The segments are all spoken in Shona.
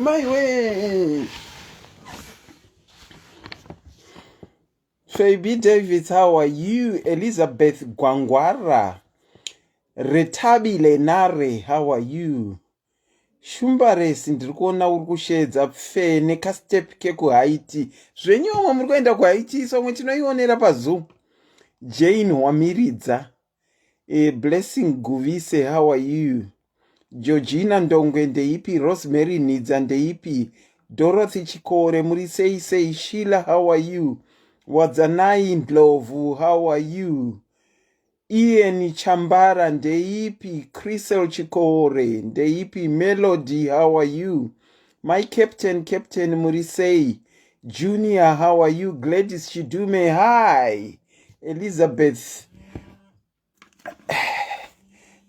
My way. Baby David, how are you? Elizabeth Gwangwara. Retabile Nare, how are you? Shumbares ndiri kuona uri kushedza pfene kastep kekuhaiti. Zvenyoma muri kuenda kuhaiti somwe tinoionera paZoom. Jane Wamiridza. Blessing Guvise, how are you? Georgina Ndongwe ndeipi? Rosemary Nidza ndeipi? Dorothy Chikore muri sei? Sheila, how are you? Wadzanai Ndlovu, how are you? Ian Chambara ndeipi? Crisel Chikore ndeipi? Melody, how are you? My Captain Murisei. Junior, how are you? Gladys Chidume, hi. Elizabeth.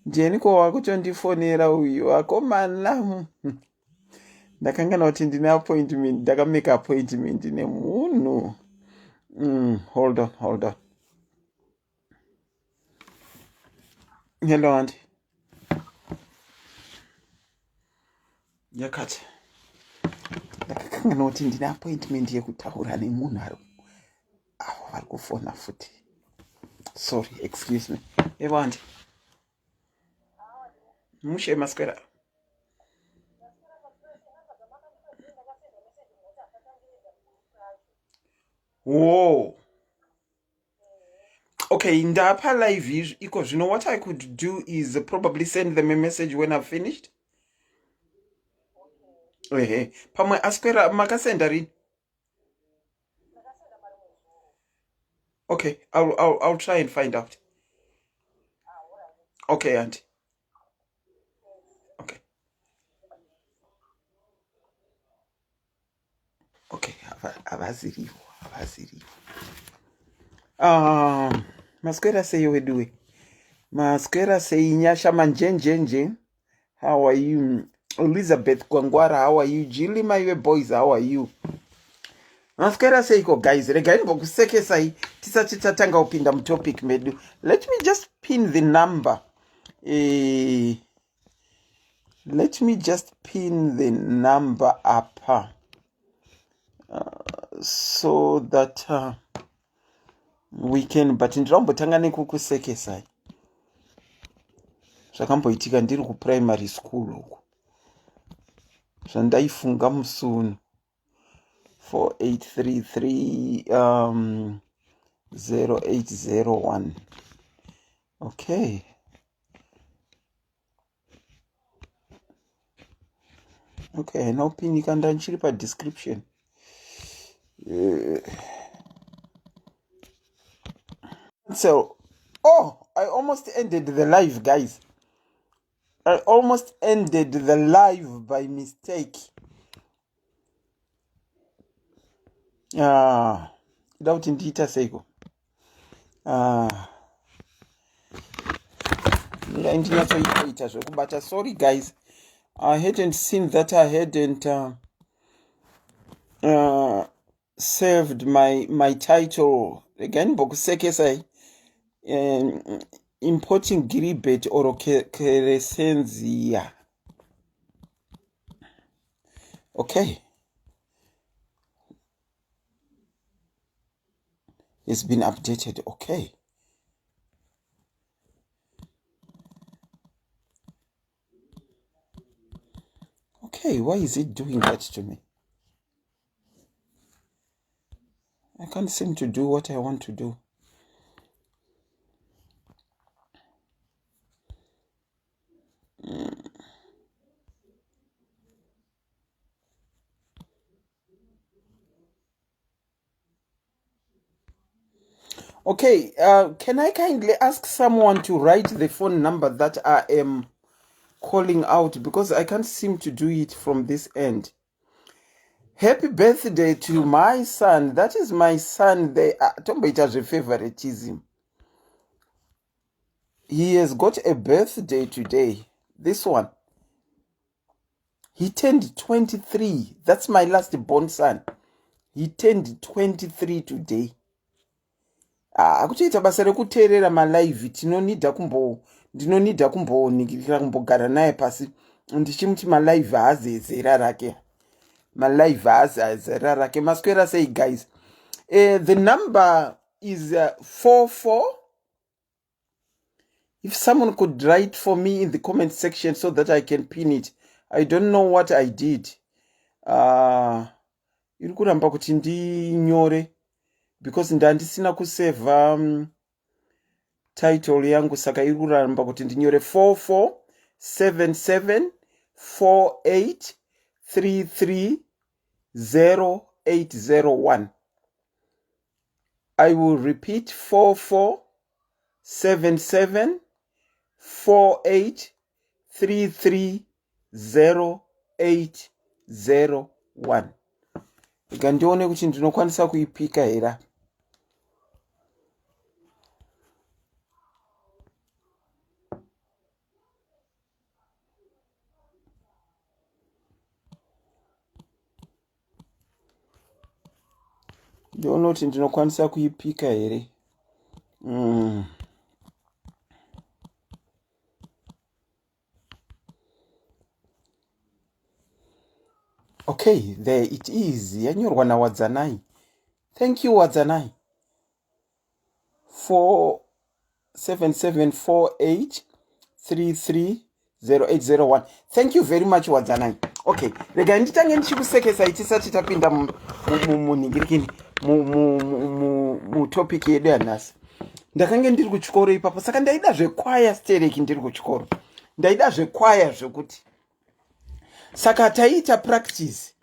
Jeniko wakutondifonera uyu akomana. Ndakangana kuti ndine appointment, ndakamake appointment nemunhu. Hold on. Hello, auntie. Yakati. Ndakangana kuti ndine appointment yekutaura nemunhu vari kufona futi. Sorry, excuse me. Hello, auntie. Mushe masquera. Whoa. Okay, ndapa live because you know what I could do is probably send them a message when I've finished. Okay. Pamwe asquera makasenda rini. Okay, I'll try and find out. Okay, auntie. Okay, avazirivo. Masquera say you do. Masquera say nyasha manjenjenje. How are you? Elizabeth Gwangwara, how are you? Jilly my boys, how are you? Masquera say go guys, regaini bokuseke sai tisati tatanga upinda topic medu. Let me just pin the number. Let me just pin the number up so that we can, but ndinombotanga nekukuseke sai. Zvakamboitika ndiri kuprimary school uko. Zvandaifunga musunu 4833 0801. Okay. Okay, no pin kanda nchiri pa description. So, I almost ended the live, guys. I almost ended the live by mistake. Without indita sego. But sorry, guys. I hadn't seen that. I hadn't saved my title again. Bokuseke sai importing Giribetti or Kresencia. Okay. It's been updated. Okay. Okay, why is it doing that to me? I can't seem to do what I want to do. Okay, can I kindly ask someone to write the phone number that I am calling out, because I can't seem to do it from this end. Happy birthday to my son. That is my son. Tombo it has a favoritism. He has got a birthday today. This one. He turned 23. That's my last born son. He turned 23 today. Akuchita basa rekuteerera malive ndinonidha kumboningirira kumbogara naye pasi ndichimuti malive haazezera rake. malive azarara ke maswera sei guys. The number is 44. If someone could write for me in the comment section so that I can pin it. I don't know what I did. Iri kuramba kuti ndinyore because ndandisina kuseva title yangu saka iri kuramba kuti ndinyore 447748330801. I will repeat 447748330801. Ikandione kuti ndinokwanisa kuipika hera. Ndione kuti ndinokwanisa kuipika here. Okay, there it is. Yanyorwa na Wadzanai. Thank you, Wadzanai. 47748330801. Thank you very much, Wadzanai. Okay, rega nditange ndichikusekesa itisati tapinda muningirikini mu topic yedu yanhasi. Ndakange ndiri kuchikoro ipapo saka ndaida zvekwaya stereki ndiri kuchikoro. Ndaida zvekwaya zvekuti saka taita practice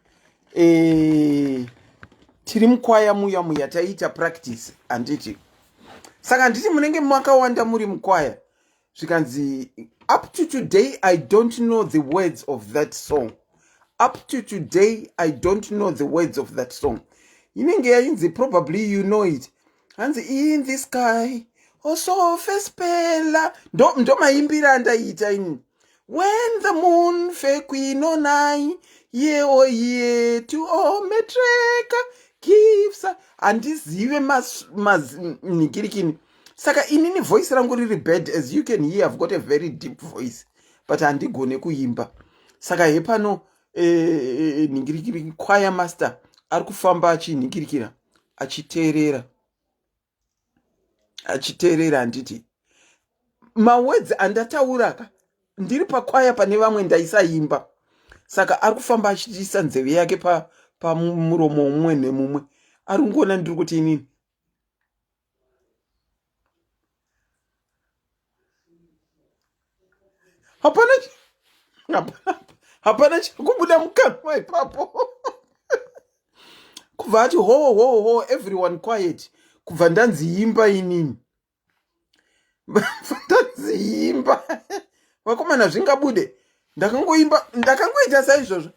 tiri mukwaya muya taita practice anditi. Saka nditi munenge makawanda muri mukwaya zvikanzi up to today I don't know the words of that song. Up to today I don't know the words of that song. Inenge yainzi probably you know it. Hanzi in the sky also fespela ndo maimbira ndaita ini. When the moon fekwino nai ye o ye to o metreka gives andizive nigirikini. Saka inini voice rangu riri bad, as you can hear. I've got a very deep voice but andigone kuimba. Saka hepano nigirikiri choir master ari kufamba achiningirikira achiteerera anditi mawords andatauraka ndiri pakwaya pane vamwe ndaisaimba. Saka ari kufamba achiisa nzeve yake pa muromo umwe nemumwe. Ari kungona ndiri kuti inini hapana chikubuda mukanwa ipapo. Kubva ati ho everyone quiet. Kubva ndanziimba inini. Ndanziimba. Vakomana zvingabude. Ndakangoita saizvozvo.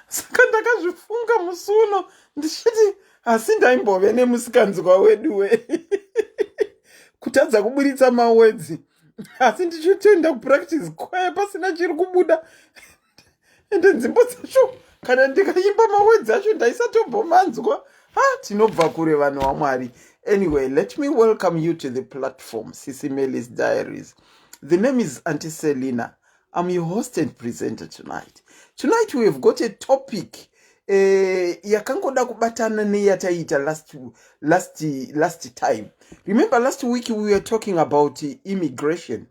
Saka ndakazvifunga musuno ndichiti asi ndaimbove nemusikanzwa weduwe kutadza kuburitsa mawedzi. Asi ndichitoenda kupractice kwaya pasina chiri kubuda. Ende nzimbo dzacho kana ndikaimba mawedzi acho ndaisatombomhanzwa. Tinobva kure vanhu vaMwari. Anyway, let me welcome you to the platform, SIS MELLY's Diaries. The name is Auntie Selina. I'm your host and presenter tonight. Tonight we have got a topic yakangoda kubatana neyataita last time. Remember last week we were talking about immigration.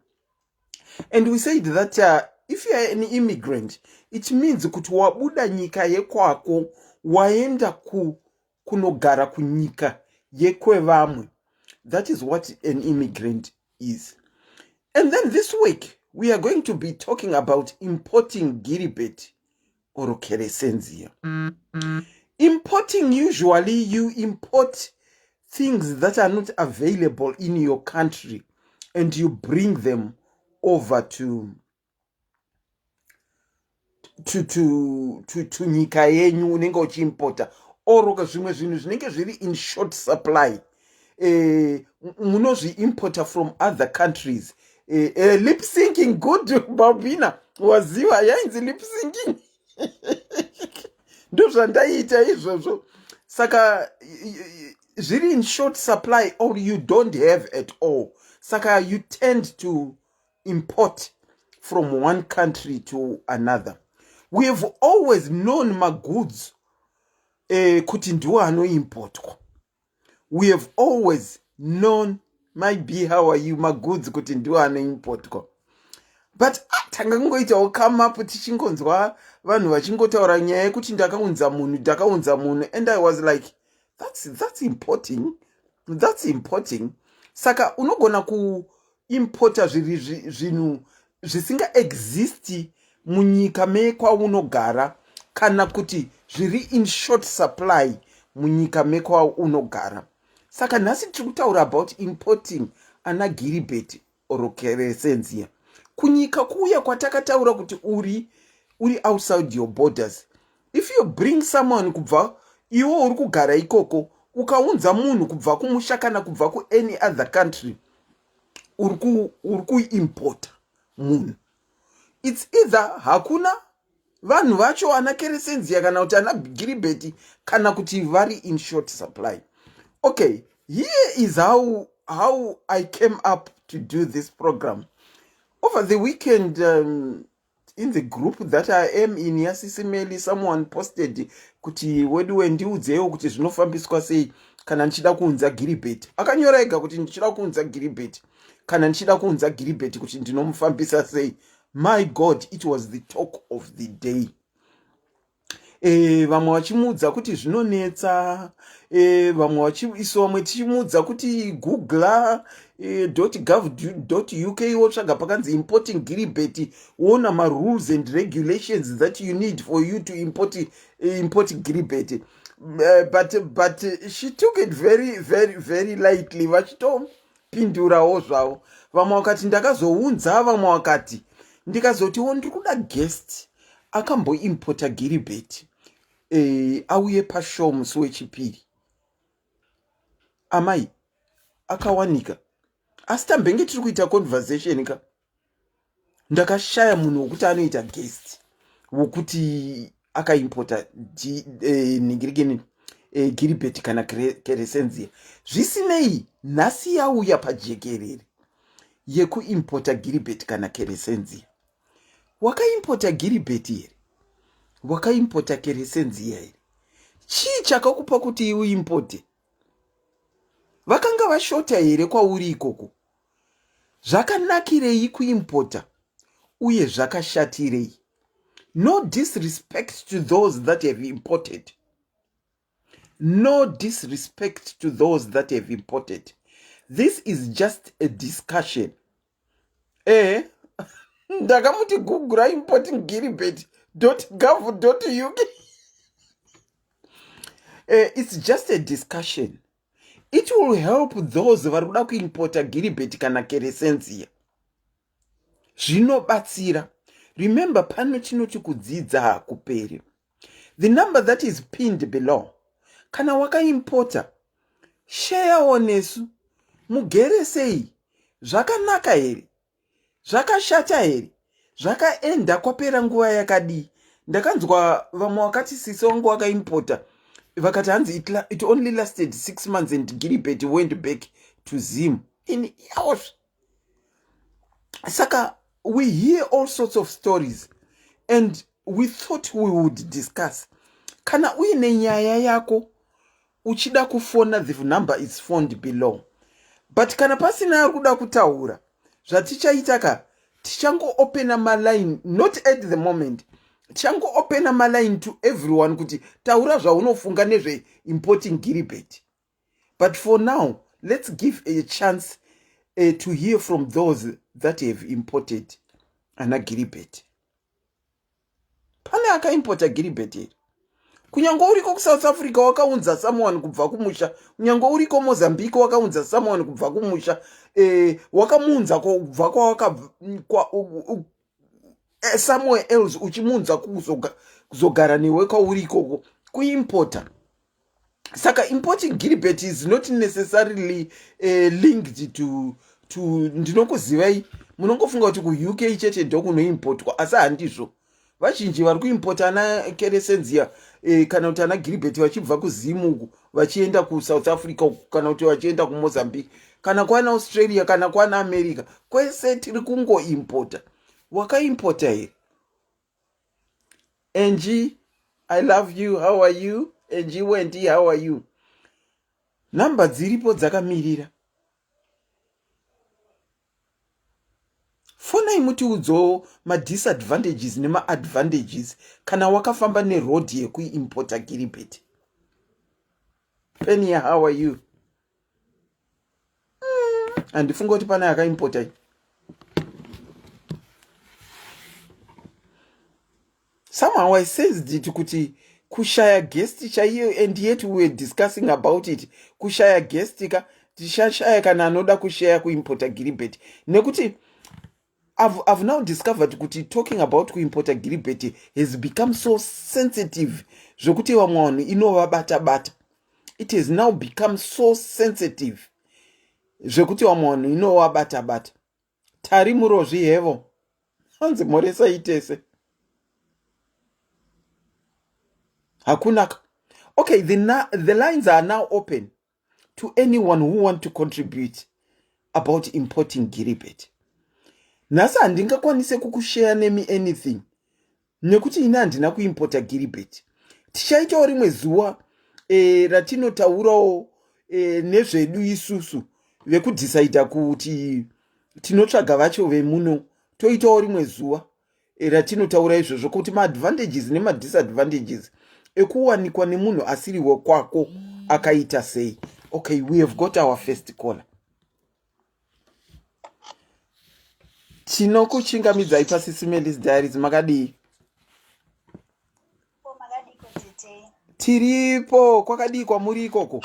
And we said that if you are an immigrant, it means kuti wabuda nyika yekwako waenda kunogara kunyika yekwevamwe. That is what an immigrant is. And then this week we are going to be talking about importing Giribetti or Kresencia. Importing, usually you import things that are not available in your country and you bring them over to nyika yenyu unenge uchiimporta, or zvimwe zvinhu zvinenge zviri in short supply munozviimporta from other countries. Lip syncing, good Babina waziwa yainzi lip syncing. Ndo zvandaita izvozvo. Saka zviri in short supply or you don't have at all, saka you tend to import from one country to another. We have always known magoods kuti ndiwo anoimportwa. We have always known, maybe how are you, magoods kuti ndiwo anoimportwa. But tanga kungoitawo come up tichingonzwa vanhu vachingotaura nyaya yekuti ndakaunza munhu, and I was like, that's importing. Saka unogona kuimporta zvinhu zvisinga existi munyika mekwaunogara, kana kuti zviri in short supply munyika mekwaunogara. Saka nhasi tiri kutaura about importing ana Giribetti or Kresencia kunyika kuya kwatakataura kuti uri outside your borders. If you bring someone kubva iwo uri kugara ikoko, ukaunza munhu kubva kumusha kana kubva ku any other country, uri kuimport munhu. It's either hakuna vanhu vacho ana Kresencia kana kuti ana Giribetti kana kuti vari in short supply. Okay, here is how I came up to do this program. Over the weekend, in the group that I am in, SIS MELLY, someone posted kuti wedu ndiudzewo kuti zvinofambiswa sei kana ndichida kuunza Giribetti. Akanyora ega kuti ndichida kuunza Giribetti kana ndichida kuunza Giribetti kuti ndinomufambisa sei. My God, it was the talk of the day. Vamwe vachimudza kuti zvinonetsa, vamwe tichimudza kuti google.gov.uk wotsvaga pakanzi importing Giribetti, wona ma rules and regulations that you need for you to import Giribetti. But she took it very, very, very lightly. Vachitopindurawo zvavo. Vamwe vakati ndakazounza, vamwe vakati ndikazotiwo ndiri kuda guest akamboimporta Giribetti auye pashow musi wechipiri. Amai akawanika, asi tambenge tiri kuita conversation ka ndakashaya munhu wokuti anoita guest wokuti akaimporta Giribetti kana Kresencia. Zvisinei, nhasi yauya pajekerere yekuimporta Giribetti kana Kresencia. Wakaimporta Giribetti here? Wakaimporta Kresencia here? Chii chakakupa kuti uimporte? Vakanga vashota here kwauri ikoko? Zvakanakirei kuimporta uye zvakashatirei? No disrespect to those that have imported. No disrespect to those that have imported. This is just a discussion. Ndakamuti Google importing Giribetti.gov.uk. It's just a discussion. It will help those vari kuda kuimporta Giribetti kana Kresencia. Zvinobatsira. Remember, pano chinoti kudzidza hakuperi. The number that is pinned below. Kana wakaimporta, share nesu. Mugere sei? Zvakanaka here? Zvakashata here? Zvakaenda kwapera nguva yakadi? Ndakanzwa vamwe wakati sisi wangu wakaimporta, vakati hanzi it only lasted 6 months and Giribetti went back to Zim in hours. Saka, we hear all sorts of stories and we thought we would discuss. Kana uine nyaya yako, uchida kufona, the number is found below. But kana pasina kuda kutaura, zvatichaitaka, tichango open a line, not at the moment. Tichango open a line to everyone kuti taura zvaunofunga nezve importing Giribetti. But for now, let's give a chance to hear from those that have imported ana Giribetti. Pane akaimporta Giribetti. Kunyango uriko ku South Africa wakaunza someone kubva kumusha, kunyango uriko Mozambique wakaunza someone kubva kumusha, wakamunza kubva somewhere else uchimunza kuzogara newe kwauriko kuimporta. Saka importing Giribetti is not necessarily linked to ndinokuzivai munongofunga kuti ku UK chete ndokunoimportwa, asi handizvo. vazhinji vari kuimpota ana Kresencia kana kuti ana Giribetti vachibva kuZimu vachienda kuSouth Africa kana kuti vachienda kuMozambique kana kwana Australia kana kwana America kwese tiri kungoimpota. Wakaimpota here. Angie, I love you. How are you? Angie Wendy, how are you? Namba dziripo dzakamirira. Fona imutiudzo ma-disadvantages nema-advantages kana wakafamba neroad yekuimpota Giribetti. Penny, how are you? Andifunga kuti pana yakaimpota. Somehow I sensed it kuti kushaya guest chaiyo, and yet we were discussing about it. Kushaya guest ka tishashaya kana anoda kushare kuimpota Giribetti. Nekuti I've now discovered kuti talking about kuimpota Giribetti has become so sensitive. Zvokuti vamwe vanhu inovabata bata. It has now become so sensitive. Zvokuti vamwe vanhu inovabata bata. Tari murozvi hevo. Hanzi moresa itese. Hakunaka. Okay, the lines are now open to anyone who want to contribute about importing Giribetti. Nasa handingakwanise kukushare nemi anything. Nekuti ina handina kuimpota Giribetti. Tichaitawo rimwe zuva ratinotaurawo nezvedu isusu vekudecida kuti tinotsvaga vacho vemuno. Toitawo rimwe zuva ratinotaura izvozvo kuti ma-advantages nema-disadvantages ekuwanikwa nemunhu asiriwo kwako akaita sei. Okay, we have got our first caller. Tinokuchingamidzai paSIS MELLY's Diaries. Makadii? Tiripo. Kwakadii kwamuri ikoko?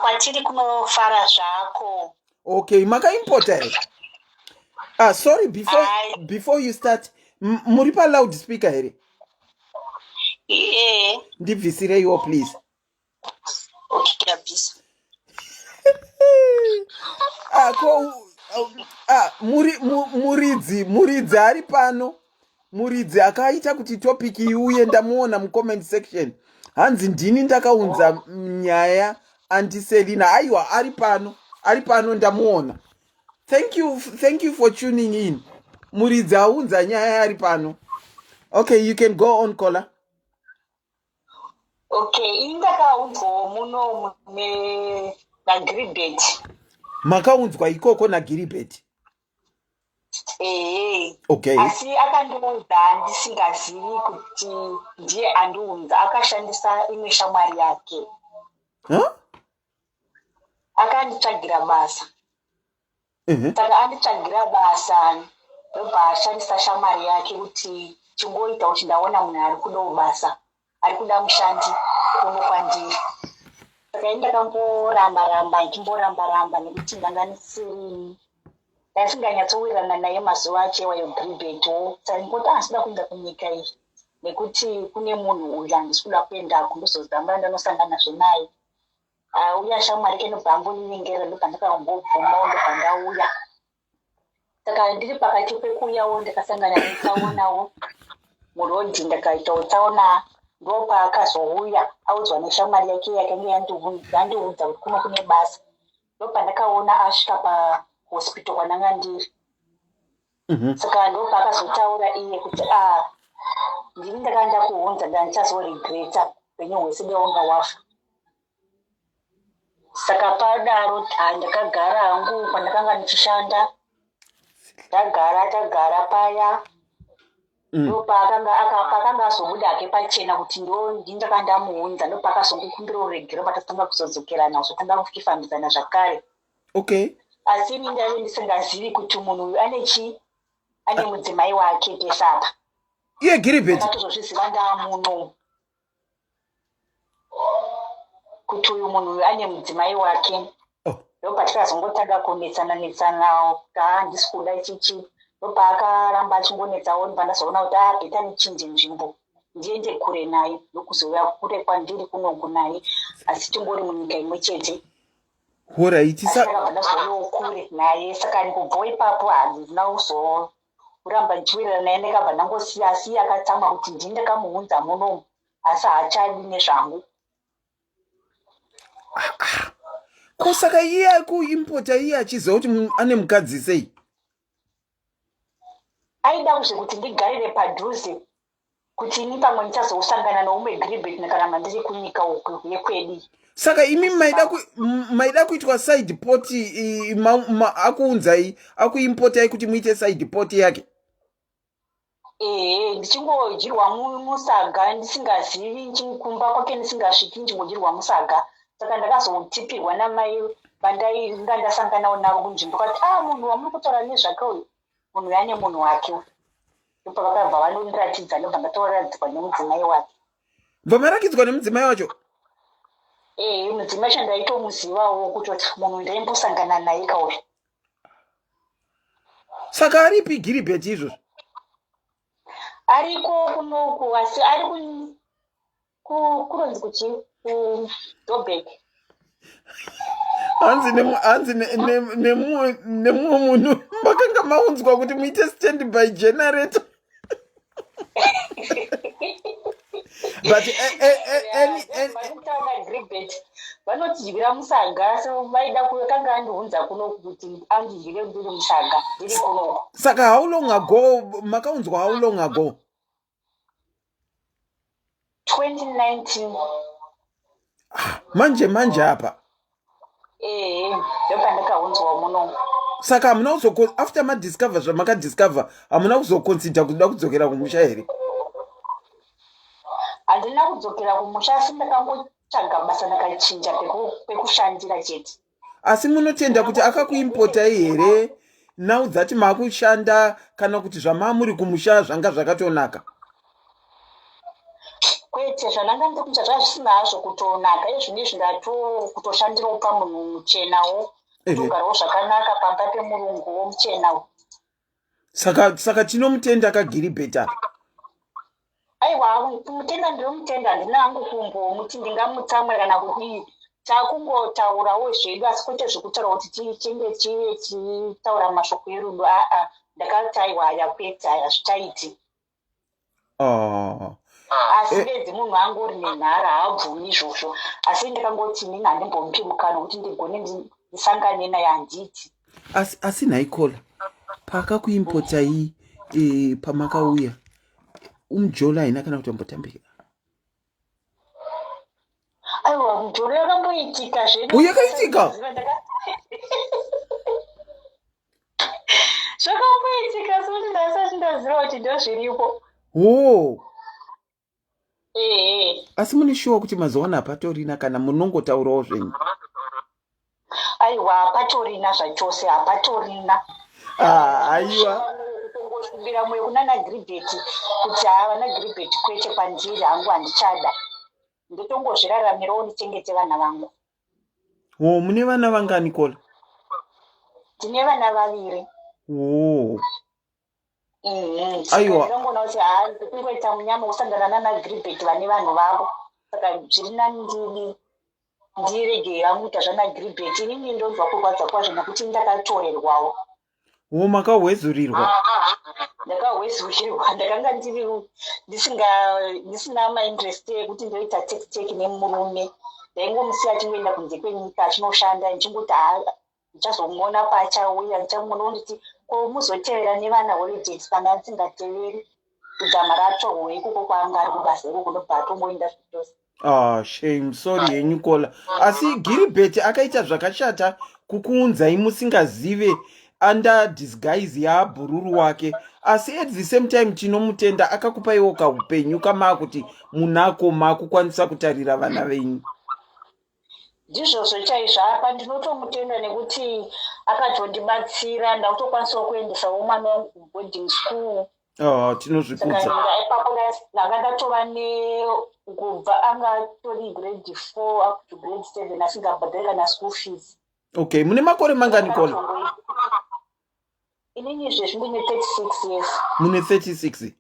Kwatiri kunofara zvako. Okay, makaimpota here. Sorry, before you start, muri pa loudspeaker here? Yeah. Ndibvisireiwo please. Okay, please. Muridzi ari pano. Muridzi akaita kuti topic iuye ndamuona mucomment section. Hanzi ndini ndakaunza nyaya antiselina. Aiwa ari pano ndamuona. Thank you for tuning in. Muridzi aunza nyaya ari pano. Okay, you can go on, caller. Okay, indakaunzwa muno na Giribetti. Makaunzwa ikoko na Giribetti. Okay. Asi akandiunza ndisingazivi kuti ndiye andiunza, akashandisa imwe shamwari yake. Akanditsvagira basa. Saka anditsvagira basa ndobva ashandisa shamwari yake kuti chingoita kuti ndaona munhu ari kudawo basa, ari kuda mushandi kuno kwandiri. Saka ndakamboramba nekuti ndanga ndisiri ndasinganyatsowirirana naye mazuva achewa yoGiribetti. Saka ndingoti asida kuenda kunyika iyi nekuti kune munhu uyu andisikuda kuendako ndozozamba ndanosangana nazvo naye. Uya shamwari ke ndobva ambonyengerera ndobva ndakambobvumawo ndobva ndauya. Saka ndiri pakati pekuuyawo ndakasangana netsaonawo murodhi, ndakaitawo tsaona ndopaakazouya audzwa neshamwari yake yakanga yandiudza kuti kuno kune basa. Ndobva ndakaona asvika pahospital kwananga ndiri. Saka ndobva akazotaura iye kuti ndini ndakaenda kuunza ndandichazoregreta upenyu hwese beonga wafa. Saka padaro ndakagara hangu pandakanga ndichishanda. Tagara paya. Ndopakanga azobuda ake pachena kuti ndakanda muunza. Ndopakazongokumbira uregero patatanga kuzodzokerana kuzotanga kufambidzana zvakare. Okay. Asi ini ndave ndisingazivi kuti munhu uyu ane mudzimai wake pesapa. Iye Giribetti. Ndakatozozviziva ndamuno kuti uyu munhu uyu ane mudzimai wake. Ndopatikazongotanga kunetsana handisi kuda ichichi. Ndopakaramba achingonetsawo ndobva ndazoona kuti bheta ndichinje nzvimbo ndiende kure naye nokuzouya kure kwandiri kunoku naye, asi tingori munyika imwe chete. Alright, ndazouyawo kure naye. Saka ndikubvawo ipapo handina kuramba ndichiwirira naye ndakabva ndangosiya siya akatama kuti ndinde kamuunza munomu asi haachadi nezvangu. Ko saka iye akuimpota iye achiziva kuti ane mukadzi sei? Aida kuzve kuti ndigarire padhuze kuti ini pamwe ndichazosangana noumwe Giribetti kana ndiri kunyika uku yekwedu. Saka imi maida kuitwa side pot akuunzai akuimpotai kuti muite side pot yake? Ndichingodyirwa musaga ndisingazivi, nchikumba kwake ndisingasviki, ndichingodyirwa musaga. Saka ndakazotipirwa namai vandainga ndasanganawo navo kunzvimbo kati munhu wamuri kutaura nezvake uyu munhu yane munhu wake. Ndipo vakabva vanondiratidza ndobva ndatoratidzwa nemudzimai wake. Bva marakidzwa nemudzimai wacho? Mudzimai chandaitomuzivawo kutoti munhu ndaimbosangana naye kauyu. Saka aripi Giribetti izvozvo? Ariko kunoku asi ari kunonzi kuchi kuDobek. Hanzi nemumwe munhu makanga maunzwa kuti muite standby generator. But vanotidyira musaga, so vaida kanga andiunza kunoku kuti andidyire ndiri musaga ndiri kunoku. Saka how long ago makaunzwa? How long ago? 2019. Manje apa? Ndopa ndakaunzwa muno. Saka hamuna after madiscover zvamakadiscover hamuna kuzoconsider kuda kudzokera kumusha here? Handina kudzokera kumusha asi ndakangotsvaga basa ndakachinja pekushandira chete. Asi munotenda kuti akakuimpotai here now that makushanda kana kuti zvamamuri kumusha zvanga zvakatonaka? Kwete zvananga ndikuita zvazvisina hazvo kutonaka. Izvinezvi ndatokutoshandirawo pamunhu muchenawo togarawo zvakanaka pamba pemurungu womuchenawo. Saka tinomutenda kaGiribetti. Aiwa, kumutenda ndinomutenda, handina hangu kumbomuti ndingamutsamwa kana kudii. Takungotaurawo zvedu asi kwete zvekutaura kuti tichinge tichitaura mashoko erudo. Ndakati aiwa aya kwete aya zvitaiti. Asi bedzi munhu angori nenhara haabvumi izvozvo. Asi ndakangoti ini handimbomupi mukana kuti ndigone ndisangane naye handiti. Asi nhaikola pakakuimpotai pamakauya umujola haina kana kuti ambotambika? Aiwa, mujola yakamboitika zvedu. Uyakaitika? Zvakamboitika sokuti ndasati ndaziva kuti ndozviripo. Asi mune shuwa kuti mazuva hapatorina kana munongotaurawo zvenyu? Aiwa, hapatorina zvachose, hapatorina. Aiwa. Kumbira mwe kunana Giribetti kuti havana Giribetti kwete pandiri hangu handichada. Ndotongozviraramirawo ndichengete vana vangu. Mune vana vangani kola? Tine vana 2. Aiwa. Ndinongona kuti ndikungoita munyama kusangana nana Giribetti vane vanhu vavo. Saka zviri nani ndirege hangu kuita zvana Giribetti. Inini ndonzwa kurwadza kwazvo nokuti ndakatorerwawo. Makahwezurirwa? Ndakahwezurirwa, ndakanga ndisina mainterest ekuti ndoita teki nemurume. Ndaingomusiya achingoenda kunze kwenyika achinoshanda, ndichingoti ndichazomuona pachauya, ndichamuonawo nditi ko muzotevera nevana holidays kana asingateveri kudzama ratsvaurwa ikoko kwaanga ari kubasa ikoko ndobva atongoenda zvitose. Shame, sorry henyu kola. Asi Giribetti akaita zvakashata kukuunzai musingazive under disguise yaabhururu wake. Asi at the same time tinomutenda akakupaiwo kaupenyu kama kuti munako makukwanisa kutarira vana venyu. Ndizvozvo chaizvo apa ndinotomutenda nekuti akatondibatsira ndakutokwanisawo kuendesawo mwana wangu kuboarding school. Tinozvikudza. Saka ipapo ndanga ndatova kubva angatori grade 4 up to grade 7 asingabhadhari kana school fees. Okay, mune makore mangani kola? Inini izvezvi ndine 36 years. Mune 36?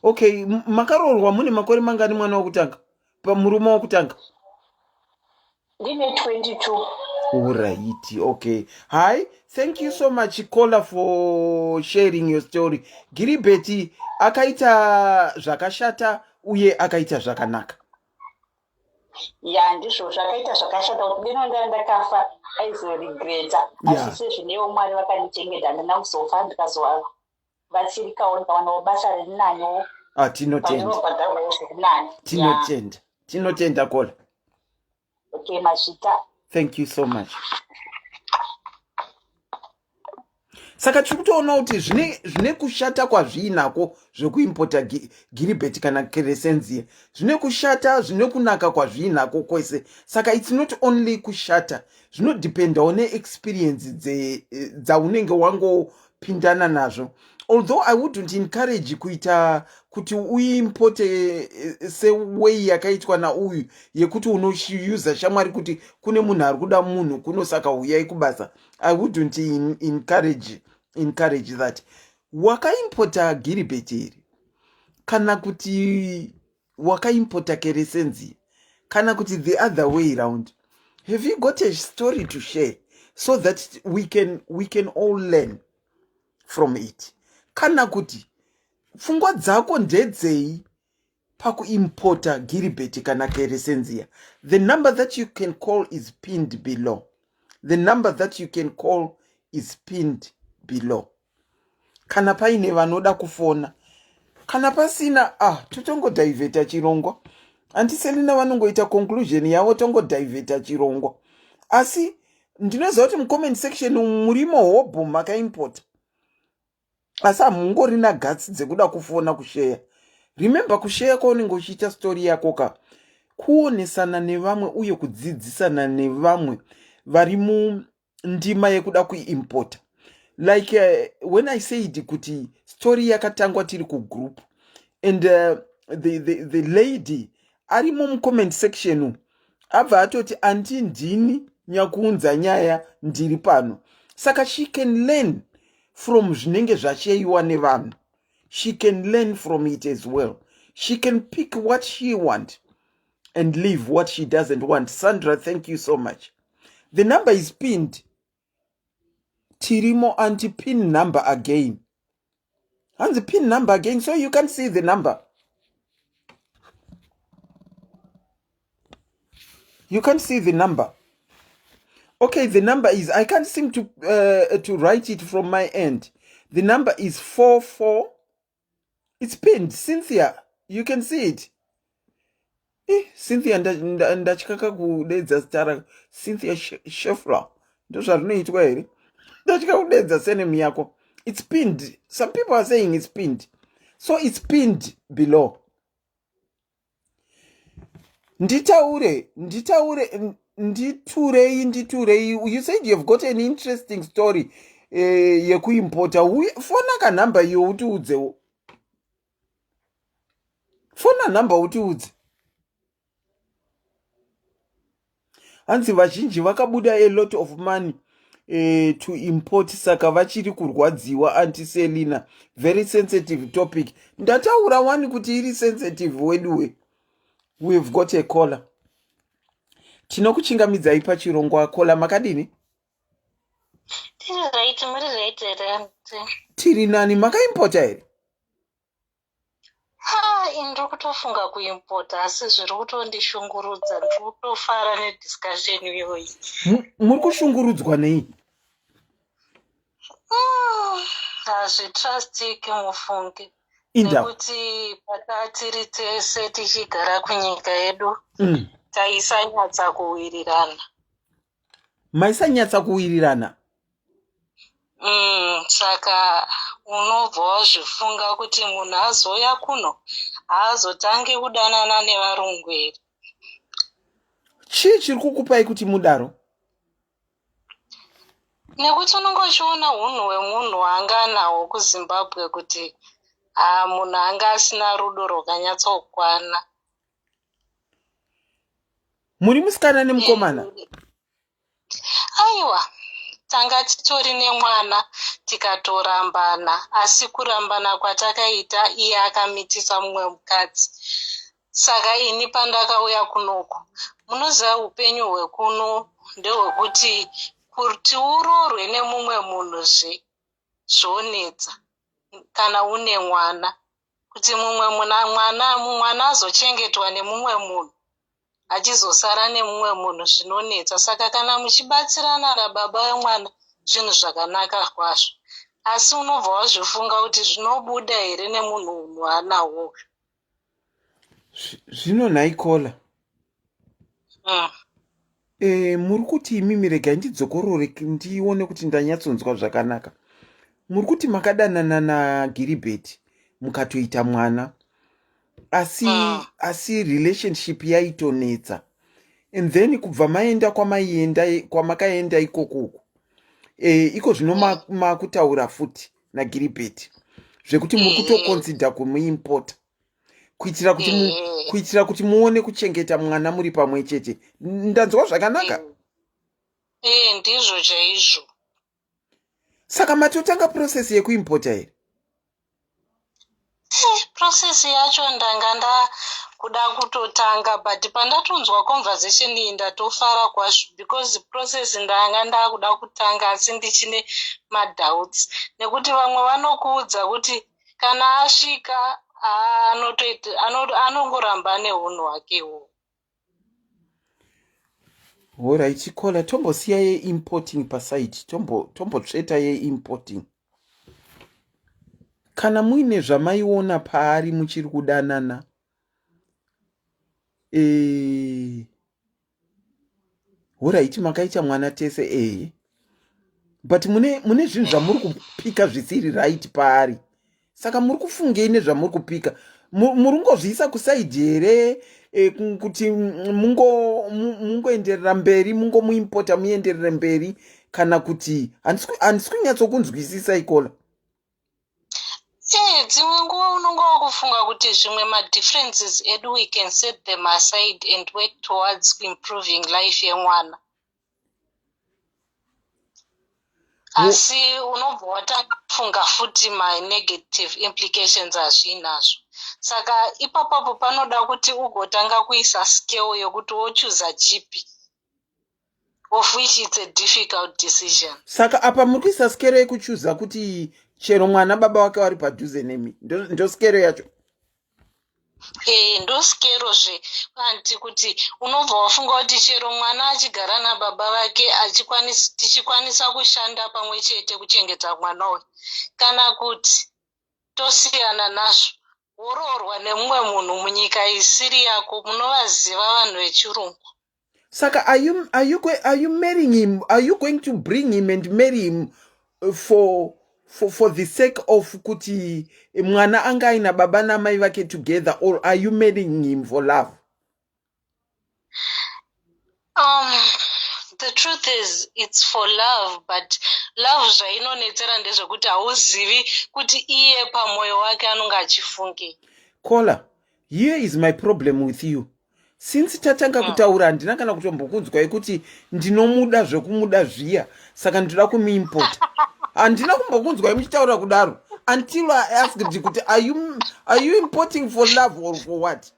Okay, makaroorwa mune makore mangani mwana wokutanga? Murume wokutanga? Ndine 22. Alright, okay. Hi, thank you so much, Kola, for sharing your story. Giribetti, akaita zvakashata uye akaita zvakanaka. Ya ndizvo zvakaita zvakashata kuti deno ndakafa aizoregreta asi sezvinewo Mwari vakandichengeta ndina kuzofa ndikazovatsirikawo ndikawana basa riri nanyowo pandinobhadharwawo zviri nani. Tinotenda Kola. Okay, Mashita. Thank you so much. Saka tikutoona kuti zvine kushata kwazvinako zvekuimpota Giribetti kana Kresencia. Zvine kushata, zvine kunaka kwazvinako kwese. Saka it's not only kushata, zvinodependawo neexperience dzaunenge wangopindana nazvo. Although I wouldn't encourage kuita kuti uimpote seway yakaitwa nauyu yekuti unouse shamwari kuti kune munhu ari kuda munhu kuno saka uyai kubasa. I wouldn't encourage that. Wakaimpota Giribetti kana kuti wakaimpota Kresencia kana kuti the other way around. Have you got a story to share so that we can all learn from it? Kana kuti pfungwa dzako ndedzei pakuimpota Giribetti kana Kresencia? The number that you can call is pinned below. The number that you can call is pinned below. Kana paine vanoda kufona, kana pasina totongodivheta chirongwa. Antiselina vanongoita conclusion yavo tongodivheta chirongwa. Asi ndinoziva kuti mucomment section murimo hobho makaimpota. Asi hamungorina guts dzekuda kufona kushare. Remember kushare kwaunenge uchiita story yako kuonesana nevamwe uye kudzidzisana nevamwe vari mundima yekuda kuimpota. Like when I said kuti story yakatangwa tiri kugroup and the lady arimo mucomment section abva atoti andini nyakuunza nyaya ndiri pano. Saka she can learn from zvinenge zvashayiwa nevanhu. She can learn from it as well. She can pick what she wants and leave what she doesn't want. Sandra, thank you so much. The number is pinned. Tirimo anti-pin number again. And the pin number again, so you can see the number. You can see the number. Okay, the number is, I can't seem to write it from my end. The number is 44. It's pinned. Cynthia, you can see it. Cynthia ndachikaka kudedza stara. Cynthia Sheffler. Ndozvarunoitwa here. Ndachikaka kudedza senemi yako. It's pinned. Some people are saying it's pinned. So it's pinned below. Nditurei. You said you've got an interesting story. Yekuimpota. Fona ka number yo utiudzewo. Fona number utiudze. Hanzi vazhinji vakabuda a lot of money to import, saka vachiri kurwadziwa. Anti-Selina, very sensitive topic. Ndataura wani kuti iri sensitive wedwe. We've got a caller. Tinokuchingamidzai pachirongwa. Caller makadini? Tiri nani makaimpota here? Ndiri kutofunga kuimpota asi zviri kutondishungurudza. Ndiri kutofara nediscussion iyoyi. Muri kushungurudzwa nei? Hazvitrustiki mufungi. Nekuti patiri tese tichigara kunyika yedu taisanyatsa kuwirirana. Maisanyatsa kuwirirana? Saka unobva wazvifunga kuti munhu azoya kuno haazotangi kudanana nevarungweri. Chii chiri kukupai kuti mudaro? Nekuti unenge uchiona unhu hwemunhu anga anahwo kuZimbabwe kuti munhu anga asina rudo rwakanyatsokwana. Muri musikana nemukomana? Aiwa, tanga titori nemwana tikatorambana, asi kurambana kwatakaita iye akamitisa mumwe mukadzi. Saka ini pandakauya kunoku, munoziva upenyu hwekuno ndewekuti kuti uroorwe nemumwe munhu zvonetsa kana une mwana, kuti mwana azochengetwa nemumwe munhu achizosara nemumwe munhu zvinonetsa. Saka kana muchibatsirana nababa wemwana zvinhu zvakanaka kwazvo, asi unobva wazvifunga kuti zvinobuda here nemunhu unoanawo. Zvino naikola muri kuti imimi regai ndidzokorore ndione kuti ndanyatsonzwa zvakanaka. Muri kuti makadanana naGiribetti mukatoita mwana, asi relationship yaitonetsa, and then kubva maenda kwamakaenda ikokoko iko zvino makutaura futi naGiribetti zvekuti muri kutoconsider kumuimpota kuitira kuti muone kuchengeta mwana muri pamwe chete. Ndanzwa zvakanaka? Ndizvo chaizvo. Saka matotanga process yekuimpota here? Process yacho ndanga ndakuda kutotanga, but pandatonzwa conversation iyi ndatofara kwazvo, because process ndanga ndakuda kutanga asi ndichine madoubts, nekuti vamwe vanokuudza kuti kana asvika anongoramba neunhu hwakewo. Alright, Chikola, tombosiya ye-importing pasite, tombotsveta ye-importing. Kana muine zvamaiona paari muchiri kudanana, alright, makaita mwana tese, but mune zvinhu zvamuri kupika zvisiri right paari. Saka muri kufungei nezvamuri kupika? Muri ngozviisa kusaidi here kuti mungoenderera mberi, mungomuimpota muenderere mberi, kana kuti handisi kunyatsokunzwisisa Ikola? Dzimwe nguva unonga wakufunga kuti zvimwe ma-differences edu we can set them aside and work towards improving life yemwana. Asi unobva watanga kufunga futi ma-negative implications azvinazvo. Saka ipapapo panoda kuti ugotanga kuisa scale yokuti wochuza chipi, of which it's a difficult decision. Saka apa muri kuisa scale yekuchuza kuti chero mwana baba wake wari padhuze nemi, ndo scale yacho? Ndo scale zve, anti kuti unobva wafunga kuti chero mwana achigara nababa vake tichikwanisa kushanda pamwe chete kuchengeta mwana uyu, kana kuti tosiyana nazvo, woroorwa nemumwe munhu munyika isiri yako, munovaziva vanhu vechirungu. Saka are you marrying him? Are you going to bring him and marry him for the sake of kuti mwana anga aina baba namai vake together, or are you marrying him for love? The truth is it's for love, but love zvainonetsera ndezvekuti hauzivi kuti iye pamwoyo wake anonga achifungei. Kola, here is my problem with you. Since tatanga kutaura handina kana kutombokunzwa kuti ndinomuda zvekumuda zviya, saka ndoda kumuimpota. Handina kumbokunzwa muchitaura kudaro until I asked kuti are you importing for love or for what?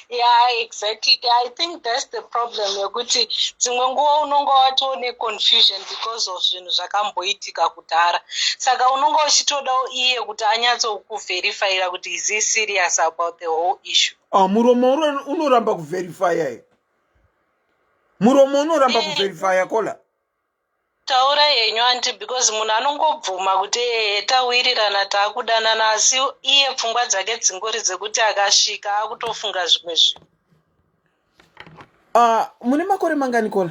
Yeah, exactly. I think that's the problem yokuti dzimwe nguva unonga watone confusion because of zvinhu zvakamboitika kudhara. Saka unonga uchitodawo iye kuti anyatsokuverifyira kuti is he serious about the whole issue. Muromo unoramba kuverifya. Muromo unoramba kuverifya Kola. Taura yenyu anti, because munhu anongobvuma kuti tawirirana taakudanana, asi iye pfungwa dzake dzingori dzekuti akasvika akutofunga zvimwe zvinhu. Mune makore mangani Kola?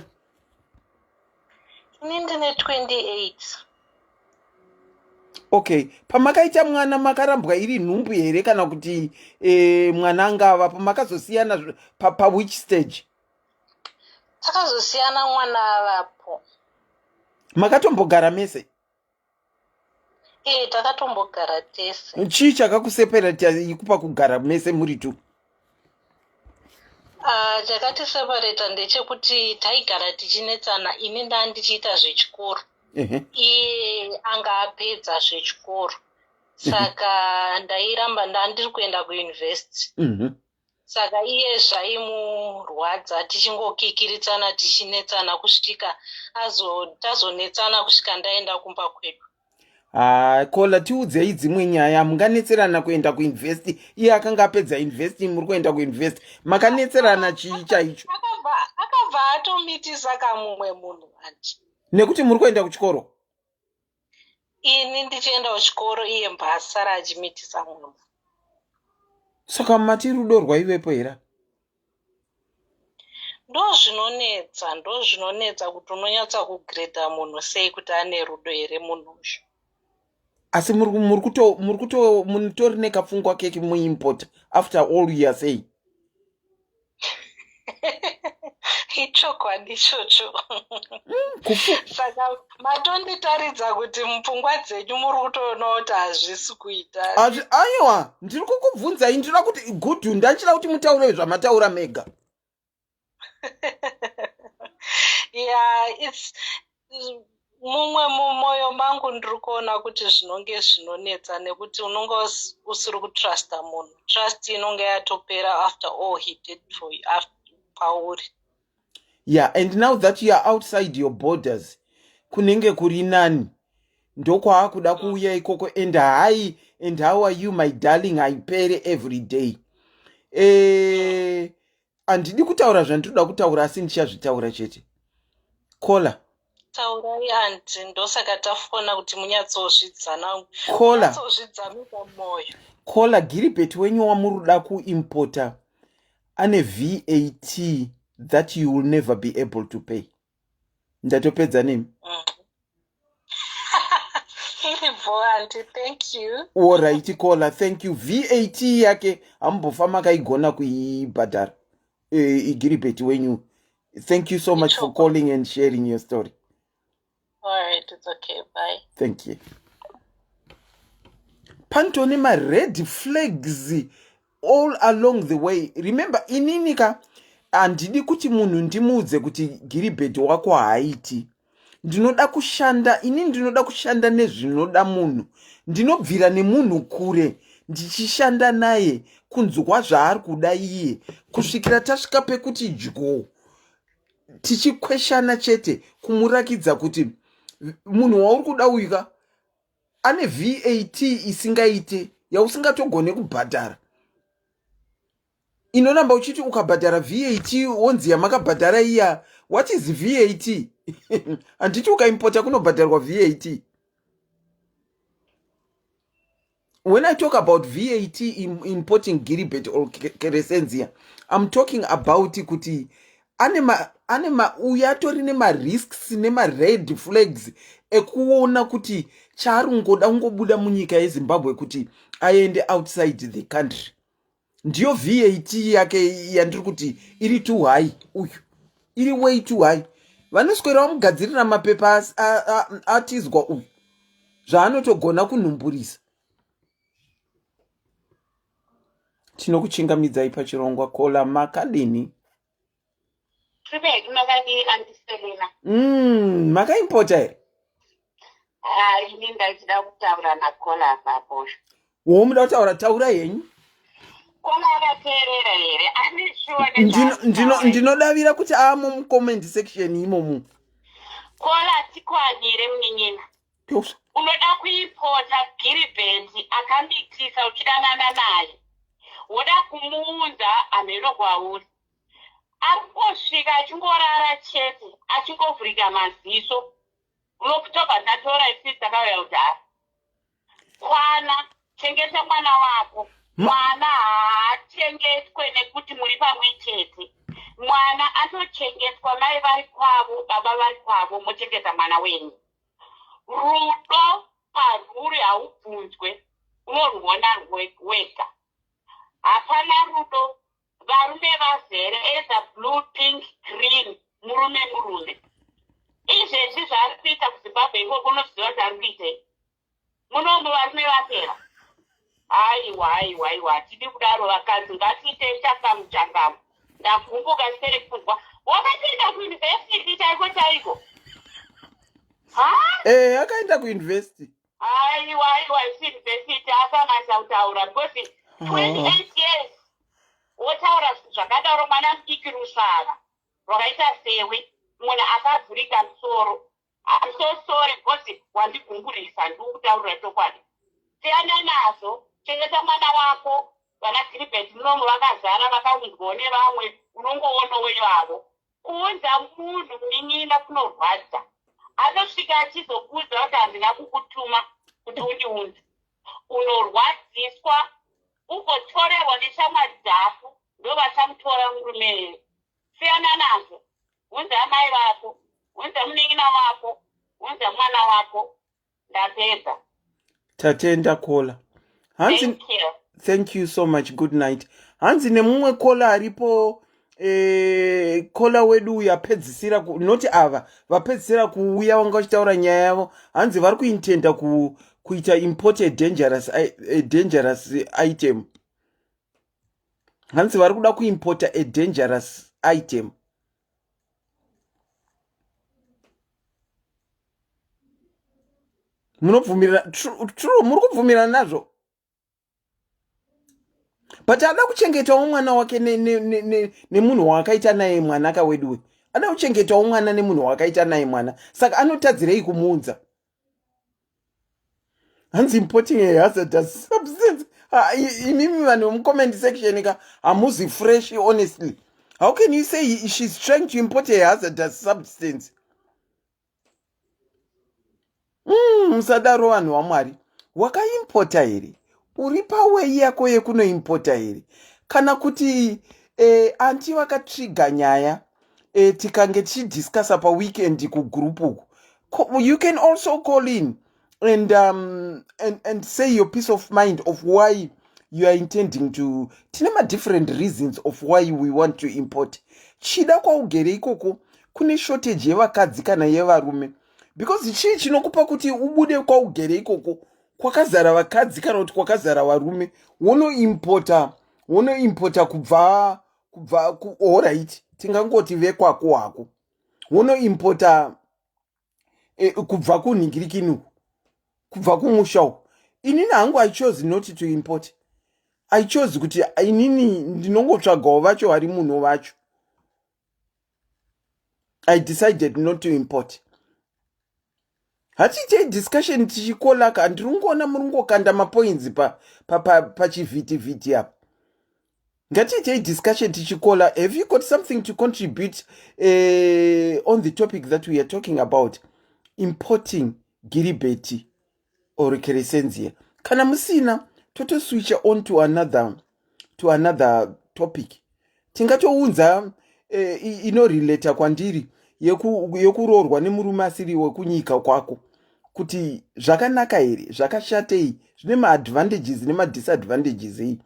Ini ndine 28. Okay, pamakaita mwana makarambwa iri nhumbu here kana kuti mwana angava pamakazosiyana pa which stage? Takazosiyana mwana avapo. Makatombogara mese? Takatombogara tese. Chii chakakuseparata ikupa kugara mese muri tu? Chakatiseparata ndechekuti taigara tichinetsana, ini ndandichiita zvechikoro. Iye anga apedza zvechikoro. Saka ndairamba ndandiri kuenda kuuniversity. saka iye zvaimurwadza tichingokikiritsana tichinetsana kusvika tazonetsana kusvika ndaenda kumba kwedu. Kola tiudzei dzimwe nyaya. Munganetserana kuenda kuinvesti? Iye akanga apedza investi, muri kuenda kuinvesti. Makanetserana chii chaicho? Akabva atomitisa kamumwe munhu anje. Nekuti muri kuenda kuchikoro? Ini ndichienda kuchikoro, iye mbasara achimitisa munhu. Saka mati rudo rwaivepo here? Ndozvinonetsa kuti unonyatsa kugredha munhu sei kuti ane rudo here munhu uyu. Asi mutori nekapfungwa keke muimport after all you are saying. Ichokwadi ichocho. Saka matonditaridza kuti mupfungwa dzenyu muri kutoona kuti hazvisi kuita. Aiwa, ndiri kukubvunzai, ndinoda kuti gudhu ndachida kuti mutaure zvamataura mega. Yeah, it's mumwe mumwoyo mangu ndiri kuona kuti zvinonge zvinonetsa nekuti unonge usiri kutrusta munhu. Trust inonge yatopera after all he did for you, pauri. Yeah, and now that you are outside your borders, kunenge kuri nani. Ndokwakuda kuuya ikoko, and hi, and how are you my darling, haipere every day. Handidi kutaura zvandiroda kutaura, asi ndichazvitaura chete. Kola. Taurai anti, ndosaka tafona kuti munyatsozvidzana. Kola. Munyatsozvidzamisa moyo. Kola, Giribetti wenyu wamuruda kuimporta ane VAT that you will never be able to pay. Ndatopedza nemi. Auntie, thank you. Alright, Kola, thank you. VAT yake ambofa makaigona kuibhadhara. Giribetti wenyu. Thank you so much for calling and sharing your story. Alright, it's okay. Bye. Thank you. Pantone ma red flags all along the way. Remember, ininika handidi kuti munhu ndimuudze kuti Giribetti wako haiti. Ndinoda kushanda nezvinoda munhu. Ndinobvira nemunhu kure. Ndichishanda naye kunzwa zvaari kuda iye. Kusvikira tasvika pekuti dyo. Tichikweshana chete kumurakidza kuti munhu wauri kuda uyu ane VAT isingaite yausingatogone kubhadhara. Inoramba uchiti ukabhadhara VAT wonzi yamakabhadhara iya. What is VAT? Handiti ukaimporta kunobhadharwa VAT. When I talk about VAT importing Giribetti or Kresencia, I'm talking about kuti uyatori nema risks nema red flags ekuona kuti charungoda ungobuda munyika yeZimbabwe kuti aende outside the country. Ndiyo VAT yake yandiri kuti iri too high uyu. Iri way too high. Vanoswera vamugadzirira mapepa atizwa uyu. Zvaanotogona kunhumburisa. Tinokuchingamidzai pachirongwa. Kola makadini. Makaimporta here? Ini ndachida kutaura naKola papo. Muda kutaura taura yenyu? Kola akateerera here? Ane sure ndinodavira kuti amo mucomment section imomo. Kola tikwanire munyina. Unoda kuipota Giribetti akamitisa uchidanana naye. Woda kumuudza ameno kwauri. Arikosvika achingorara chete, achingovhurika maziso. Unokutobva ndatora isi dzakauya kudhara. Kwana, chengeta mwana wako. Mwana haachengetwe nekuti muri pamwe chete. Mwana anochengetwa mai vari kwavo, baba vari kwavo, mochengeta mwana wenyu. Rudo parwuri haubvunzwe, unorwona wega. Hapana rudo. Varume vazere eza blue, pink, green, murume. Izvezvi zvari kuita kuZimbabwe ikoko unoziva kuti ari kuitei. Munomu varume vapera. Aiwa, tidi kudaro vakadzi ngatiite changamu. Ndakumbuka sere kunzwa. Wakatoenda kuuniversity chaiko. Akaenda kuuniversity. Aiwa, isi university asanasa kutaura because 28 years. What vataura zvakadaro mwana mudiki rusara rwakaita sewe munhu akavhurika musoro. I'm so sorry because wandigungurisa ndikutaurira chokwadi. Siyana nazo, chengeta mwana wako, vana Giribetti munomu vakazara vakaunzwawo nevamwe, unongoona weyo avo. Kuunza munhu munin'ina kunorwadza. Anosvika achizokuudza kuti handina kukutuma kuti undiunze. Unorwadziswa, ugotorerwa neshamwari dzako, ndovachamutora murume. Siyana nazo, unza amai vako, unza munin'ina wako, unza mwana wako, ndapedza. Tatenda kola. Hanzi, thank you so much. Good night. Hanzi nemumwe kola aripo kola wedu yapedzisira noti ava vapedzisira kuuya wanga uchitaura nyaya yavo. Hanzi vari kuintenda kuita imported dangerous item. Hanzi vari kuda kuimporta a dangerous item. Munobvumirana true muri kubvumirana nazvo. But ada kuchengetawo mwana wake nemunhu wakaita naye mwana akaweduwe. Ada kuchengetawo mwana nemunhu wakaita naye mwana. Saka anotadzirei kumuunza. Hanzi importing a hazardous substance. Imimi vanhu mucomment section ka hamuzi fresh honestly. How can you say she's trying to import a hazardous substance? Musadaro vanhu vaMwari. Wakaimporta here. Uri pawei yako yekunoimporta here. Kana kuti anti vakatrigger nyaya tikange tichidiscussa paweekend kugroup. You can also call in and say your peace of mind of why you are intending to. Tinema different reasons of why we want to import. Chida kwa ugere ikoko kune shortage yevakadzi kana yevarume. Because chii chinokupa kuti ubude kwa ugere ikoko kwakazara vakadzi kana kuti kwakazara varume wonoimporta kubva alright tingangoti vekwako wako wonoimporta kubva kunhingirikinu kubva kumusha. Inini hangu I chose not to import. I chose kuti inini ndinongotsvagawo vacho vari munhu vacho. I decided not to import. Hatiite discussion tichikola ka ndirungoona murungokanda mapoints pachivhiti apa. Ngatiite discussion tichikola. Have you got something to contribute on the topic that we are talking about? Importing Giribetti or Kresencia. Kana musina toto switch on to another topic. Tingatounza inorelate kwandiri yekurorwa nemurume asiri wekunyika kwako kuti zvakanaka here zvakashatei zvine maadvantages nemadisadvantages ei.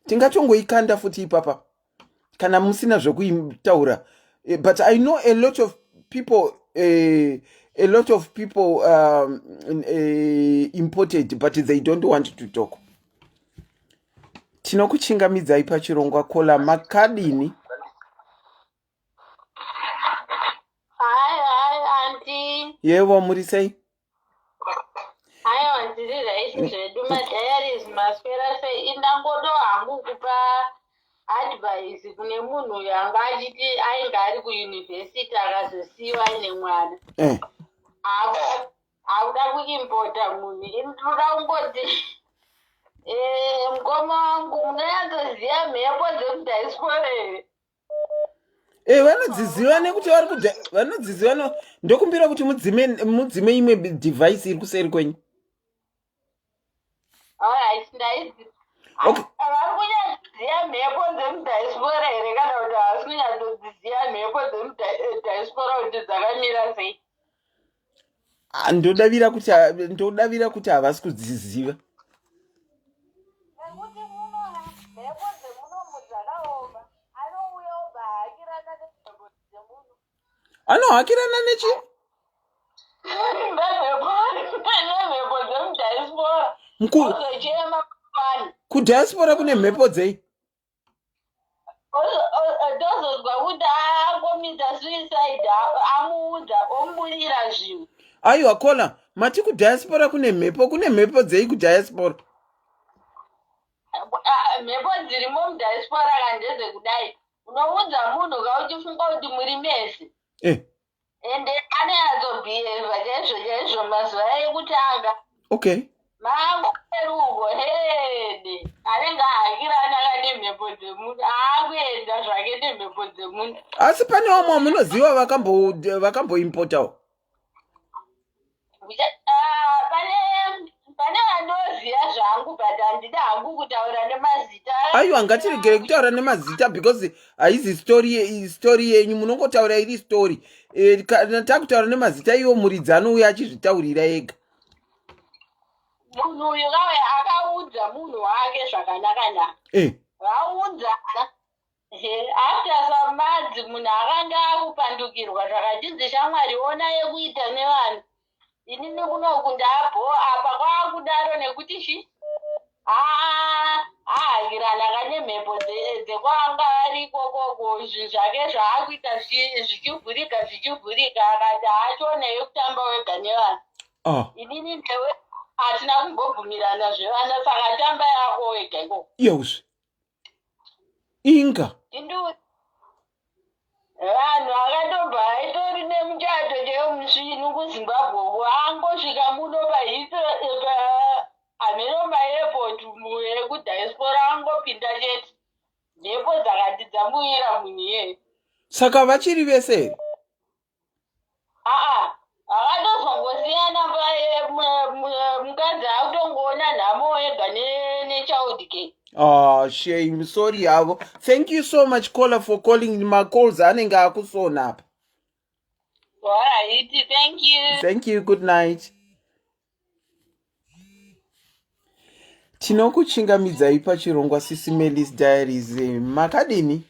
Tingatongoikanda futi ipapa kana musina zvekuitaura. But I know a lot of people imported but they don't want to talk. Tinokuchingamidzai pachirongwa kola makadini. Yevo muri sei? Aiwa ndiri raisi zvedu madiaries maswera sei indangodo hangu kupa advice kune munhu yanga achiti ainge ari kuyunivhesiti akazosiyiwa aine mwana. Hauda kuimporta munhu. Ndinoda kungoti mukoma wangu munoyanzoziva mhepo dzekudiaspora here? Vanodziziva nekuti vari vanodziziva ndokumbira kuti mudzime imwe device iri kuseri kwenyu. Alright, ndaiziva. Okay. Vari kunyadziziva mhepo dzemudiaspora here kana kuti havasi kunyatsodziziva mhepo dzemudiaspora kuti dzakamira sei? Ndodavira kuti havasi kudziziva. Nekuti munoona mhepo dzemunomu dzakaoma. Anouya obva haakirana nemhepo dzemuno. Anohakirana nechi? Nemhepo dzemudiaspora. Ozochema kupani. Kudiaspora kune mhepo dzei? Ndozozwa kuti angomita suicide amuudza omurira zvinhu. Aiwa kola mati kudiaspora kune mhepo dzei kudiaspora? mhepo dzirimo mudiaspora kandeze kudai unoudza munhu kauchifunga kuti muri mese ende aneyadzobhiyevha chaizvo mazuva ekutanga okay maangueruko hede anenge ahakirana kanemhepo dzemunhu aakuenda zvake nemhepo dzemunhu asi pane vamwe munoziva vakamboimpotawo pane vanoziva zvangu but handida hangu kutaura nemazita aiwa ngatiregere kutaura nemazita because haizi story yenyu munongotaura iri story kana takutaura nemazita iwo muridzi anouya achizvitaurira ega munhu uyu kave akaudza munhu wake zvakanaka vaunzana after some months munhu akanga akupandukirwa zvakachinzi shamwari ona yekuita nevanhu inini kunoku ndabho apa kwakudaro nekuti shi ahakirana kanemhepo dzekwanga ari ikokoko zvinhu zvake zvaakuita zvichivhurika akati haachona yekutamba wega nevanhu inini newe hatina kumbobvumirana zvevana saka tamba yako wega ikoko yeuzve inga vanhu akatobva aitori nemuchato chemusvinu kuzimbabwe angosvika muno hameno maepoti ekudiaspora angopinda chete mhepo dzakati dzamuyira munhu iyeye saka vachiri vese akatozongosiyana mukadzi akutongoona nhamo ega nechild care shame sorry yavo thank you so much caller for calling macalls anenge akusona apa alright thank you good night tinokuchingamidzai pachirongwa SIS MELLY's diaries makadini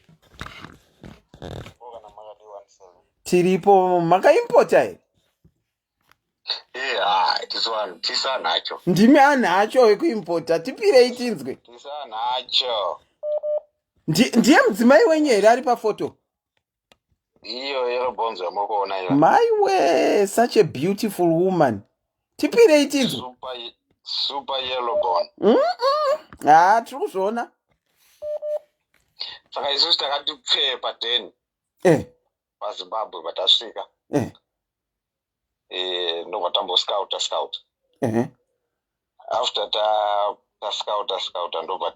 tiripo makaimpota here tisanacho ndimi anacho ekuimpota tipirei tinzwe tisanacho ndiye mudzimai wenyu here ari pafoto iyo yerobonzo yamukuona iyo maiwe such a beautiful woman tipirei tinzwe super yellow bone tiri kuzviona saka isusu takati pfee pa10 pazimbabwe patasvika ndobva tamboscouta after tascouta ndobva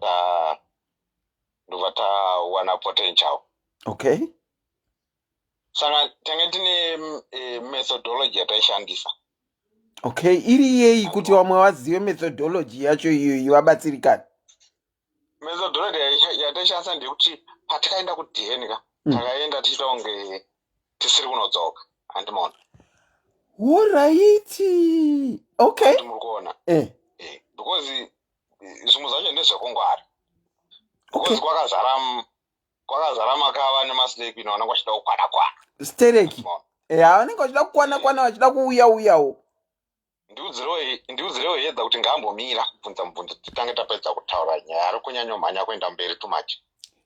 tawana potential okay saka tange tine methodology yataishandisa okay iri yei kuti vamwe vazive methodology yacho iyoyo vabatsirikana methodology yataishandisa ndekuti patakaenda kudhenika takaenda tichita kunge tisiri kunodzoka handimona alright okay muri kuona because zvimwe zvacho ndezvekungwari because kwakazara makava nemasleki naona kwachida kukwana stereki vanenge vachida kukwana vachida kuuyawo ndiudzirewo yedza kuti ngambomira kubvunza mubvunzo titange tapedza kutaura nyaya ari kunyanyomhanya kuenda mberi too much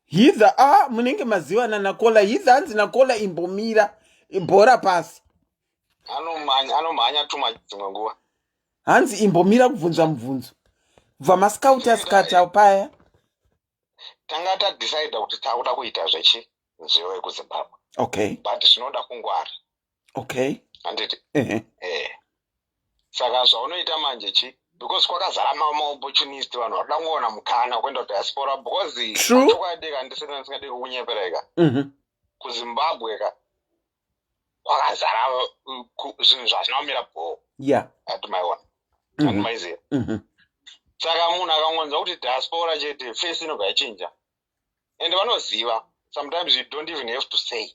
hitha munenge mazivana nakola hitha hanzi nakola imbomira bhora pasi anomhanya too much dzimwe nguva hanzi imbomira kubvunza mubvunzo bva mascouta skata paya tanga tadecida kuti takuda kuita zvechi nziyo yekuzimbabwe okay but zvinoda kungwara okay handiti saka zvaunoita manje chi because kwakazara maopportunist vanhu vakuda kungoona mukana kuenda kudiaspora because chokwadi ndisingade kunyepereka kuzimbabwe ka kwakazara zvinhu zvazvinomira bho hatimaiona handimaiziva saka munhu akangonza kuti diaspora chete face inobva yachinja ende vanoziva sometimes you don't even have to say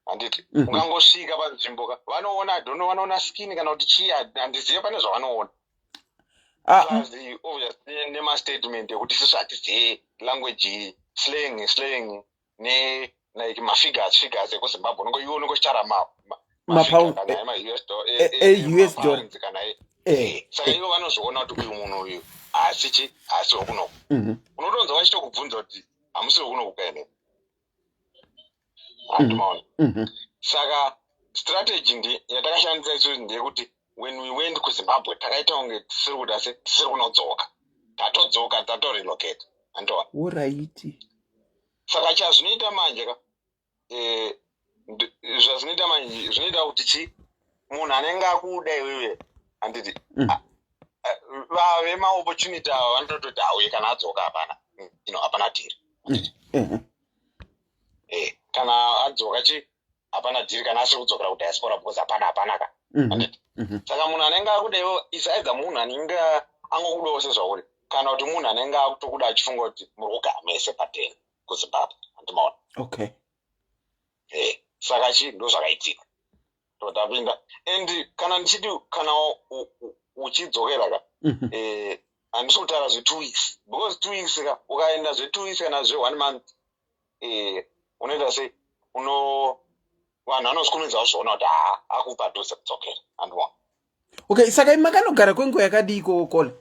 handiti ungangosvika panzvimbo ka vanoona skin kana kuti chii handizive pane zvavanoona obviously nemastatement ekuti isusu hatizive language slang ne like mafigures ekuzimbabwe unongoiwo unongochitara US dollar kana saka ivo vanozviona kuti uyu munhu uyu asi wekunoku unotonza vachitokubvunza kuti hamusi wekunoku kaene handimaona saka strategy yatakashandisa isusu ndeyekuti when we went kuzimbabwe takaita kunge tisiri kuda se tisiri kunodzoka tatodzoka tatorelocate Andwa. Alright. Saka chazvinoita manje ka zvazvinoita manje zvinoita kuti chi munhu anenge akuda iwewe handiti vave maopportunity ava vanototi auye kana adzoka hapana hapana dhiri kana adzoka chi hapana dhiri kana asiri kudzokera kudiaspora because hapana ka handiti saka munhu anenge akuda iwewe isaidza munhu anenge angokudawo sezvauri kana kuti munhu anenge akutokuda achifunga kuti muri kugara mese pateni kuzimbabwe handimaona. Okay. Saka chi ndo zvakaitika totapinda and kana ndichiti kana uchidzokera ka handisi kutaura zve2 weeks because 2 weeks ka ukaenda zve2 weeks kana zve1 month unoita sei vanhu vanozvikumidza kuzviona kuti akupa dhose kudzokera handiona. Okay, saka makanogara kwenguva yakadii kokola?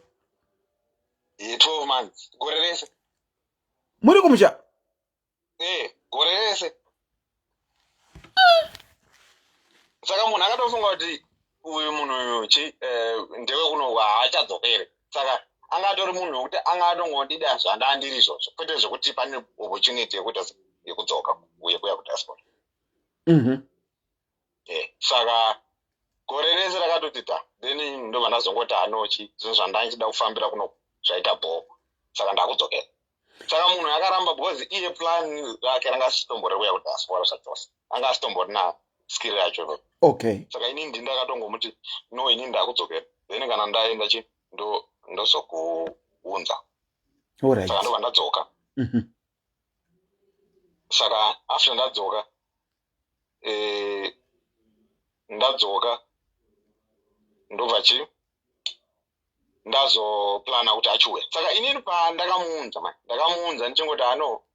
12 months gore rese muri kumusha gore rese. Saka munhu akatofunga kuti uyu munhu uyu chi ndewe kuno haachadzokere saka angatori munhu wekuti angatongodida zvandandiri izvozvo kwete zvekuti pane opportunity yekudzoka uye kuya kudiaspora. Saka gore rese rakatoti then ndobva ndazongoti anochi zvinhu zvandanchida kufambira kuno zvaita bhoko saka ndakudzokera. Saka munhu akaramba because iye plan rake ranga asitombori kuya kudiaspora zvachose anga asitombori na skill yacho. Okay. Saka ini ndakatongomuti no ini ndakudzokera then kana ndaenda chi ndozokuunza. Alright. Saka ndobva ndadzoka. Saka after ndadzoka ndobva chi ndazoplana kuti achiuya. Saka inini ndakamuunza ndichingoti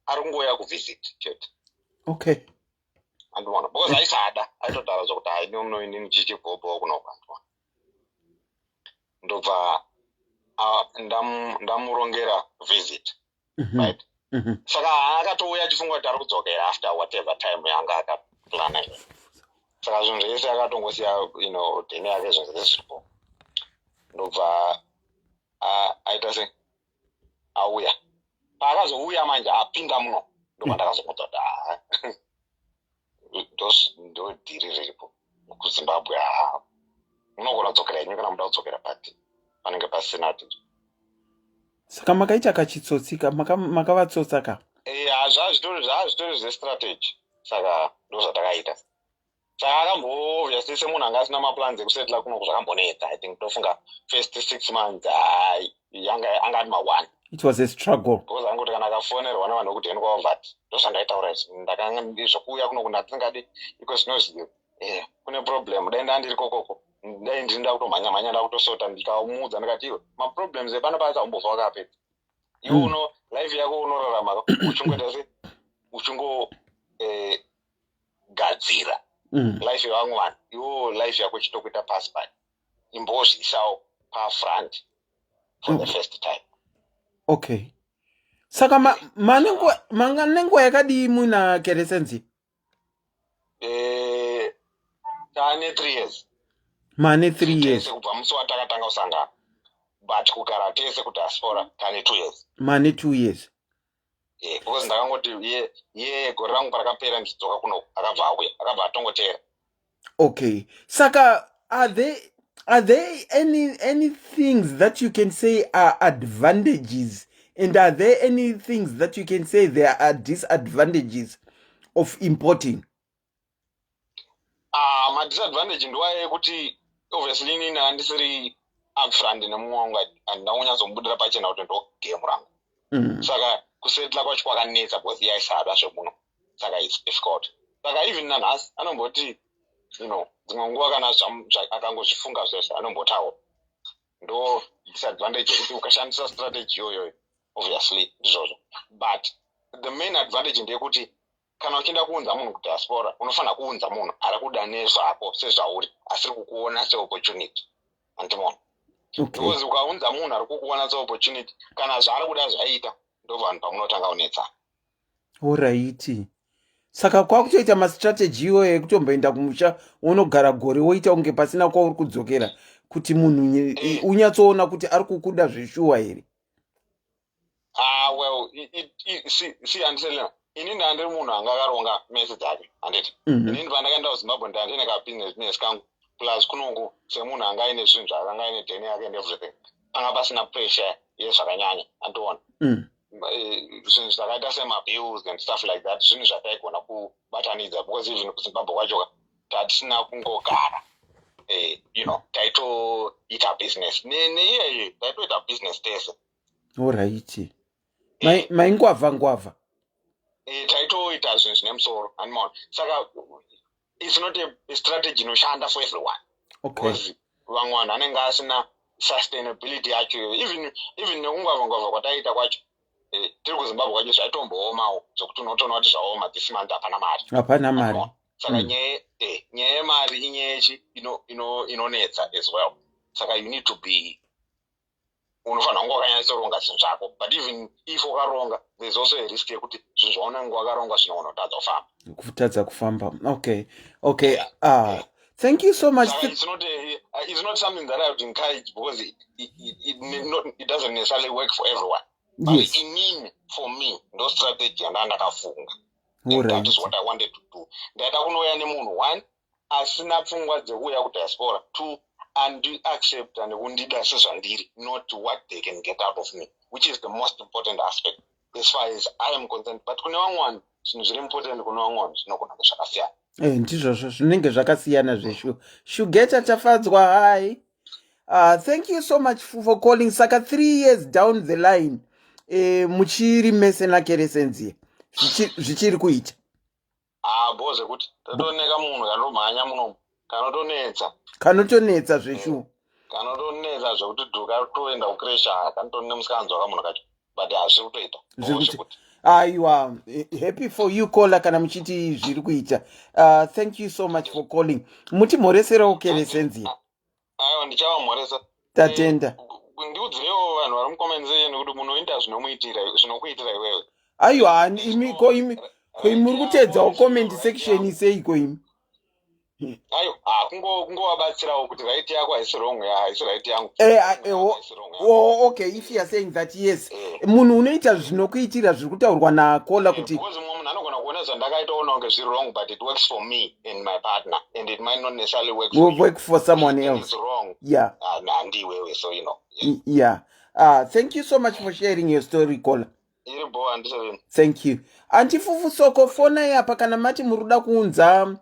ari kungoya kuvisit chete. Okay. Andona because aisada aitotaura zvokuti hainono inini chichibhobho kunobva ndobva ndamurongera visit right. Saka akatouya achifunga kuti ari kudzokera after whatever time yanga akaplana iyo. Saka zvinhu zvese akatongosiya dheni yake zvese zviripo ndobva aita se auya paakazouya manje apinda muno ndobva ndakazomudza kuti ndo dhiri riripo kuzimbabwe unogona kudzokera inyu kana muda kudzokera pati panenge pasina kuti. Saka makaita kachitsotsika makavatsotsa ka? Zvazvitori zvestrategy saka ndo zvatakaita. Saka akambovhiyasi semunhu anga asina maplans ekusetla kuno zvakambonetsa I think tofunga first 6 months anga ati ma1. It was a struggle. Because angoti kana akafonerwa navanhu kuti eni kwavati ndozvandaitaura izvi ndakanga ndizvokuuya kuno kundatisingadi iko zvinoziva kune problem dai ndandiri kokoko dai ndinda kutomhanya ndakutosota ndikamuudza ndikati iwe maproblems epano pasa umbobva wakapedza iwe life yako unorarama uchingoita se uchingo gadzira life yevamwe vanhu iwo life yako chitokuita pasi pari imbozviisawo pafront for the first time. Okay. Saka manga nenguva yakadii muna Kresencia? Tane 3 years. Mane 3 years. Kubva musi watakatanga kusangana. But kugara tese kudiaspora tane 2 years. Mane 2 years. Because ndakangoti ye gore rangu parakapera ndichidzoka kuno akabva auya akabva atongotera. Okay. Saka are there any things that you can say are advantages, and are there any things that you can say there are disadvantages of importing? My disadvantage ndowaye kuti obviously inini handisiri upfront nemumwe wangu handinonyatsombudira pachena kuti ndogame rangu. Saka kusetla kwacho kwakanetsa because yaisada zvemuno saka it's difficult. Saka even nanhasi anomboti dzimwe nguva kana akangozvifunga zvese anombotaura ndo disadvantage yekuti ukashandisa strategy yoyo obviously ndizvozvo. But the main advantage ndeyekuti kana uchienda kuunza munhu kudiaspora unofanira kuunza munhu ari kuda nezvako sezvauri asiri kukuona seopportunity handimona. Because ukaunza munhu ari kukuona seopportunity kana zvaari kuda zvaita ndo vanhu pamunotanga kunetsana. Alright. Saka kwakutoita mastrategy iwoyo ekutomboenda kumusha unogara gore woita unge pasina kwauri kudzokera kuti munhu unyatsoona kuti ari kukuda zveshuwa here. Well, see, Anselina, inini handiri munhu anga akaronga mese dzake handiti inini pandakaenda kuZimbabwe ndandine business kangu plus kunongo semunhu anga aine zvinhu zvaakanga aine dheni yake and everything panga pasina pressure yezvakanyanya andiona zvinhu zvakaita semabills and stuff like that zvinhu zvataigona kubatanidza because even kuZimbabwe kwacho tatisina kungogara taitoita business neiyeyo taitoita business tese. Alright. Maingwavha taitoita zvinhu zvine musoro animaona saka it's not a strategy inoshanda for everyone. Because vamwe vanhu anenge asina sustainability yacho even nekungwavha kwataita kwacho tiri kuZimbabwe kwacho zvaitombowomawo zvokuti unotoona kuti zvaoma this month hapana mari saka nyaya yemari inyaya inonetsa as well saka you need to be unofanira kunge wakanyatsoronga zvinhu zvako but even if wakaronga there's also a risk yekuti zvinhu zvaunenge wakaronga zvinogona kutadza kufamba. Okay. Thank you so much. It's not something that I would encourage because it doesn't necessarily work for everyone. Yes. But in for me, no strategy and andakafunga. That is what I wanted to do. That I kunoya nemunhu one asina pfungwa dzekuuya kudiaspora, two and accept and undida sezvandiri, not what they can get out of me, which is the most important aspect as far as I am concerned. But kune vamwe zvinhu zviri important kune vamwe zvinogona zvakasiyana. Ndizvozvo zvinenge zvakasiyana zveshu. Shugeta tafadzwa hai. Thank you so much for calling. Saka 3 years down the line muchiri mese na Kresencia zvichiri kuita. Boze kuti tatoneka munhu kanomhanya muno kanotonetsa zveshu kanotonetsa zvekuti dhuka toenda kuKresha kanotone musikanzwa kamunhu kacho but hazviri kutoita zvekuti aiwa happy for you caller kana muchiti zviri kuita. Thank you so much for calling. Muti mhoresera Kresencia. Aiwa ndichavamhoresa tatenda ndiudzirewo vanhu vari mukomenzeni kuti munoita zvinokuitira iwewe. Aiwa imi muri kutedzawo comment section seiko imi. Ayo kungowabatsirawo kuti right yako haisi wrong haisi right yangu. Okay, if you are saying that yes munhu unoita zvinokuitira zviri kutaurwa nakola kuti because munhu anogona kuona zvandakaitaona kunge zviri wrong but it works for me and my partner and it might not necessarily work for someone else. It's wrong. Yeah. Andiwewe so you know. Yeah. Thank you so much for sharing your story caller. Thank you. Antifufu soko fona yapa kana mati muruda kuunza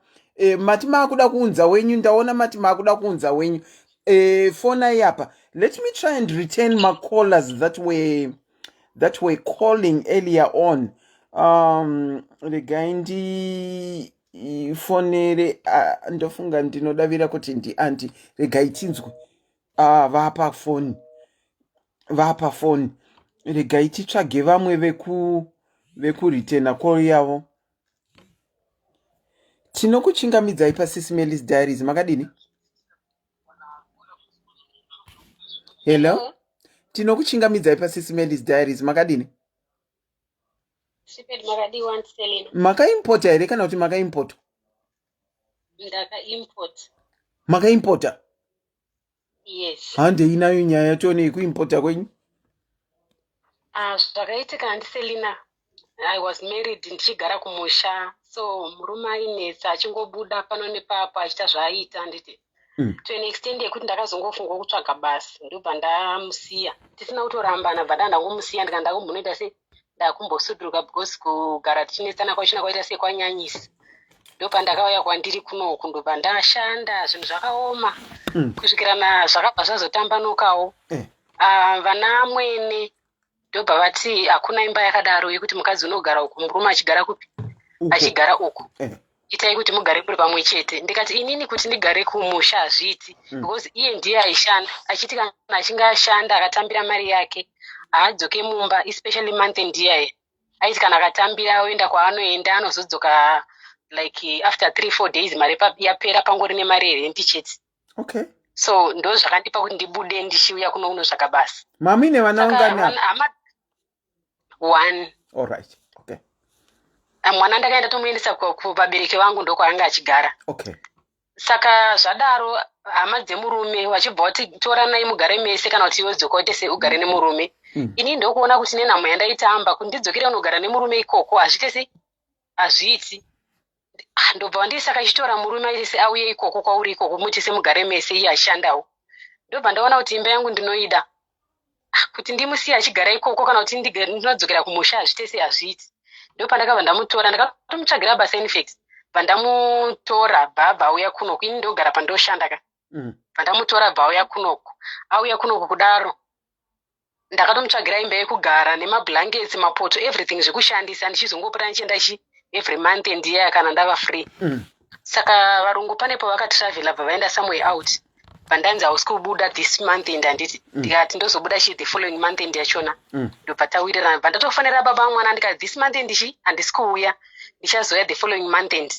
mati makuda kuunza wenyu ndaona mati makuda kuunza wenyu fona yapa. Let me try and retain my callers that were calling earlier on. Regaindi fonere ndofunga ndinodavira kuti ndi anti regaitinzwe vapa phone regaiti tsvage vamwe vekuritena call yavo. Tinokuchingamidzai paSIS MELLY's diaries makadini? Hello? Tinokuchingamidzai paSIS MELLY's diaries makadini? Siped makadi want Selina. Makaimporta here kana kuti makaimport? Ndakaimport. Makaimporta? Yes. Hande inayo nyaya tone yekuimporta kwenyu? Zvakaitika ndi Selina. I was married ndichigara kumusha. So murume ainetsa achingobuda pano nepapo achita zvaaita nditi. To an extent yekuti ndakazongofunga kutsvaga basi ndobva ndamusiya. Tisina kutorambana bva ndangomusiya ndikaenda kumbonoita se ndakumbosudruka because kugara tichinetsana kwachina kwaita sekwanyanyisa. Ndobva ndakauya kwandiri kunoku ndobva ndashanda zvinhu zvakaoma kusvikira zvakabva zvazotambanukawo. Vana mwene ndobva vati hakuna imba yakadaro yekuti mukadzi unogara uku murume achigara kupi achigara uku itai kuti mugare muri pamwe chete. Ndikati inini kuti ndigare kumusha hazviiti because iye ndiye aishanda achiti kana achinge ashanda akatambira mari yake haadzoke mumba especially month end year aiti kana akatambira oenda kwaanoenda anozodzoka like after 3-4 days mari yapera pangori nemari yerenti chete. Okay. So ndo zvakandipa kuti ndibude ndichiuya kuno zvakabasa. Mami nevanaungana? One. All right. Okay. Mwana ndakaenda tomuendesa kuvabereki vangu ndokwaanga achigara. Okay. Saka zvadaro hama dzemurume vachibva kuti tora nai mugare mese kana kuti iwe dzoka uite seugare nemurume ini ndokuona kuti nenhamo yandaitamba kundidzokera unogara nemurume ikoko hazviiti ndobva wandisaka chitora murume aitese auye ikoko kwauri ikoko mutise mugare mese iye ashandawo ndobva ndaona kuti imba yangu ndinoida kuti ndimusiye achigara ikoko kana kuti ndinodzokera kumusha hazvitese hazviiti ndopandakabva ndamutora ndakatomutsvagira basa infact vandamutora bhabha auya kunoku ini ndogara pandoshanda ka vandamutora bha auya kunoku kudaro ndakatomutsvagira imba yekugara nemablankets mapoto everything zvekushandisa ndichizongopota ndichienda every month ndiya kana ndava free saka varungu panepo vakatravela bva vaenda somewhere out vandanzi hausi kubuda this month end handiti ndikati ndozobuda the following month end yachona ndobva tawirirana bva ndatofanira baba vamwana ndikati this month end handisi kuuya ndichazoya the following month end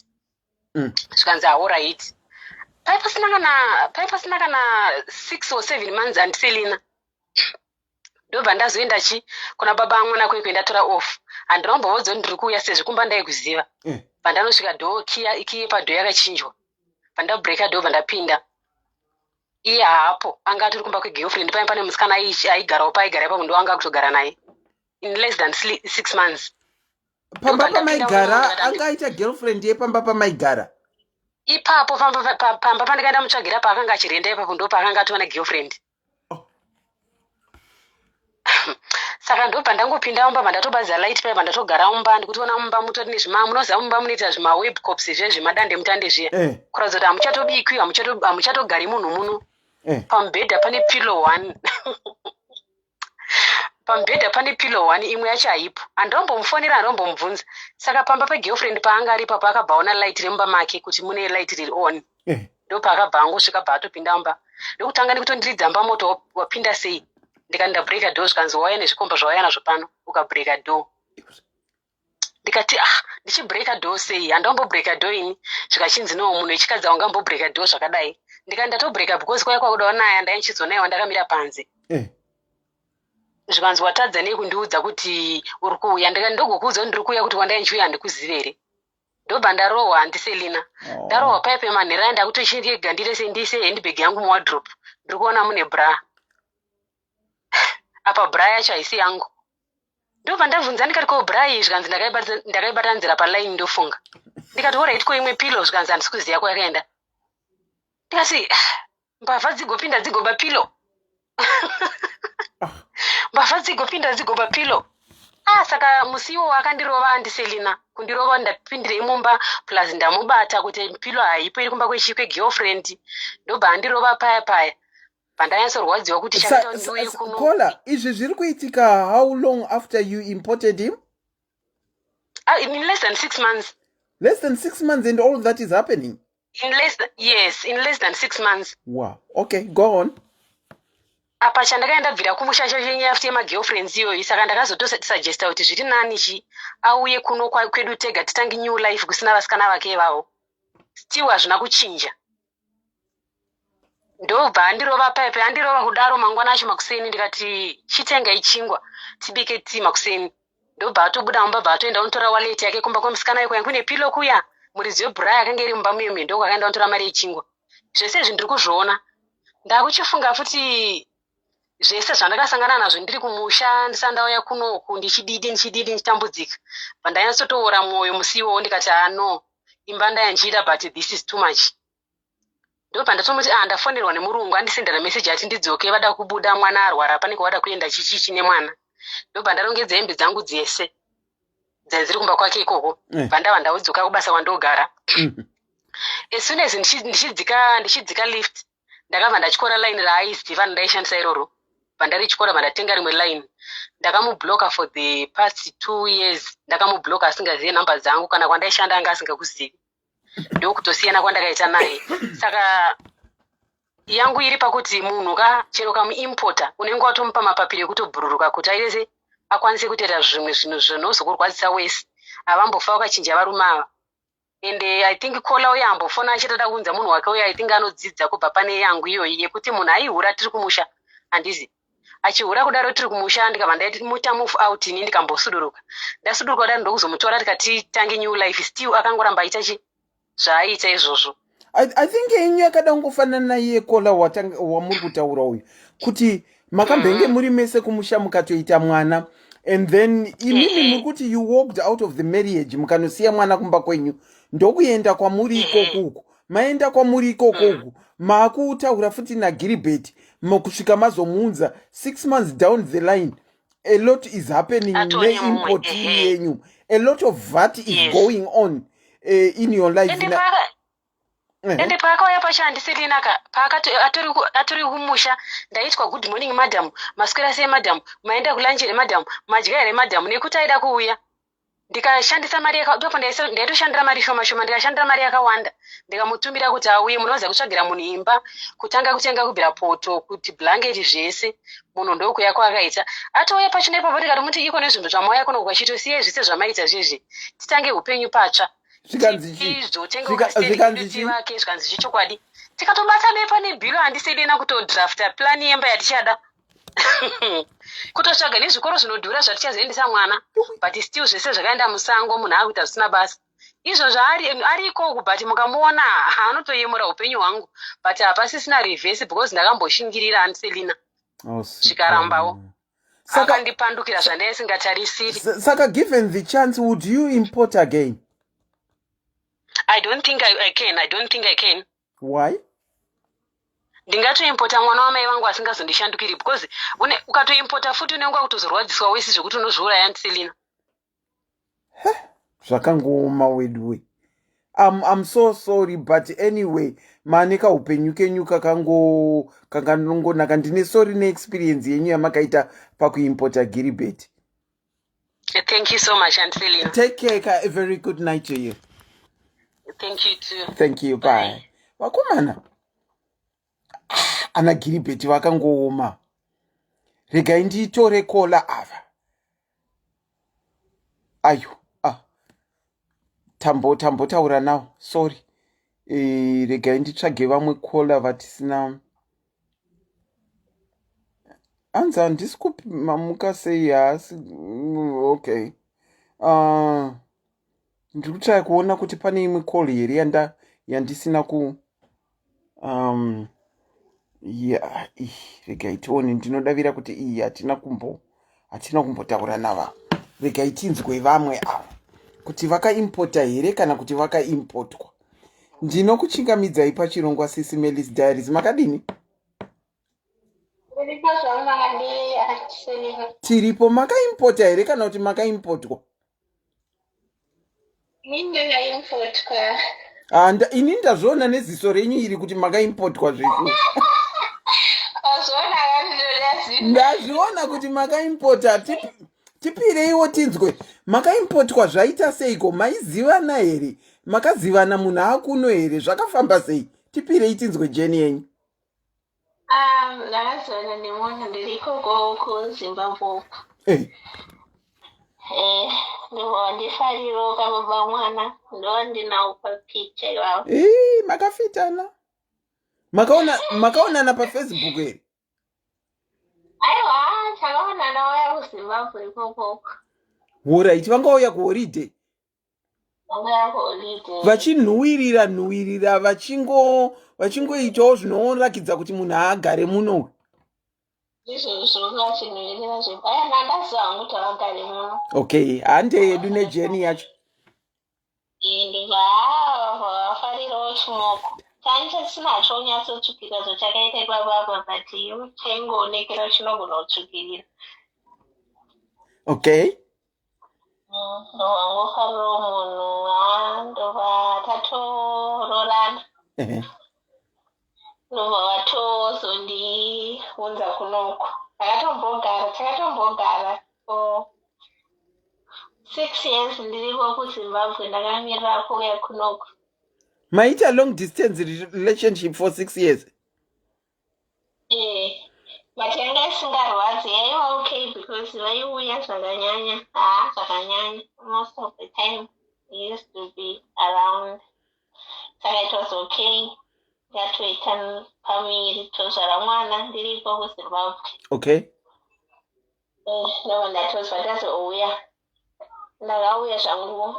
zvikanzi alright paipasina kana 6 or 7 months handiselina ndobva ndazoenda kuna baba vamwana kweko ndatora off handinombobodza ndiri kuuya sezvo kumba ndaikuziva vandanosvika dhoo kiye padhoo yakachinjwa vandabreka dhoo vandapinda iye haapo anga atori kumba kwegirlfriend paine pane musikana aigarawo paigara ipapo ndo anga kutogara naye in less than 6 months pamba pamaigara anga aita girlfriend yepamba pamaigara ipapo pamba pandikaenda mutsvagira paakanga achirenda ipapo ndo paakanga atova negirlfriend saka ndobva ndangopinda mumba mandatobaza light paipa ndatogara mumba ndikutoona mumba mutori nezvima munoziva mumba munoita zvima webcops zvezvimadande mutande zviya kuratidza kuti hamuchatobikwi hamuchatogari munhu muno pamubhedha pane pillow 1 pamubhedha pane pillow 1 imwe yacho haipo handombomufonera handombomubvunza saka pamba pegirlfriend paanga ari papo akabva aona light remumba make kuti mune light riri on ndopaakabva angosvika bva atopinda mumba ndokutanga ndikutondiridza mba moto wapinda sei ndikaenda breaka door zvikanzi wauya nezvikomba zvauya nazvo pano ukabreaka door ndikati ndichibreaka door sei handambobreaka door ini zvikachinzi no munhu wechikadzi aungambobreaka door zvakadai ndikaenda tobreaka because kwaya kwakudawo naye ndaichizonaye wandakamira panze zvikanzi watadza nei kundiudza kuti uri kuuya ndogokuudza kuti ndiri kuuya kuti wandainchiuya handikuzive here ndobva ndarohwa handiselina ndarohwa paipe manhero aenda kutochindiega ndiise handbag yangu muwadrop ndiri kuona mune bra apa bra yacho haisi yangu ndobva ndabvunza ndikati ko bra iyi zvikanzi ndakaibata nzira palaini ndofunga ndikati orit ko imwe pilo zvikanzi handisi kuziva kwayakaenda ndikati mbavha dzigopinda dzigoba pilo mbavha dzigopinda dzigoba pilo saka musiwo akandirova handiselina kundirova ndapindire mumba plus ndamubata kuti pilo haipo iri kumba kwegirlfriend ndobva handirova paya pandanyatsorwadziwa kuti kola izvi zviri kuitika how long after you imported him? In less than 6 months. Less than 6 months and all that is happening? In less than 6 months. Wow. Okay, go on. Apa chandakaenda bvira kumushasha chenyaya after magirlfriends iyoyi saka ndakazotosugesta kuti zviri nani auye kuno kwedu tega titange new life kusina vasikana vake ivavo still hazvina kuchinja ndobva handirova paipe handirova kudaro mangwana acho makuseni ndikati chitenga ichingwa tibike tii makuseni ndobva atobuda mumba bva atoenda unotora wallet yake kumba kwemusikana weko yangu nepilo kuya muridzi webhura yakanga iri mumba muyome ndoko akaenda unotora mari yechingwa zvese izvi ndiri kuzviona ndakuchifunga futi zvese zvandakasangana nazvo ndiri kumusha ndisandauya kunoku ndichididi ndichitambudzika pandanyatsotoora mwoyo musiwo ndikati no imba ndayanjira but this is too much ndobva ndatomuti ndafonerwa nemurungu andisendera meseji ati ndidzoke vada kubuda mwana arwara panenge wada kuenda chichichi nemwana ndobva ndarongedza hembe dzangu dzese dziri kumba kwake ikoko bva ndava ndaudzoka kubasa kwandogara as soon as ndichidzika lift ndakabva ndachikora line raaiziva ndaishandisa iroro bva ndarichikora bva ndatenga rimwe line ndakamubloka for the past 2 years ndakamubloka asingazive nhamba dzangu kana kwandaishanda anga asingakuzivi ndokutosiyana kwandakaita naye saka yangu iri pakuti munhu chero kamuimpota unenge watomupa mapapiro ekutobhururuka kuti airese akwanise kutoita zvimwe zvinhu zvinozokurwadzisa wese avambofa vakachinja varume ava ende I think kola uyo ambofona achitada kunza munhu wake uyo I think anodzidza kubva pane yangu iyoyi yekuti munhu aihura tiri kumusha handizi achihura kudaro tiri kumusha ndikabva ndaiti muta move out ini ndikambosuduruka ndasuduruka kudaro ndokuzomutora tikati tange new life still akangoramba aita zvaaita izvozvo I think yenyu yakada kungofanana naiye kola wamuri kutaura uyu kuti makambenge muri mese kumusha mukatoita mwana and then imimi mukuti you walked out of the marriage mukanosiya mwana kumba kwenyu ndokuenda kwamuri ikokuku maenda kwamuri ikokuku maakutaura futi naGiribetti mukusvika mazomuunza 6 months down the line a lot is happening neimport yenyu a lot of VAT is going on in your life ende paakauya pachandiselinaka atori kumusha ndaitwa good morning madam maswera sei madam maenda kulanje here madam madya here madam nekuti aida kuuya ndikashandisa mari ndopo ndaitoshandira mari shoma ndikashandira mari yakawanda ndikamutumira kuti auye munoza kutsvagira munhu imba kutanga kutenga kubvira poto kuti blanketi zvese munhu ndokuya kwaakaita atouya pachino ipapo tikati muti iko nezvinhu zvamauya kuno kwachitosiyai zvese zvamaita zvezve titange upenyu patsva zvikanzi zvechokwadi tikatobata bepa nebhilo handisedena kutodrafta plani yemba yatichada kutotsvaga nezvikoro zvinodhura zvatichazoendesa mwana but still zvese zvakaenda musango munhu akuita zvisina basa izvo zvaari ikoku but mukamuona haanotoyemura upenyu hwangu but hapasisina reverse because ndakamboshingirira andiselina zvikarambawo akandipandukira zvandaisingatarisi. Saka given the chance would you import again? I don't think I can. Why? Ndingatoimpota mwana wamai vangu asingazondishandukiri because ukatoimpota futi unenge kutozorwadziswa wese zvekuti unozviuraya andiselina. Zvakangooma wedwe. I'm so sorry but anyway manika upenyu kenyu kakanongonaka ndine sorry neexperience yenyu yamakaita pakuimpota Giribetti. Thank you so much Anselina. Take care, a very good night to you. Thank you too. Thank you, bye. Wakomana ana Giribetti vakangooma. Regai nditore kola ava. Ayo. Tambo taura nawo. Sorry. Regai nditsvage vamwe kola vatisina. Anza handisi kumamuka sei asi. Okay. Ndiri kutsvaka kuona kuti pane imwe call here yandisina ku regai tione ndinodavira kuti iyi hatina kumbotaura nava. Regai tinzwe vamwe ava kuti vakaimpota here kana kuti vakaimportwa. Ndinokuchingamidzai pachirongwa SIS MELLY's Diaries. Makadini? Tiripo. Makaimpota here kana kuti makaimportwa? Ini ndazviona neziso renyu iri kuti makaimportwa zvikuru. Ndazviona kuti makaimpota. Tipireiwo tinzwe. Makaimportwa zvaita seiko? Maizivana here? Makazivana munhu akuno here? Zvakafamba sei? Tipirei tinzwe jeni yenyu. Ndakazivana nemunhu ndiri ikoko kuZimbabwe. Ndifariro kababa mwana ndo ndinawo papicha iwawo. Makafitana. Makaonana pa Facebook here? Aiwa, takaonana waya kuZimbabwe ikoko. Alright, vangauya kuholiday. Vachinhuwirira vachingoitawo zvinoratidza kuti munhu agare muno. Okay, hande yedu nejeni yacho. Vafarirawo chimoko. Changa sinacho nyatsotsvukira zvochakaita ipapo but chaingoonekera chinogona kutsvukirira. Okay. Ndovangofarirawo munhu ndobva tatororana. Ndobva vatozondiunza kunoko. Takatombogara for 6 years ndiripo kuZimbabwe ndakamirira kuuya kunoko. Maita long distance relationship for 6 years? But yanga isingarwadzi yaiva okay because vaiuya zvakanyanya. Zvakanyanya. Most of the time he used to be around. Saka it was okay. Ngatoita pamiri tozvara mwana ndiripo kuZimbabwe. Okay. No, ndatozva tazouya. Ndakauya zvangu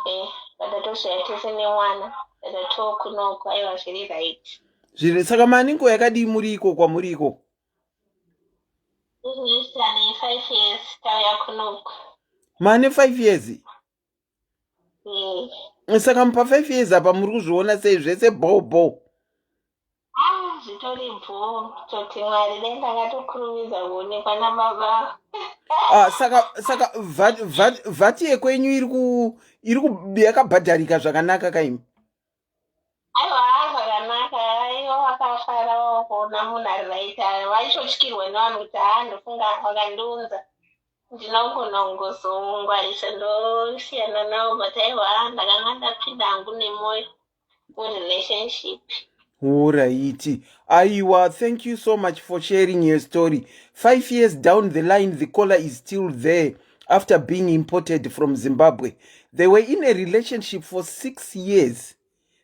ndatozvaya tese nemwana. Ndatokunoko aiva zviri right. Zviri saka maningo yakadii muri iko kwamuri iko? Ndane 5 years tauya kunoku. Mane 5 years. Saka mupa 5 years apa muri kuzviona sei zvese bobo? Zvitori bho, toti Mwari denda ngatokurumidza kuonekwa nababa. Saka vhati yekwenyu iri yakabhadharika zvakanaka kaimi. Aiwa zvakanaka, aiwa wakafara kuona munhu ari right. Vaitotyirwa nevanhu kuti ndofunga vakandiunza ndinogona kungozongwarisa ndosiyana navo, but aiwa ndakanga ndapinda hangu nemwoyo murelationship. Alright. Aiwa, thank you so much for sharing your story. 5 years down the line, the caller is still there after being imported from Zimbabwe. They were in a relationship for 6 years.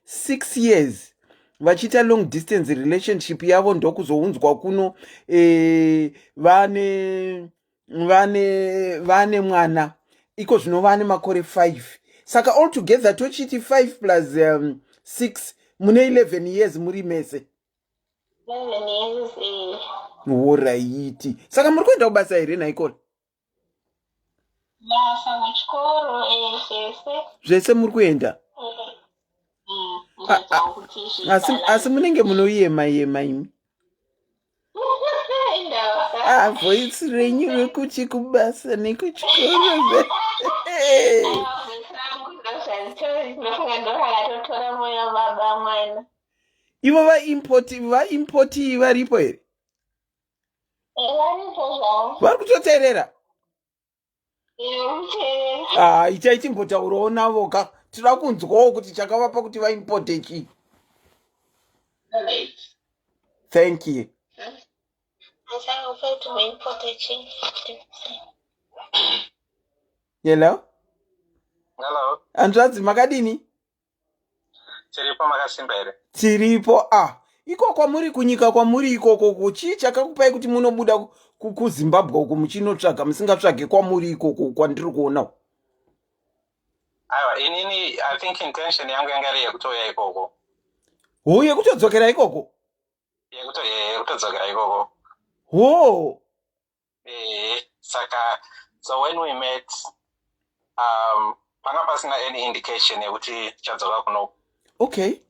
6 years. Vachita long distance relationship yavo ndokuzounzwa kuno vane mwana. Iko zvino vane makore 5. Saka all together tochiti 5 plus 6 mune 11 years muri mese. 11 years. Alright. Saka muri kuenda kubasa here naikona? Basa kuchikoro zvese muri kuenda? Asi munenge munoyema imi? Voice renyu rekuti kubasa nekuchikoro. Ivo vaimpoti varipo here? Vari kutoteerera? Ichaiti mbotaurawo navo ka tira kunzwawo kuti chakavapa kuti vaimpote chii. Thank you. Hello? Hello. Andradzi makadini? Tiripo makasimba here? Tiripo. Iko kwamuri kunyika kwamuri ikoko chii chakakupai kuti munobuda kuZimbabwe uko muchinotsvaga musingatsvage kwamuri ikoko kwandiri kuonawo? Aiwa, inini I think intention yangu yanga iri yekutouya ikoko. Yekutodzokera ikoko? Yekutodzokera ikoko. Saka, so when we met, panga pasina any indication yekuti chadzoka kuno. Okay.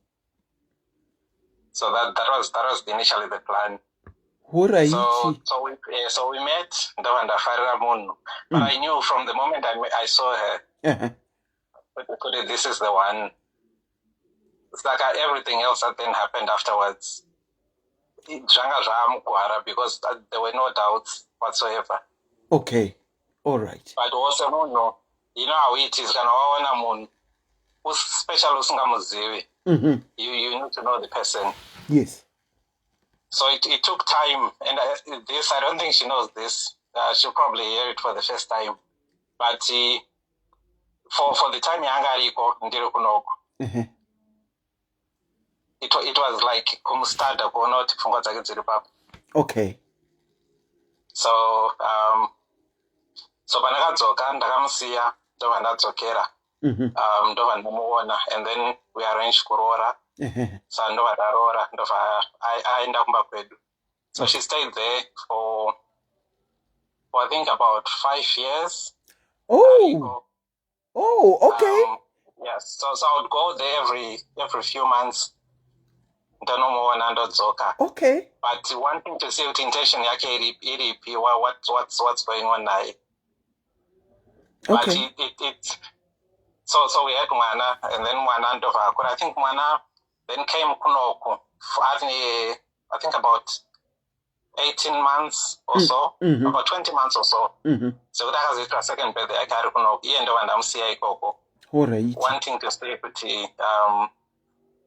So that was initially the plan. Alright. So we met, ndafarira munhu. But I knew from the moment I saw her, this is the one. It's like everything else that then happened afterwards. Because there were no doubts whatsoever. Okay. Alright. But also, no, you know how it is. Special usingamuzivi. You need to know the person. Yes. So it took time, and I don't think she knows this. She'll probably hear it for the first time. But for the time yangariko ndiri kunoko, it was like kumustada kuona kuti pfungwa dzake dziri papo. Okay. So pandakadzoka ndakamusiya ndobva ndadzokera. Ndobva ndamuona, and then we arranged kuroora. So ndobva ndaroora ndobva aenda kumba kwedu. So she stayed there for I think about 5 years. Okay. Yes. So I would go there every few months. Okay. But wanting to see what intention yake iripi, what's going on now. Okay. But so we had Mwana, and then Mwana ndova. I think Mwana then came kunoku. I think about 18 months or so, about 20 months or so. So that was it. Second birthday, I carry kunoku. Iye ndova ndamusiya ikoko. Alright. Wanting to stay kuti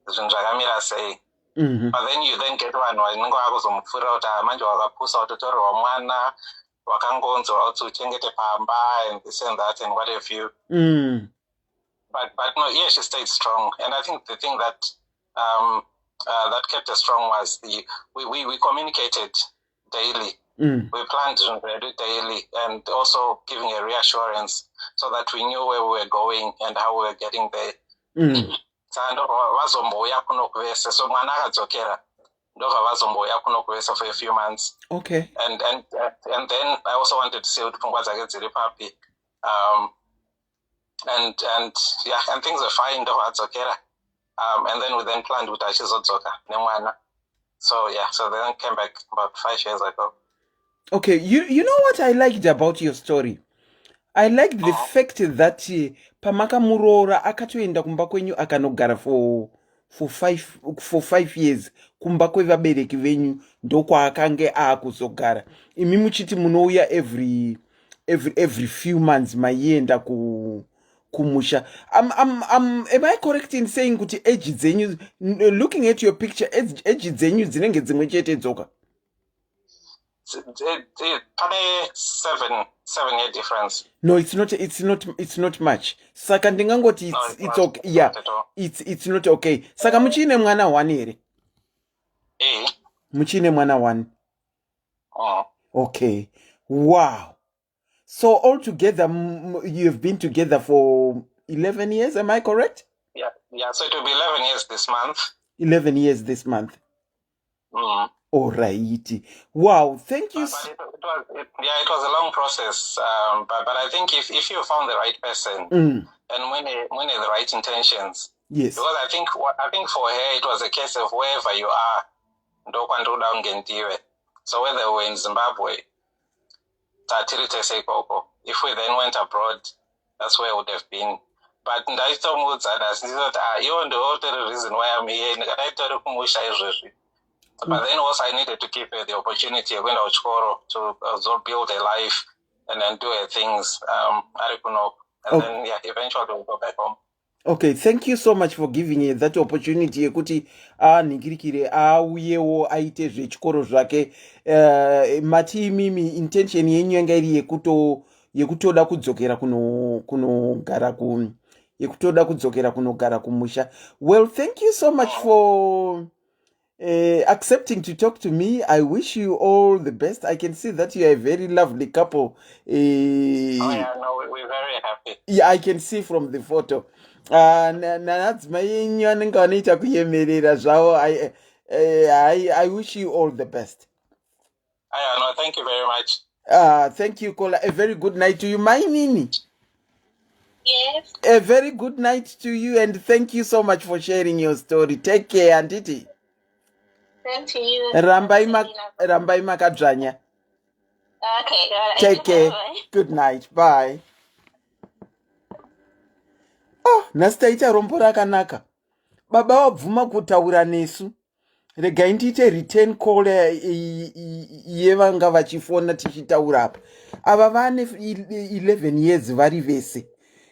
zvinzvakamira sei. But then you get vanhu vanenge vakuzomupfurira kuti manje wakapusa watotorerwa mwana wakangonzwa kuti uchengete pamba and this and that and what have you. But no, yeah, she stayed strong, and I think the thing that that kept her strong was we communicated daily. We planned daily, and also giving a reassurance so that we knew where we were going and how we were getting there. So mwana akadzokera ndobva vazomboya kuno kuVesa for a few months. Okay. And then I also wanted to see kuti pfungwa dzake dziri papi. And yeah, and things were fine, ndobva adzokera. And then we planned kuti achizodzoka nemwana. So yeah, so then came back about 5 years ago. Okay, you know what I liked about your story? I liked the fact that pamakamurora akatoenda kumba kwenyu akanogara for 5 years kumba kwevabereki venyu ndokwakange akuzogara. Imi muchiti munouya every few months maienda kumusha. Am I correct in saying kuti age dzenyu, looking at your picture, age dzenyu dzinenge dzimwe chete dzoka? Pane 7-year difference. No, it's not much. Saka ndingangoti it's okay. Yeah, it's not okay. Saka muchine mwana 1 here. Muchine mwana 1. Okay. Wow. So altogether you've been together for 11 years, am I correct? Yeah, so it will be 11 years this month. 11 years this month. All right. Wow, thank you. But it was a long process. But I think if you found the right person and when they the right intentions, yes. Because I think for her it was a case of wherever you are, so whether we were in Zimbabwe, if we then went abroad, that's where I would have been. But you know the reason why I'm here. But then also I needed to give her the opportunity of going to Chikoro to build a life and then do her things. And then eventually we'll go back home. Okay, thank you so much for giving me that opportunity yekuti ningirikire auyewo aite zvechikoro zvake. Mati mimi intention yenyu yanga iri yekutoda kudzokera kunogara kumusha. Well, thank you so much for accepting to talk to me. I wish you all the best. I can see that you are a very lovely couple. We're very happy. Yeah, I can see from the photo. I wish you all the best. No, thank you very much. Thank you, Kola. A very good night to you. My Nini. Yes. A very good night to you, and thank you so much for sharing your story. Take care, Auntie. Thank you. Rambai makadzvanya. Okay, all right. Take care. Good night. Bye. Oh, nasitaita rombo rakanaka. Baba wabvuma kutaura nesu. Regai ndiite return call yevanga vachifona tichitaura apa. Ava vane 11 years vari vese.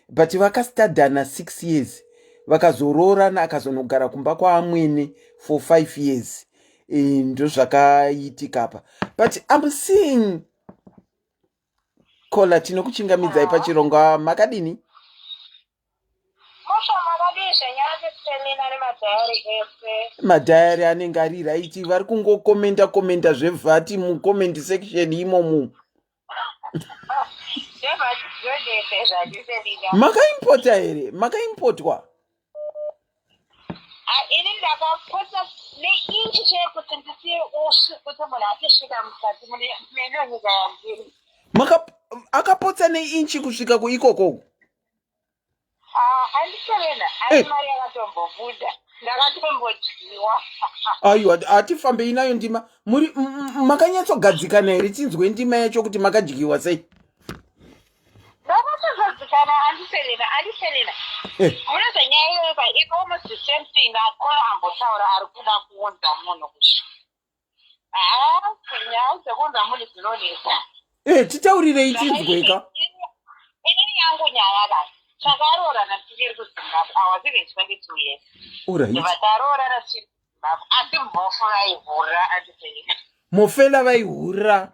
But vakastadhana 6 years. Vakazororana akazonogara kumba kwaamwene for 5 years. Ndo zvakaitika apa. But I'm seeing Kola tinokuchingamidzai pachirongo makadini? Madhayari anenge ari right. Vari kungokomenta zvevhati mucomment section imomo. Makaimpota here? Makaimpotwa? Ini ndakapota neinchi chekuti ndisiye kuti munhu achisvika mukati meno nyika yandiri. Akapotsa neinchi kusvika kuikoko? Andisevena, ani mari yakatombobuda. Ndakatombotiwa. Aiwa, hatifambei nayo ndima. Makanyatsogadzikana here tinzwe ndima yacho kuti makadyiwa sei? Ndakatogadzikana Andiselina. Munozonyaya iyoyo it's almost the same thing. Akola ambotaura ari kuda kuunza munhu kusha. Nyaya dzekuunza munhu dzinonesa. Titaurirei tinzweka. Inini yangu nyaya dai. Takarorana tiri kuZimbabwe. I was even 22 years. Alright. Takarorana tiri kuZimbabwe. Asi mbofu vaihura Andiselina. Mofela vaihura?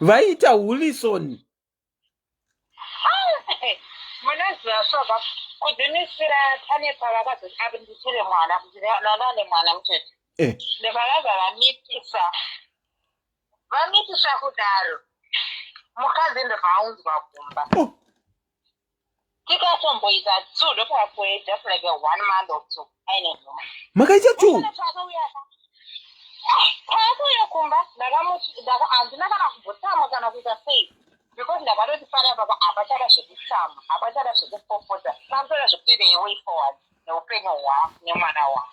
Vaita hulisoni? Munoziva shoga kudhimisira pane pavakazoti apo ndichere mwana kuti navane mwana mutete. Ndepakaza vamitisa kudaro mukadzi ndopaaunzwa kumba. Tikati ndakamboita 2 ndokuva just like a 1 month or 2 aine nhuma makaita 2 paakauya kumba handina kana kumbotama kana kuita sei because ndakatoti pana papa hapachada zvekutama hapachada zvekupopota panotoda zvekuti the way forward neupenyu hwangu nemwana wangu.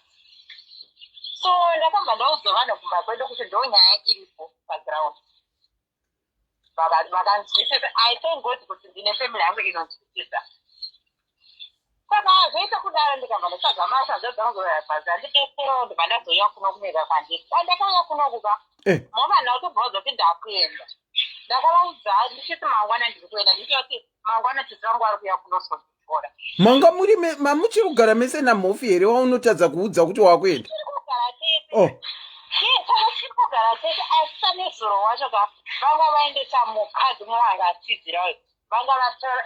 So ndakabva ndaudza vanhu kumba kwedu kuti ndo nyaya iripo paground. Vakanzwisisa. I thank God kuti ndine family yangu inonzwisisa. Saka zvoita kudaro ndikabva ndatsvaga mashanja dzangu bhazi handidetserawo ndibva ndazoya kuno kuneka kwandiri. Ndakauya kuno kuba mova ndautobva kuti ndakuenda. Ndakavaudza ndichiti mangwana ndiri kuenda ndichiti mangwana tisi vangu vari kuya kunosozvikora. Manga muchiri kugara mese namhofu here waunotadza kuudza kuti wakuenda? Tiri kugara tese asi nezuro wacho vanga vaendesa mukadzi muvanga atidzira uyu vanga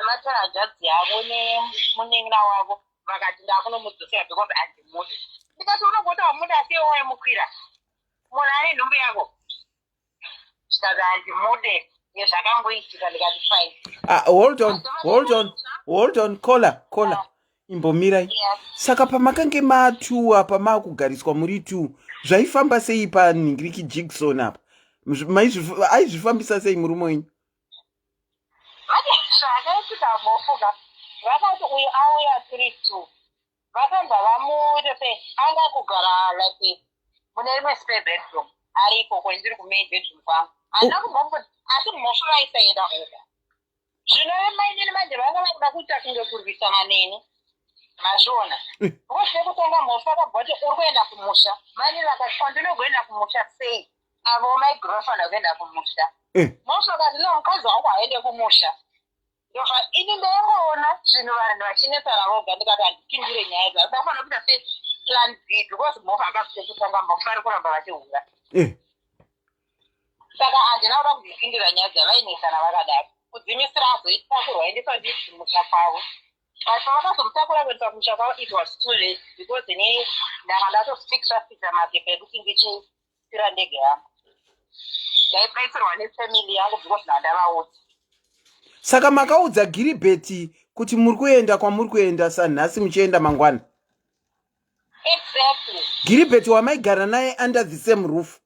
vatora jadzi yavo nemunen'ina wavo vakati ndakunomudzosera because handimude. Ndikati unogota wamuda sei waimukwira munhu ane nhumbi yako zvikati handimude nezvakangoitika ndikati fine. Hold on, kola imbomirai. Saka pamakange matuwa pamakugariswa muri 2 zvaifamba sei panhingiriki Jigson apa? Aizvifambisa sei murume wenyu? Zvakaitika mofuka vakati uyu auya 3-2 vakabva vamurepe anga kugara like mune rimwe spare bedroom ariko kwendiri kumain bedroom kwangu handina kumbombuti asi mhofu vaisaenda uko. Zvino mainini manje vanga vakuda kuita kunge kurwisana neni mazviona vosve kutanga mhofu akabva kuti uri kuenda kumusha mainini vakati ndinogoenda kumusha sei avo my girlfriend akuenda kumusha. Mhofu akati no mukadzi wangu haende kumusha. Ndofa ini ndaingoona zvinhu vanhu vachinetsana voga ndikati handipindire nyaya idzi asi vafanira kuita seplan B because mhofu akasvike kutanga mhofu vari kuramba vachihura. Saka handina kuda kuzvipindira nyaya dzavainesana vakadaro kudzimisira azoitakurwa aendeswa ndimusha kwavo. But pavakazomutakura kuendesa kumusha kwavo it was too late because ini ndanga ndatofixa mapepa ekuti ndichitira ndege yangu ndaibatsirwa nefamily yangu because ndandavauti. Saka makaudza Giribetti kuti muri kuenda kwamuri kuenda sanhasi muchienda mangwana? Exactly. Giribetti wamaigara naye under the same roof?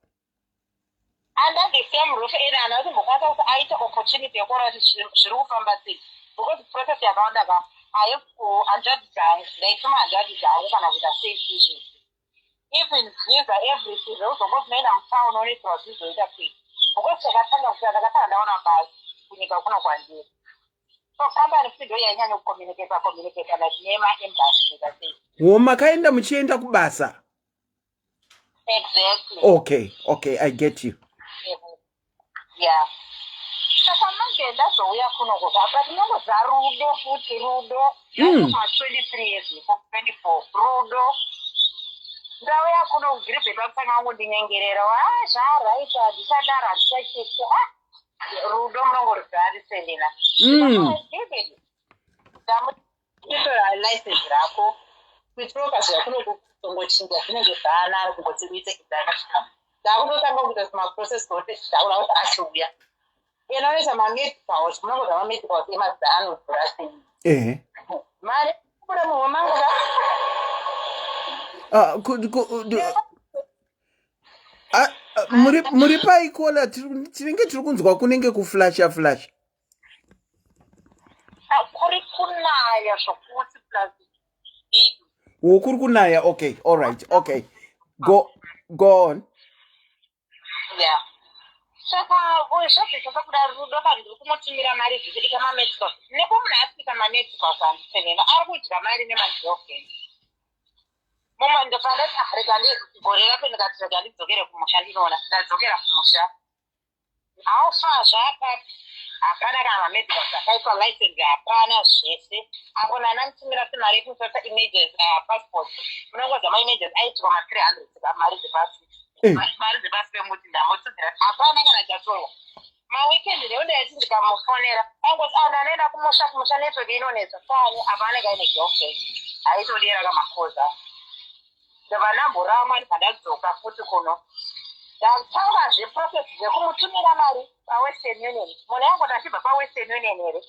Under the same roof ena anoti mbokwanisa kuti aita opportunity yekuona kuti zviri kufamba sei because process yakawanda ka hanzvadzi dzangu ndaituma hanzvadzi dzangu kana kuita sei izvozvi even visa everything zveuzongozinoenda mutown oneswa zvizoita sei because takatanga kuita ndakatanga ndaona basi kunyika kuno kwandiri. So company futi ndo yainyanya kucommunicate nemaembassy kuita sei. Makaenda muchienda kubasa? Exactly. Okay, I get you. Yeah. Saka manje ndazouya kuno kugaba tinongodza rudo futi rudo ndakuma 23 years 24 rudo ndauya kuno kugiribetti vakutanga vangodinyengerera zvaraita ndichadara ndichacheke rudo munongorigarisenina ndamutora license rako kuitira zviya kuno kutongochinja zvinenge zvaanani kungotiuite kudana ndakutotanga kuita zvimaprocess kuti ndaura kuti asiuya inoita mamedicals munongoza mamedicals emazano dhurasini mari kuda muhwe mangu muri paikola tinenge tiri kunzwa kunenge kuflasha kuri kunaya zvokuti plus kuri kunaya. Okay, all right, okay, go on. Yeah. Saka zvazvisa kuda rudo pandiri kumotumira mari zvichidika mamedicals nepo munhu asvika mamedicals handisenena ari kudya mari nemagirlfriend moma ndofandati rega gore rapo ndikati rega ndidzokere kumusha ndinoona ndadzokera kumusha aufa zvapa hapana kana mamedicals akaitwa license hapana zvese apo nanamutumira semari yekutsvaka images passport munongoza maimages aiitwa ma300 mari dzepasi mari dzepasi pemuti ndamotudzira hapana kana chatorwa maweekend ndeunda yati ndikamufonera angoti ndanoenda kumusha network inonetsa kani apa anenge aine girlfriend aitodera kamakoza ndabva ndamborama ndikandadzoka futi kuno ndatanga zveprocess dzekumutumira mari pawestern union munhu yangu ndachibva pawestern union here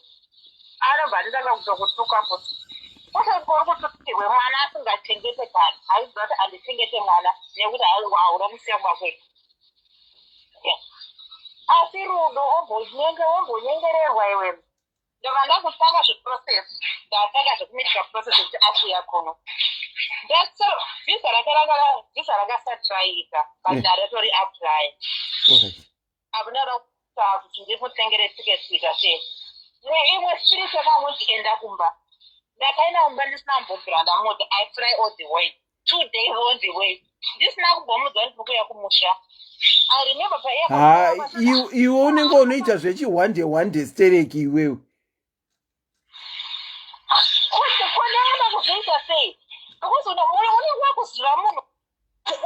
anobva kutokutuka futi kuri kututirwe mwana asingachengete kana aiziva kuti handichengete mwana nekuti haura musiya kwakwedu asi rudo ombonyengererwa iwe ndobva ndakutanga zveprocess ndatanga zvekumitika process kuti asiya kuno visa rakasatraika but ndaretori apply abuna rakutaa kuti ndimutengere tiketi kuita sei neimwe spirit yakamuti enda kumba ndakaenda kumba ndisina mbobhira ndamuti I fly all the way 2 days on the way ndisina kumbomudza ndikuya kumusha I remember iwe unenge unoita zvechihwande stereki iwewe kuneana kuzoita sei because unenge wakuziva munhu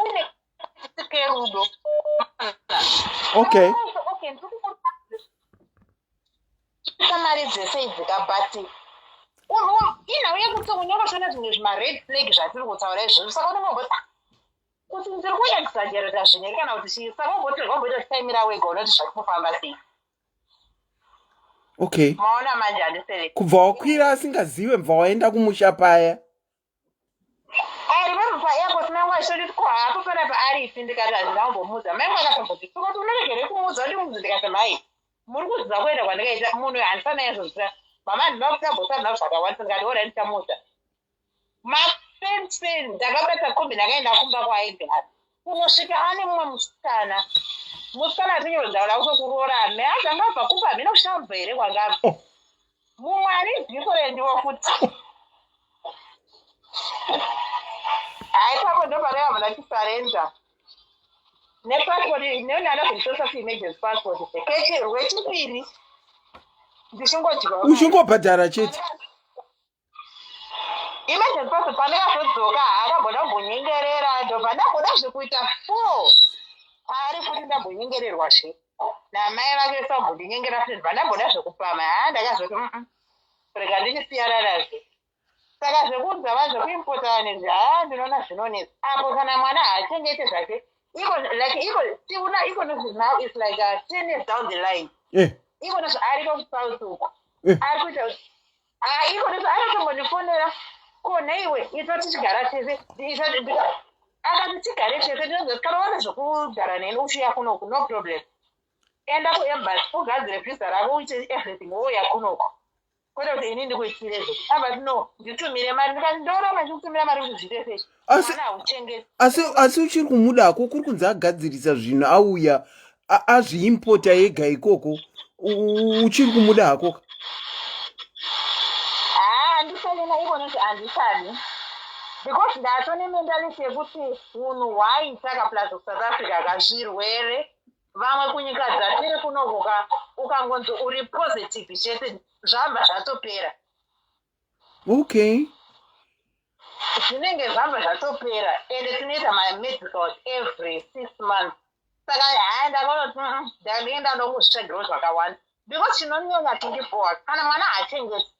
une kerudo okay mari dzese idzikabati inhauye kuti unyongosvona zvimwe zvimared flag zvatiri kutaura izvozvo saka unongomboti kuti ndiri kuya exagerata zvineri kana kuti chii saka umbotirwamboita chitaimira wega unoti zvakufamba sei okay maona manje handisere kubva wakwira asingazive mbva waenda kumusha paya remember paairport mangu achitoti ko hapo panapa arifi ndikati handingambomuudza mai mwakatomboti sokoti unoregere kumuudza kuti mudzi ndikati mai muri kuziva kuenda kwandikaita munhu handisana yazozvira mama ndinokutambosa ndinavo zvakawandisa ndikati ora ndichamuudza mafenfen ndakabata kombi ndakaenda kumba kwaaigara kunosvika ane mumwe musikana atinyorodzaura kutokuroora meazi angabva kumba hamina kushambva here kwangabva mumwe ane dhiko rendiwo futi haipapo ndopareva ndachisarenza nepassport neunanazondisosa kuemergency passport kechi rwechipiri ndichingodyiwa uchingobhadhara chete emergency passport pandakazodzoka haakambona kumbonyengerera ndobva ndamboda zvekuita 4 ari futi ndambonyengererwazve namai vake sambondinyengera futi ndobva ndamboda zvekupama ndakazoti rega ndichisiyana nazvo saka zvekunza va zvekuimpota nezvi ndinoona zvinonetsa apo kana mwana haachengete zvake iko now is like 10 years down the line iko nezvo ari kokusouth uko ari kuita iko nezvo anotombondifonera kona iwe ita tichigara tese akati tigare tese ndinozoti kana wane zvekugara neni uchiya kunoku no problem enda kuembassy ugadzire visa rako uite everything wouya kunoku kwete kuti ini ndikuitirezvo abati no nditumire mari ndikandorama ndikutumira mari kuti zviite sei ana hauchengeti asi uchiri kumudako kuri kunzi agadzirisa zvinhu auya azviimpota yega ikoko uchiri kumudako handisanyena iko noti handisani because ndatone mentality yekuti munhu hwaaitaka plus South Africa kazvirwere vamwe kunyika dzatiri kunovoka ukangonzi uri positive chete zvamba zvatopera okay zvinenge zvamba zvatopera ende tinoita mamedicals every 6 months saka ndakanoti ndaenda ndokuzvitsvagirawo zvakawanda because chinonyanya tindiboa kana mwana haachengeti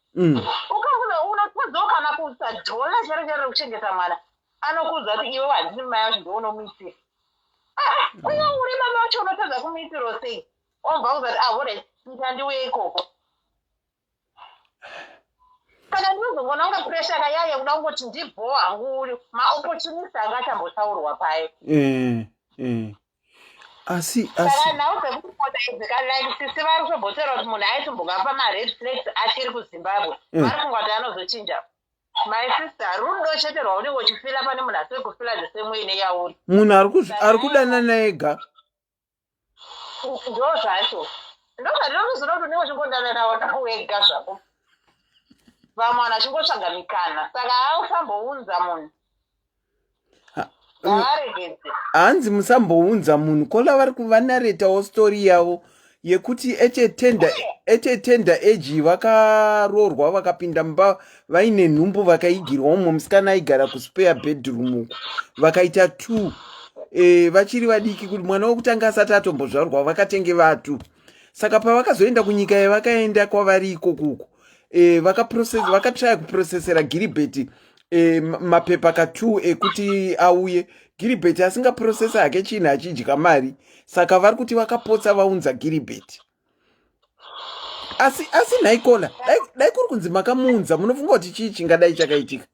ukakuza unotadzawo kana kuisa dhola chero kuchengeta mwana anokuudza kuti iwe handini mai vacho ndounomuitira uye uri mama vacho unotadza kumuitiro sei obva kuza kuti hore ita ndiuye ikoko kana ndinozongona kunge puresha kayaya kuda kungoti ndibhoa hangu uri maopportunity anga achambotaurwa payo asi saka nhau dzekupota idzikalike sisi vari kubhotera kuti munhu aitombongapa mared flags achiri kuzimbabwe vari kungwati anozochinja my sister rudo chete rwaunenge uchifila pane munhu asiri kufila the same way neyauri munhu ari kudanana ega ndo zvacho ndokandinokuziva kuti unenge uchingodananawo nawega zvako vamwe vanhu achingotsvaga mikana saka ausambounza munhu avaregedze hanzi musambounza munhu kola vari kuvanaretawo stori yavo yekuti echetenda eji vakaroorwa vakapinda mumba vaine nhumbu vakaigirwa umwe musikana aigara kuspare bedroom uko vakaita 2 vachiri vadiki kuti mwana wokutanga asati atombozvarwa vakatenge vatu saka pavakazoenda kunyika yavakaenda kwavari ikokuko vakatraya kuprocesera Giribetti mapepa ka2 ekuti auye Giribetti asingaprocesa hake chinhu achidya mari saka vari kuti vakapotsa vaunza Giribetti asi naikola dai kuri kunzi makamunza munofunga kuti chii chingadai chakaitika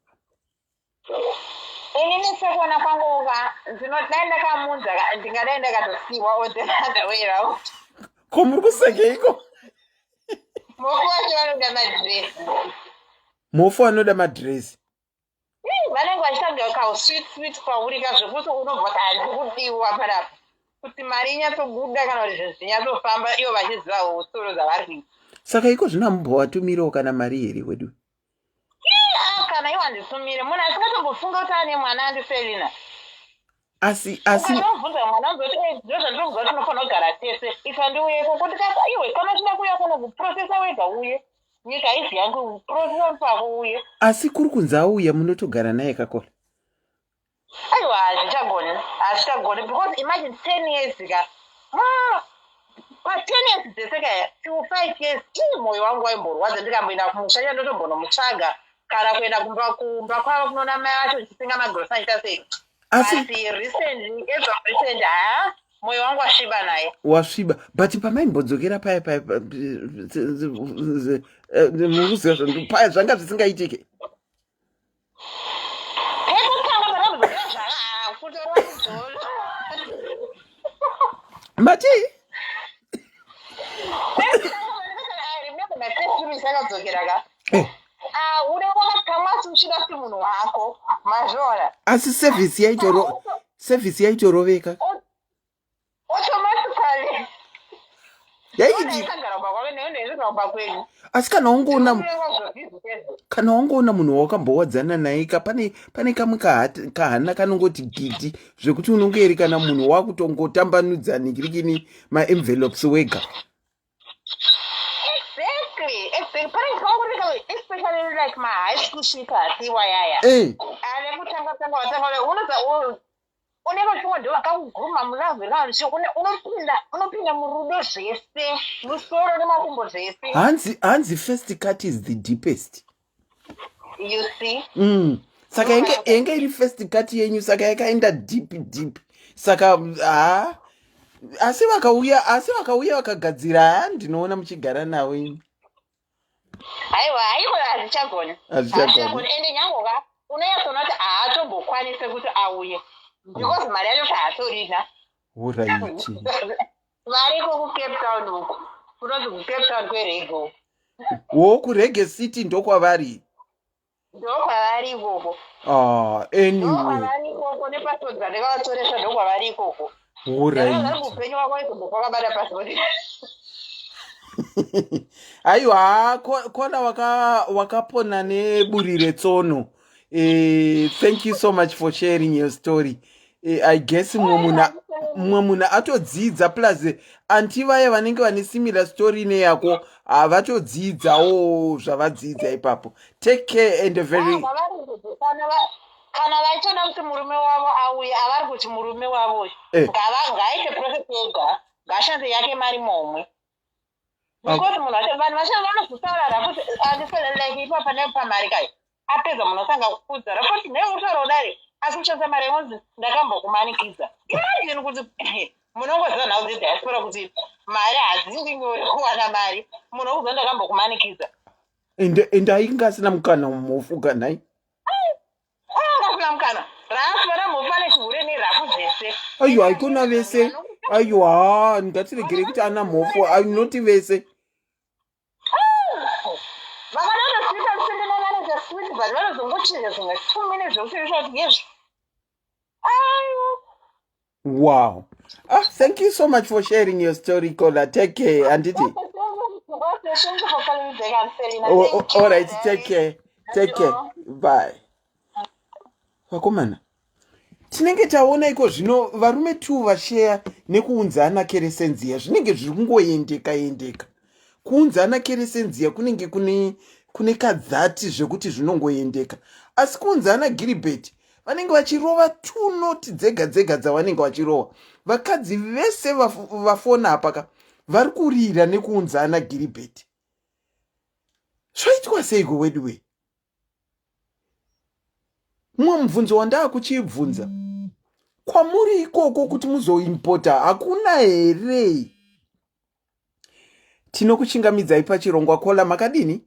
inini sekuona kwangu dai ndakamunza ndingadai ndakatosiiwa all the other way around ko muri kusekeiko mofu wacho vanoda madhiresi mofu anoda madhiresi vanenge vachitanga kauswit kwaurika zvekuti unobva handiri kudiwa panapa kuti mari inyatsobuda kana kuti zvinhu zvinyatsofamba ivo vachiziva usoro dzavari kuita saka iko zvinambovatumirawo kana mari here wedu kana iwo handitumire munhu asingatombofunga kuti ane mwana andiselina asi ukanovhunza mwana unzoti ndo zvandinokuza kuti unofanira kugara tese ifa ndiuyeko kuti kasa iwe kana chida kuuya kuno kuprocesa wega uye nyika izi yangu kuprocesa pako uye asi kuri kunzi auya munotogara naye kakola aiwa hazvichagoni because imagine 10 years ka pa 10 years dzese kaya to 5 years mwoyo wangu waimborwadza ndikamboenda kumusha chandotombonomutsvaga kana kuenda kumba kwavo kunoona mai vacho ndichisinga magorosa aita sei asi recently mwoyo wangu wasviba naye wasviba but pamaimbodzokeera paya mukuziva paya zvanga zvisingaitike mati unenge wakakamwasi uchida kuti munhu wako mazvona asi sevhisi yaitoroveka automatically yaikagara kwake neundoizvikaumba kwenyu asi kana wangoona munhu wakambowadzana naye pane kamwe kahana kanongoti giti zvekuti unongeri kana munhu wakutongotambanudza nikirikini maenvelopes wega especially like my high school sweetheart iwayaya ale kutanga watanga unenge uchingo ndo vakakuguma mulavhe launchi unopinda murudo zvese musoro nemakumbo zvese hanzi first cut is the deepest you see saka yenge iri first cut yenyu saka yakaenda deep saka asi vakauya vakagadzira ndinoona muchigara nawo ini aiwa hazvichagoni ende nyangoka unoyatsona kuti haatombokwanise kuti auye because mari yacho haatorina uraiti variko kucape town uko kunonzi kucape town kwerego kurege city ndokwavari ikoko anyway ikoko nepasipoti dzandakavatoresa ndokwavari ikoko uraiti upenyu wako izombokakabata pasipoti aiwa kona wakapona neburi retsono thank you so much for sharing your story I guess mumwe munhu atodzidza plus anti vaya vanenge vane similar story neyako vatodzidzawo zvavadzidza ipapo take care and very kana vaitoda kuti murume wavo auye avari kuti murume wavo ngaaite process yega ngaashandise yake mari momwe because munhu vanhu vashava vanozosaurara kuti andiseleleke ipapa nepamari kai apedza munhu asanga kukudza rapoti nemusoro udare asi kushandisa mari yemunzi ndakambokumanikidza imagine kuti munongoziva nhau dzediaspora kuti mari hadzindi nyore kuwana mari munhu okuziva ndakambokumanikidza ende ainge asina mukana mumofuga nai asina mukana rafu vana mofu ane chihure nerafu zvese aiwa aikona vese aiwa ngatiregere kuti ana mhofu ainoti vese but vanozongochiza zvimwe 2 minutes zvokutoisha kuti yezvi wow thank you so much for sharing your story Kola take care anditi all right take care bye vakomana tinenge taona iko zvino varume 2 vasheya nekuunzana Kresencia zvinenge zviri kungoendeka kuunzana Kresencia kunenge kune kadzati zvekuti zvinongoendeka asi kuunzana Giribetti vanenge vachirova 2 noti dzega dzavanenge vachirova vakadzi vese vafona apaka vari kurira nekuunzana Giribetti zvoitwa seiko weduwe mumwe mubvunzo wandaa kuchibvunza kwamuri ikoko kuti muzoimpota hakuna here Tinokuchingamidzai pachirongwa kola makadini?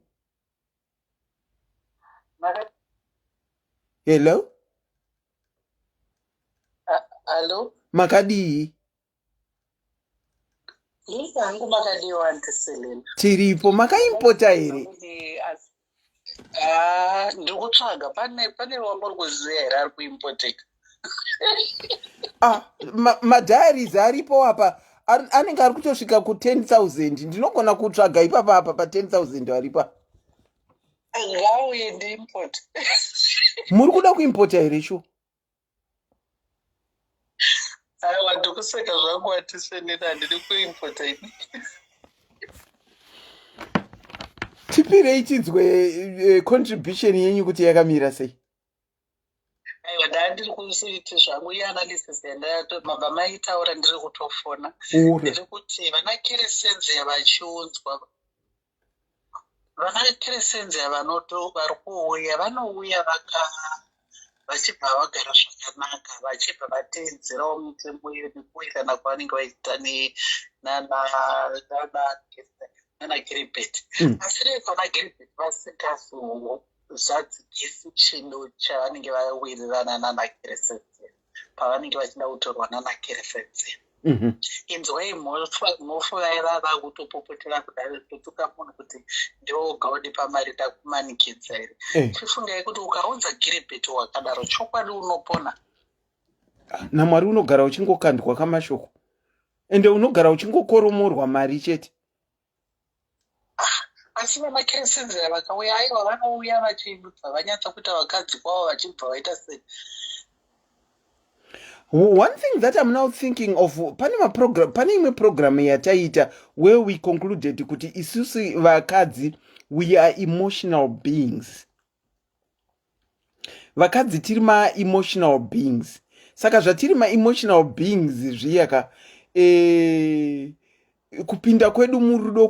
Hello? Hello? Makadii? Hangu makadiwa antiselena. Tiripo makaimpota here? Ndikutsvaga pane wambori kuziya here ari kuimpoteka. Madhayaris aripo apa anenge ari kutosvika ku10,000. Ndinogona kutsvaga ipapa apa pa10,000 aripa. Ngauye ndiimpota. Muri kuda kuimpota here sho? Aiwa ndikuseka zvangu atiselena handiri kuimpota ini. Tipirei tinzwe contribution yenyu kuti yakamira sei. Aiwa ndandiri kusiiti zvangu ianalysis mabva maitaura ndiri kutofona. Ndiri kuti vana Kresencia vachiunzwa. Vana Kresencia vari kuuya vanouya vachibva vagara zvakanaka vachibva vateedzerawo mitemo yekuwirirana kwavanenge vaita nana Giribetti. Asi reko vana Giribetti vasingazozadzikisi chinhu chavanenge vawirirana nana Kresencia pavanenge vachida kutorwa nana Kresencia. Inzwai mhofu vaivava kutopopotera kudai totuka munhu kuti ndiogaudi pamari takumanikidza here. Tifungai kuti ukaunza Giribetti wakadaro chokwadi unopona. Namwari unogara uchingokandwa kamashoko ende unogara uchingokoromorwa mari chete. Asi vana Kresencia vakauya aiwa vanouya vachibva vanyatsa kuita vakadzi kwavo vachibva vaita sei. One thing that I'm now thinking of, pane imwe program yataita where we concluded kuti isusu vakadzi we are emotional beings. Vakadzi tiri emotional beings. Saka zvatiri emotional beings zviyaka kupinda kwedu murudo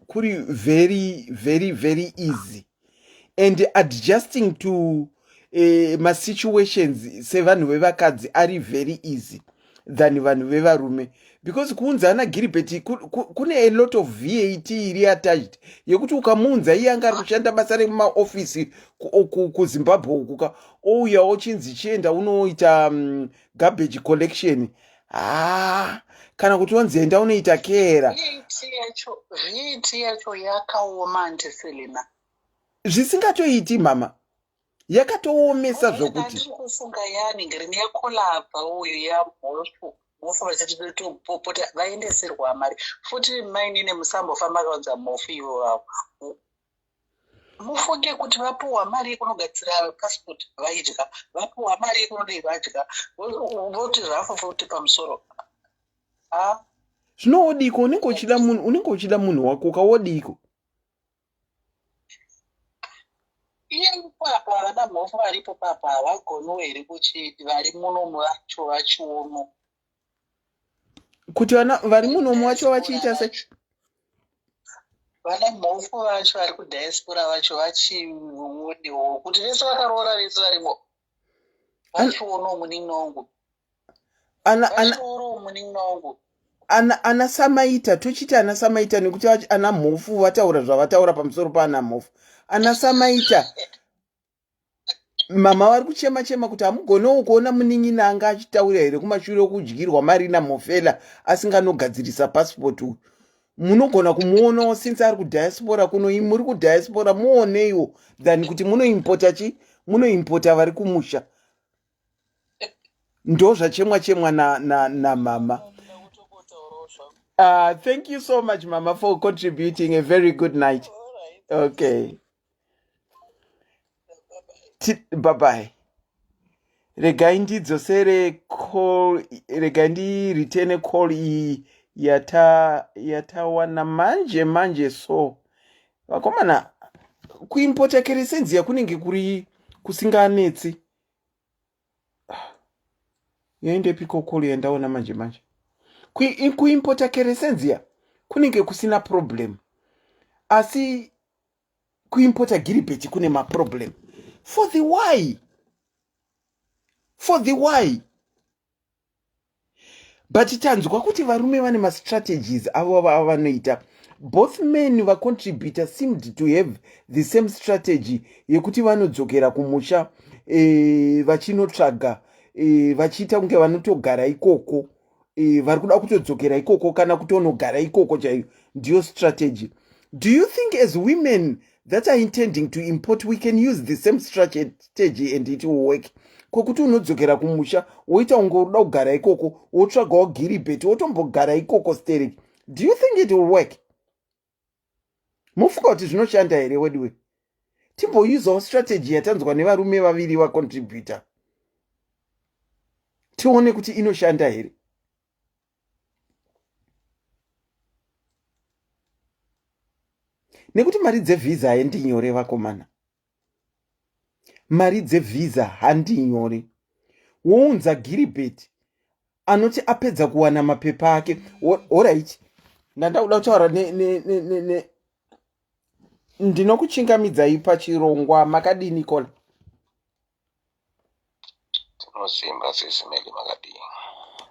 kuri very easy, and adjusting to ma situations sevanhu vevakadzi ari very easy than vanhu vevarume, because kuunza ana Giribetti kune a lot of VAT iri attached yekuti ukamunza iye anga ari kushanda basa remumaofisi kuZimbabwe ukuka ouya ochinzi chienda unoita garbage collection. Kana kuti wanzi enda unoita kera. VAT yacho yakaoma antiselena. Zvisingatoiti mama. Yakatoomesa zvokuti. Ndiri kufunga yaningiri neyakolabva uyu yamhofu. Mofu vachitopopota vaendeserwa mari. Futi maini nemusambofamba kaunza mofu ivo vavo. Mufunge kuti vapuwa mari yekunogadzira passport vaidya. Vapuwa mari yekunodei vadya. Voti zvafu futi pamusoro. Zvino wodiko unenge uchida munhu wako kawodiko. Iye papa vana mhofu varipo papa havagoni here kuchiti vari munomu vacho vachiono. Kuti vari munomu vacho vachiita sei? Vana mhofu vacho vari kudiaspora vacho vachionewo kuti vese vakaroora vese varimo vachiono munin'ongo. Vachioro munin'ongo. Ana Samaita tochiti ana Samaita nekuti ana mhofu vataura zvavataura pamusoro paana mhofu. Ana Samaita mama vari kuchema kuti hamugonewo kuona munin'ina anga achitaura here kumashure okudyirwa mari namhofela asinganogadzirisa passport. Munogona kumuonawo since ari kudiaspora kuno. Muri kudiaspora muoneiwo than kuti munoimpota vari kumusha. Ndo zvachemwa na mama. Thank you so much mama for contributing. A very good night. Okay. Bye-bye. Regai ndidzosere call, regai ndiritene call iyi yatawana manje so. Vakomana kuimpota Kresencia kunenge kuri kusinganetsi. Yaende piko call yandaona manje. Kuimpota Kresencia kunenge kusina problem. Asi kuimpota Giribetti kune ma problem. For the why? But tanzwa kuti varume vane ma strategies avo vanoita both men vacontributor seemed to have the same strategy yekuti vanodzokera kumusha vachinotsvaga vachiita kunge vanotogara ikoko vari kuda kutodzokera ikoko kana kutonogara ikoko chaiyo ndiyo strategy. Do you think as women that are intending to import we can use the same strategy and it will work? Kokuti unodzokera kumusha woita unge unoda kugara ikoko wotsvagawo Giribetti wotombogara ikoko stereki. Do you think it will work? Mufuka kuti zvinoshanda here wedwe? Timbousawo strategy yatanzwa nevarume vaviri vacontributor tione kuti inoshanda here. Nekuti mari dzevisa handinyore vakomana, mari dzevisa handinyore. Wounza Giribetti anoti apedza kuwana mapepa ake. Alright, ndandauda kutaura ndinokuchingamidzai pachirongwa makadini kona? Tinosimba SIS MELLY makadini.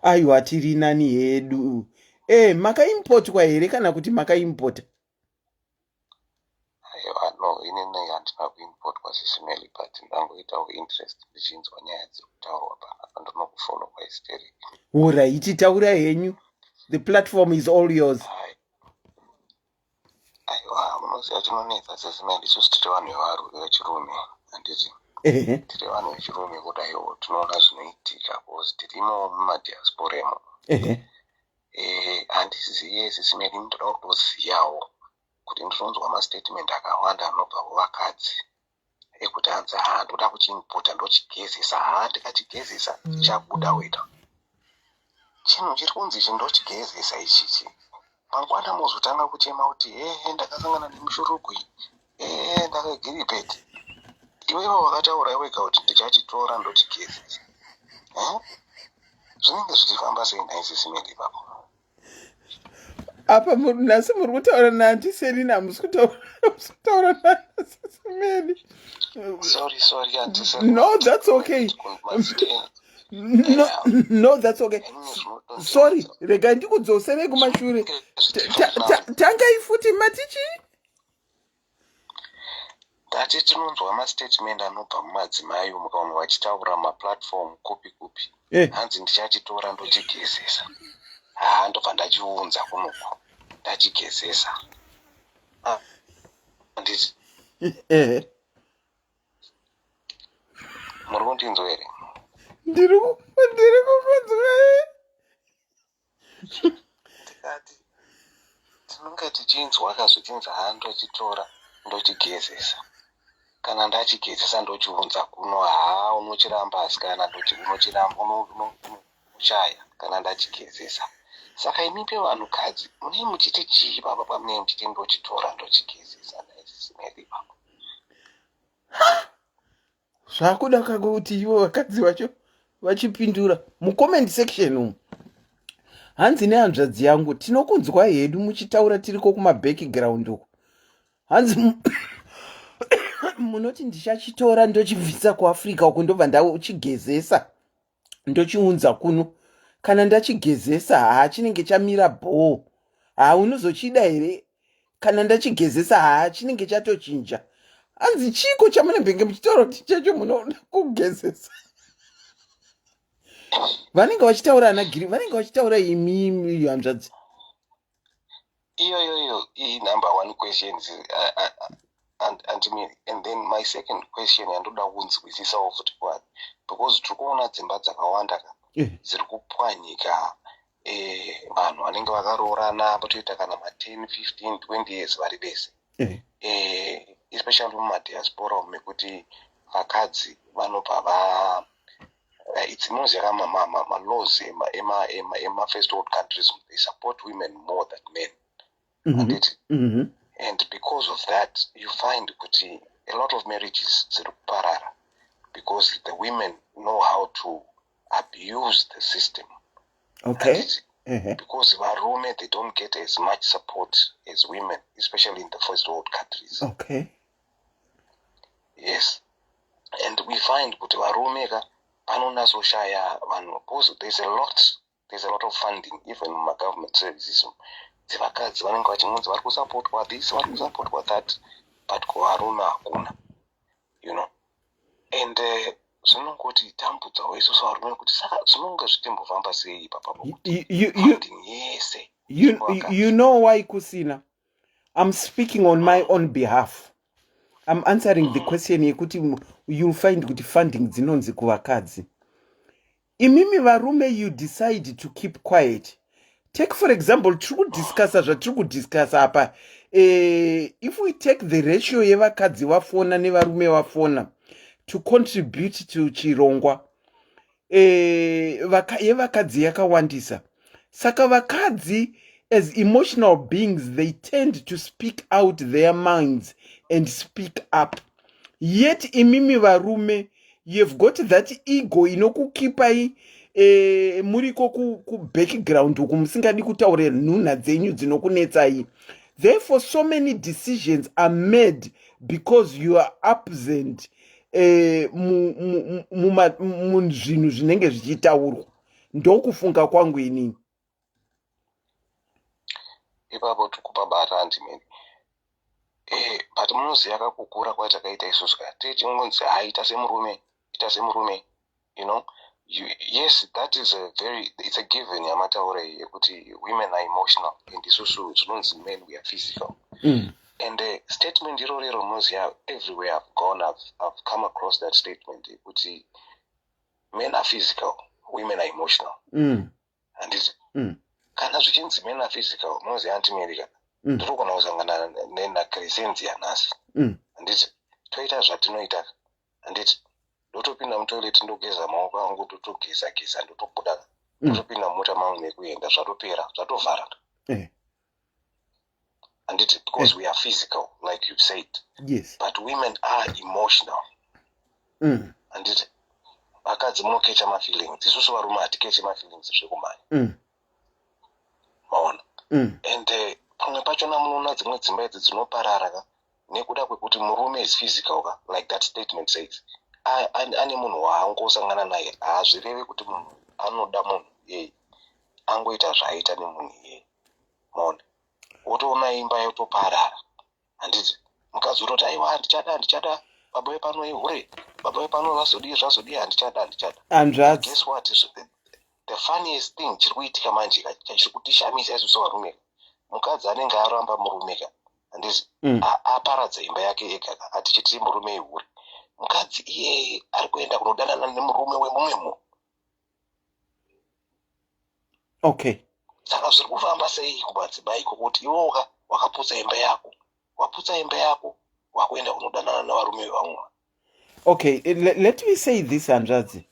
Aiwa tiri nani hedu. Makaimportwa here kana kuti makaimpota? Aiwa no, inini handina kuimportwa SIS MELLY, but ndangoitawo interest ndichinzwa nyaya dziri kutaurwa pana pandinokufollow kwaisteri. Alright, taura henyu. The platform is all yours. Aiwa, munoziva chinonetsa SIS MELLY isusu tiri vanhu vechirume handiti. Tiri vanhu vechirume kudaiwo tinoona zvinoitika because tirimo mumadiaspora emo. Handiziye SIS MELLY, ndoda kutoziyawo kuti ndinonzwa mastatement akawanda anobva kuvakadzi ekuti hanzi ndoda kuchiimpota ndochigezesa. Ndikachigezesa chichabuda weda. Chinhu chiri kunzi ichi ndochigezesa ichichi. Mangwana muzotanga kuchema kuti ndakasangana nemushurugu iyi, ndakagiribetti. Iwewe wakataura wega kuti ndichachitora ndochigezesa. Zvinenge zvichifamba sei naSIS MELLY ipapo? Apa nhasi muri kutaura naandiSelina, hamusi kutaura naSIS MELLY. Sorry, andiSelina. No, that's okay. No, that's okay. Sorry, rega ndikudzosere kumashure. Tangai futi matichi? Ndati tinonzwa mastatement anobva mumadzimai mukaona vachitaura maplatform kupi. Hanzi ndichachitora ndochigezesa. Ndobva ndachiunza kunoku. Ndachigezesa. Handiti. Muri kundinzwa here? Ndiri kukunzwa. Ndikati tinonge tichinzwa akazvichinzi ndochitora ndochigezesa. Kana ndachigezesa ndochiunza kuno, unochiramba asikana unochaya kana ndachigezesa. Saka imipe vanhukadzi munei muchiti chii baba pamunei muchiti ndochitora ndochigezesa naSIS MELLY ipapo? Zvakuda kako kuti ivo vakadzi vacho vachipindura mucomment section umu. Hanzi nehanzvadzi yangu tinokunzwa hedu muchitaura tiriko kumabackground uko. Hanzi munoti ndichachitora ndochibvisa kuAfrica uko ndobva ndachigezesa ndochiunza kuno. Kana ndachigezesa chinenge chamira bho. Unozochida here? Kana ndachigezesa chinenge chatochinja. Hanzi chiko chamunenge muchitaura kuti chacho munoda kugezesa. Vanenge vachitaura vanenge vachitaura imi hanzvadzi. Iyo number one question and then my second question yandoda kunzwisisa futi kwani, because tiri kuona dzimba dzakawanda dziri kupwanyika, vanhu vanenge vakaroorana potoita kana 10, 15, 20 years vari vese, especially mumadiaspora mekuti vakadzi vanobva itsinoziva malaws ema-first world countries, they support women more than men. And because of that, you find kuti a lot of marriages ziri kuparara because the women know how to abuse the system. Okay. Because varume, they don't get as much support as women, especially in the first world countries. Okay. Yes. And we find kuti varume panonazoshaya vanhu, because there's a lot of funding even in my government services dzevakadzi vanenge vachingonzi vari kusapotwa this, vari kusapotwa that, but kuvarume hakuna, you know. And zvinongoti tambudzawo isusu varume kuti saka zvinonge zvitimbofamba sei ipapapo kuti funding yese. You know why, Kusina? I'm speaking on my own behalf. I'm answering the question yekuti you'll find kuti funding dzinonzi kuvakadzi. Imimi varume, you decide to keep quiet. Take for example, tiri kudiscussa apa. If we take the ratio yevakadzi vafona nevarume vafona to contribute to chirongwa, yevakadzi yakawandisa. Saka vakadzi, as emotional beings, they tend to speak out their minds and speak up. Yet imimi varume, you've got that ego inokukipai muriko ku background uku musingadi kutaura nhunha dzenyu dzinokunetsai. Therefore, so many decisions are made because you are absent munzvinhu zvinenge zvichitaurwa. Ndokufunga kwangu inini. Ipapo tukupabata handimeni. But munoziva kakukura kwatakaita isusu techingonzi ita semurume, you know. Yes, that is it's a given yamataura yekuti women are emotional and isusu zvinonzi men we are physical. And statement irorero munoziva everywhere I've gone, I've come across that statement yekuti men are physical, women are emotional. And it's kana zvichinzi men are physical, munoziva anti-America. Ndinogona kusangana naKresencia nhasi. Handiti toita zvatinoita. Handiti ndotopinda mutoilet ndogeza maoko angu ndotogeza ndotobuda. Ndotopinda mumota mangu nekuenda zvatopera, zvatovhara. Handiti because we are physical, like you said. Yes. But women are emotional. Handiti vakadzi munokecha mafeelings. Isusu varume hatikechi mafeelings zvekumhanya. Maona. And pamwe pachona munoona dzimwe dzimba idzi dzinoparara nekuda kwekuti murume is physical like that statement says. Ane munhu waangosangana naye hazvireve kuti munhu anoda munhu iyeye angoita zvaaita nemunhu iyeye. Maona. Wotoona imba yotoparara. Handiti mukazoroti aiwa ndichada baba wepano ihure, baba wepano zvazodii handichada. And guess what? The funniest thing chiri kuitika manje chiri kutishamisa isusu varume. Mukadzi anenge aramba murume handiti aparadza imba yake ega hatichiti murume ihure. Mukadzi iye ari kuenda kunodanana nemurume wemumwemo. Okay. Saka zviri kufamba sei kumadzimai kuti iwe wakaputsa imba yako wakuenda kunodanana navarume vevamwe. Okay, let me say this, Hanzvadzi.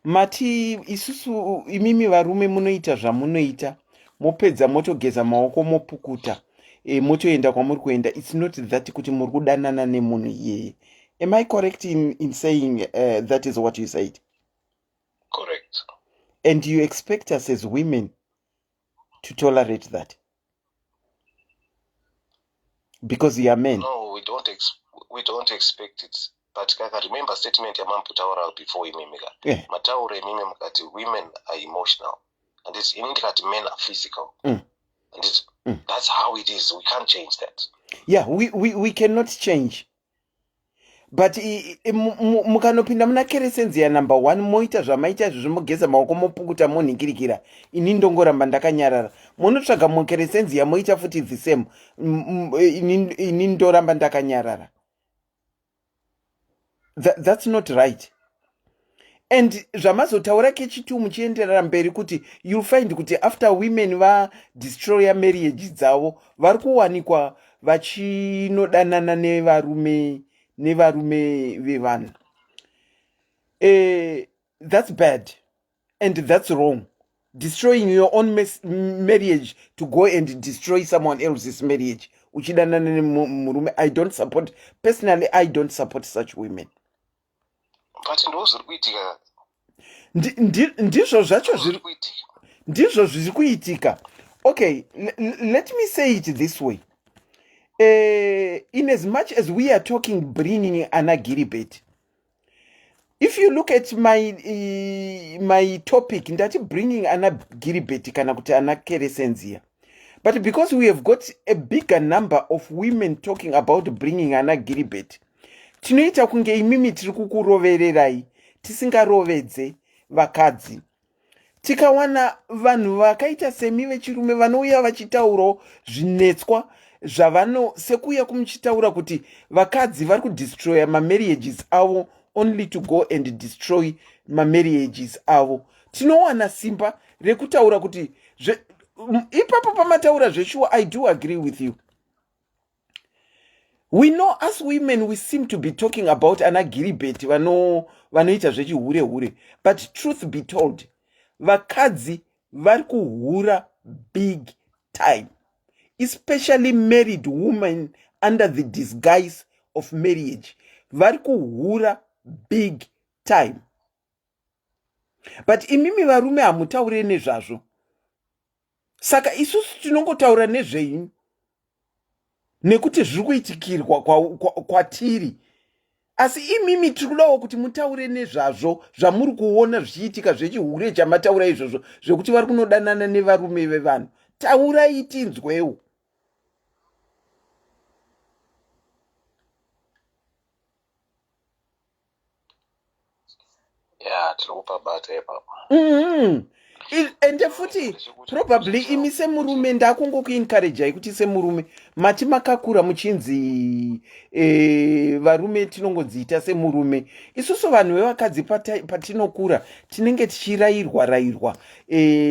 Mati isusu imimi varume munoita zvamunoita, mopedza motogeza maoko mopukuta, motoenda kwamuri kuenda. It's not that kuti muri kudanana nemunhu iyeye. Am I correct in saying that is what you said? Correct. And you expect us as women to tolerate that? Because we are men. No, we don't expect it. But kaka remember statement yamamputaura before imimika. Mataura imimi mukati women are emotional. And it's indicate men are physical. And it's that's how it is. We can't change that. Yeah, we cannot change. But mukanopinda muna Kresencia number 1 moita zvamaita zvimogeza maoko mopukuta monhingirikira. Ini ndongoramba ndakanyarara. Munotsvaga muKresencia moita futi the same. Ini ndoramba ndakanyarara. That's not right. And zvamazotaura kechitu muchienderera mberi kuti you'll find kuti after women va destroy marriage dzavo vari kuwanikwa vachinodanana nevarume vevanhu. That's bad and that's wrong. Destroying your own marriage to go and destroy someone else's marriage. Uchidanana nemurume, I don't support. Personally, I don't support such women. But ndizvo zvacho zviri kuitika. Okay, let me say it this way. In as much as we are talking bringing Anna Giribetti, if you look at my topic, ndati bringing Anna Giribetti kana kuti Anna Kresencia, But because we have got a bigger number of women talking about bringing ana Giribetti, tinoita kunge imimi tiri kukurovererai tisingarovedze vakadzi. Tikawana vanhu vakaita semi vechirume vanouya vachitaurawo zvinetswa zvavano sekuya kumuchitaura kuti vakadzi vari kudestroya mamarriages avo only to go and destroy mamarriages avo. Tinowana simba rekutaura kuti ipapo pamataura zveshuwa. I do agree with you. We know as women we seem to be talking about ana Giribetti vanoita zvechihure, but truth be told, vakadzi vari kuhura big time, especially married women under the disguise of marriage. Vari kuhura big time. But imimi varume hamutaure nezvazvo. Saka isusu tinongotaura nezvenyu nekuti zviri kuitikirwa kwatiri. Asi imimi tikudawo kuti mutaure nezvazvo zvamuri kuona zvichiitika zvechihure chamataura izvozvo zvekuti vari kunodanana nevarume vevanhu. Taurai tinzwewo. Yeah, tinokupa bata ipapo. Ende futi probably imi semurume ndakungokuencourage kuti semurume mati makakura muchinzi varume tinongodziita semurume. Isusu vanhu vevakadzi patinokura tinenge tichirayirwa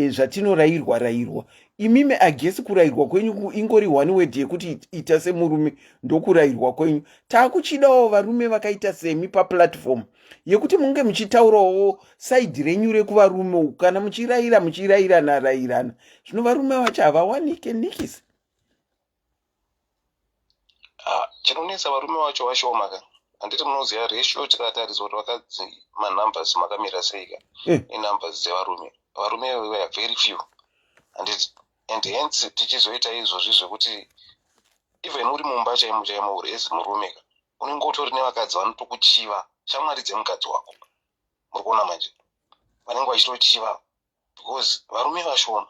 zvatorayirwa. Imimi agesi kurayirwa kwenyu ingori one word yekuti ita semurume ndokurayirwa kwenyu. Taakuchidawo varume vakaita semi paplatform yekuti munge muchitaurawo side renyu rekuvarume kana muchirayirana. Zvino varume vacho havawanike nikisi. Chinonesa varume vacho vashoma ka. Handiti munoziva ratio tikatarisa kuti vakadzi manumbers makamira sei ka. Inumbers dzevarume. Varume were very few. And hence tichizoita izvozvi zvekuti even uri mumba chaimo uri as murume ka. Unenge utori nevakadzi vanotokuchiva shamwari dzemukadzi wako. Muri kuona manje. Vanenge vachitochiva because varume vashoma.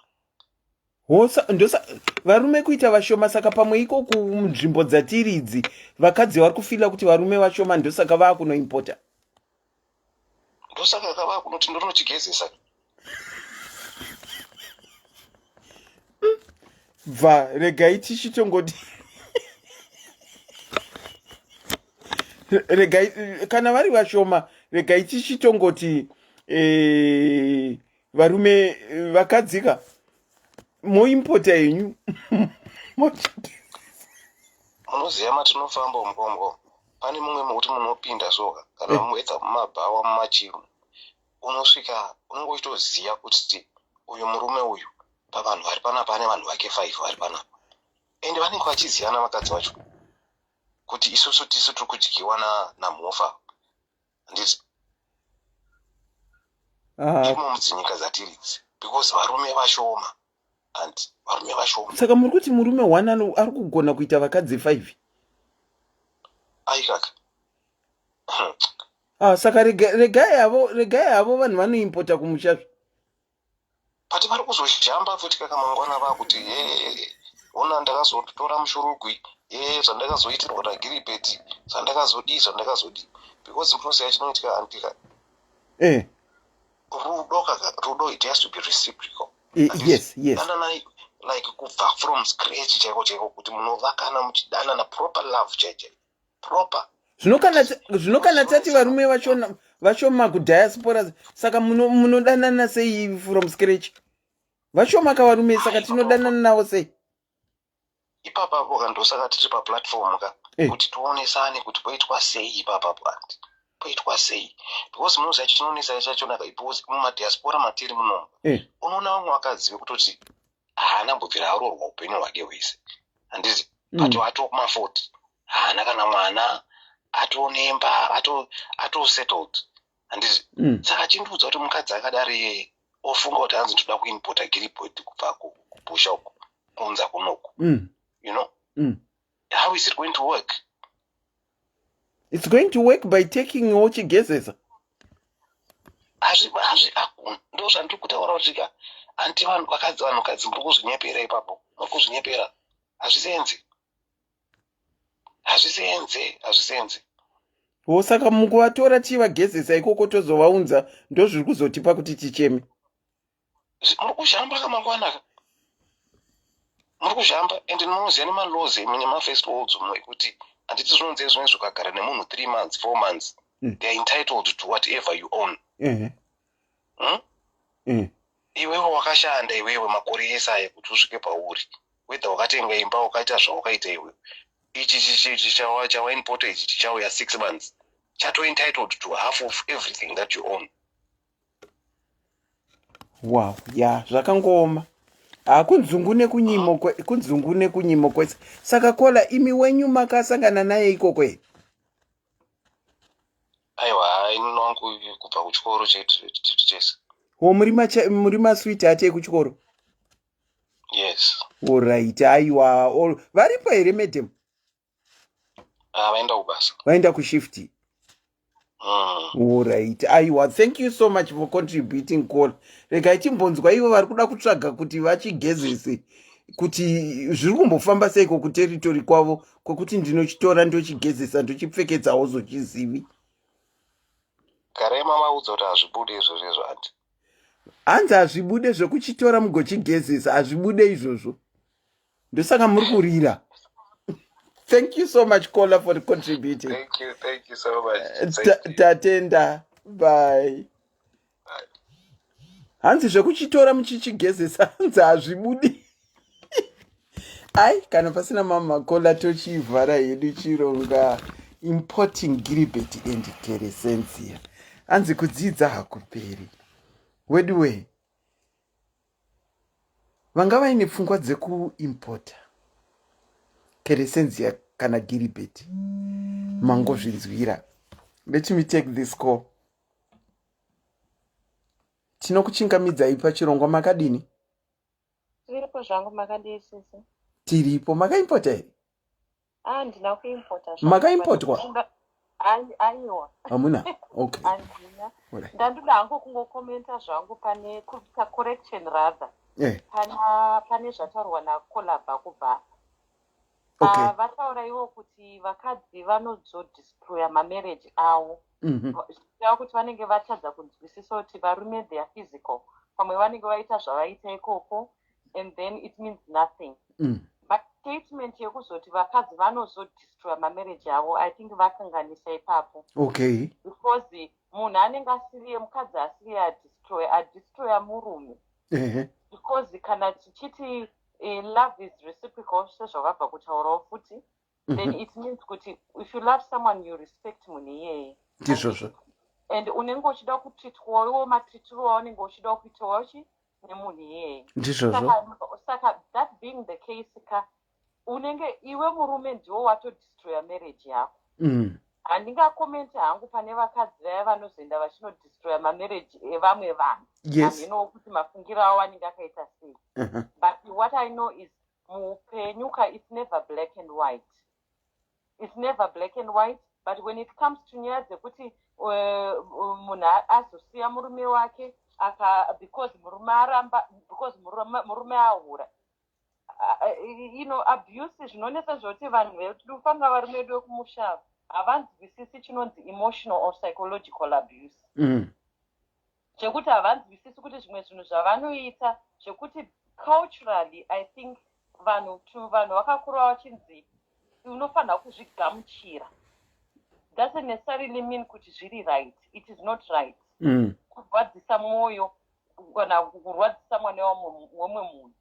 Ndosa varume kuita vashoma saka pamwe iko kunzvimbo dzatiri idzi vakadzi vari kufila kuti varume vashoma ndosaka vakunoimpota. Ndosaka kava kunoti ndonochigezesa. Regai tichitongoti regai kana vari vashoma regai tichitongoti varume vakadzika moimpota yenyu. Munoziva matinofamba umukombo pane mumwe muti munopinda soka kana muedza mumabhawa mumachiru unosvika unenge uchitoziva kuti uyu murume uyu pavanhu vari panapa pane vanhu vake 5 vari panapa ende vanenge vachiziyana vakadzi vacho kuti isusu tisu tiri kudyiwa namhofa. Handiti imo mudzinyika dzatiri idzi because varume vashoma and varume vashoma. Saka muri kuti murume 1 ari kugona kuita vakadzi 5? Aikaka. Saka regai havo vanhu vanoimpota kumusha. Pati vari kuzoshamba futi kakamangwana vakuti ona ndakazotora mushurugwi zvandakazoitirwa naGiribetti zvandakazodi because munoziva chinoitika antika rudo it has to be reciprocal. Yes. Like kubva from scratch chaiko kuti munovakana muchidanana proper love chaicho proper. Zvino kana tati varume vashoma kudiaspora saka munodanana sei from scratch? Vashoma ka varume saka tinodanana navo sei? Ipapapo kandosaka tiri paplatform ka kuti tuonesane kuti poitwa sei ipapapo anti poitwa sei because munoziva chinonesa chachona because mumadiaspora matiri muno unoona vamwe vakadzi vekutoti haana mbobvira aroorwa upenyu hwake hwese. Handiti pato atokumafoti haana kana mwana atonemba atosettled. Handiti saka chindiudza kuti mukadzi akadari ofunga kuti hanzi ndoda kuimpota Giribetti kubva kubusha uko kunza kunoku. You know, how is it going to work? It's going to work by taking what you guesses. Ndo zvandiri kutaura kusvika anti vanhu vakadzi muri kuzvinyepera ipapo Makuzvinyepera. Hazvisenze. Saka mukuvatora chivagezesa ikoko tozovaunza ndozviri kuzotipa kuti ticheme. Muri kuzhamba kamangwanaka. Muri kuzhamba ende munoziva nemalaws nemafirst worlds kuti handiti zvinonzi zvinezvi ukagara nemunhu 3 months 4 months they are entitled to whatever you own. Iwewe wakashanda iwewe makore esaya kuti usvike pauri. Whether wakatenga imba wakaita zvawakaita iwewe. Ichi chawainpota ichi chichauya 6 months. Chato entitled to half of everything that you own. Wow, yeah, zvakangoma. Kunzungu nekunyimo kwese. Saka Kola imi wenyu makasangana naye ikoko here? Aiwa, inonwangu kubva kuchikoro chetu chese. Muri maswiti ate kuchikoro? Yes. Alright, aiwa. Varipo here madam? Vaenda kubasa. Vaenda kushifti. Alright, aiwa. Thank you so much for contributing, Kola. Regai timbonzwa ivo vari kuda kutsvaga kuti vachigezese kuti zviri kumbofamba seiko kuteritori kwavo kwekuti ndinochitora ndochigezesa ndochipfekedzawo zochizivi. Garai mamaudza kuti hazvibude izvozvo hanti. Hanzi hazvibude zvokuchitora mugochigezesa, hazvibude izvozvo. Ndosaka muri kurira. Thank you so much, Kola, for contributing. Thank you so much. Tatenda. Bye. Hanzi zvekuchitora muchichigezesa, hanzi hazvibudi. Ai, kana pasina mama Kola tochivhara yedu chironga importing Giribetti and Kresencia. Hanzi kudzidza hakuperi. Wedwe. Vanga vaine pfungwa dzekuimpota Kresencia kana Giribetti. Mangozvinzwira. Let me take this call. Tinokuchingamidzai pachirongwa makadini? Tiripo zvangu makadii sisi. Tiripo makaimpota here? Ndina kuimpota. Makaimpotwa? Aiwa. Hamuna? Okay. Andina. Ndandoda hangu kungokomenta zvangu pane kuita correction rather. Pane zvataurwa naKola kubva. Okay. Vataura ivo kuti vakadzi vanozodistroya mamarriage avo. Zvichava kuti vanenge vatadza kunzwisisa kuti varume they are physical. Pamwe vanenge vaita zvavaita ikoko and then it means nothing. But statement yekuzoti vakadzi vanozodistroya mamarriage avo, I think vakanganisa ipapo. Okay. Because munhu anenge asiriye mukadzi asiriye adistroya murume. Because kana tichiti love is reciprocal, sezvakabva kutaurawo futi, then it means kuti if you love someone you respect munhu iyeye. Ndizvozvo. And unenge uchida kutreatwawo matreatiro aunenge uchida kuitawo nemunhu iyeye. Ndizvozvo. Saka that being the case unenge iwe murume ndiwo watodistroya marriage yako. Handingakomenti hangu pane vakadzi vaya vanozoenda vachinodistroya mamarriage evamwe vanhu. Yes. Handinowo kuti mafungiro avo anenge akaita sei. But what I know is muupenyuka it's never black and white. It's never black and white, but when it comes to nyaya dzekuti munhu azosiya murume wake because murume aramba, because murume ahura. Abuse zvinonesa zvoti vanhu vedu fanga varume vedu vekumusha havanzwisisi chinonzi emotional or psychological abuse. Zvekuti havanzwisisi kuti zvimwe zvinhu zvavanoita zvekuti culturally I think vanhu vakakura vachinzi unofanira kuzvigamuchira. Doesn't necessarily mean kuti zviri right. It is not right. Kurwadzisa mwoyo kana kurwadzisa mwana womwe munhu.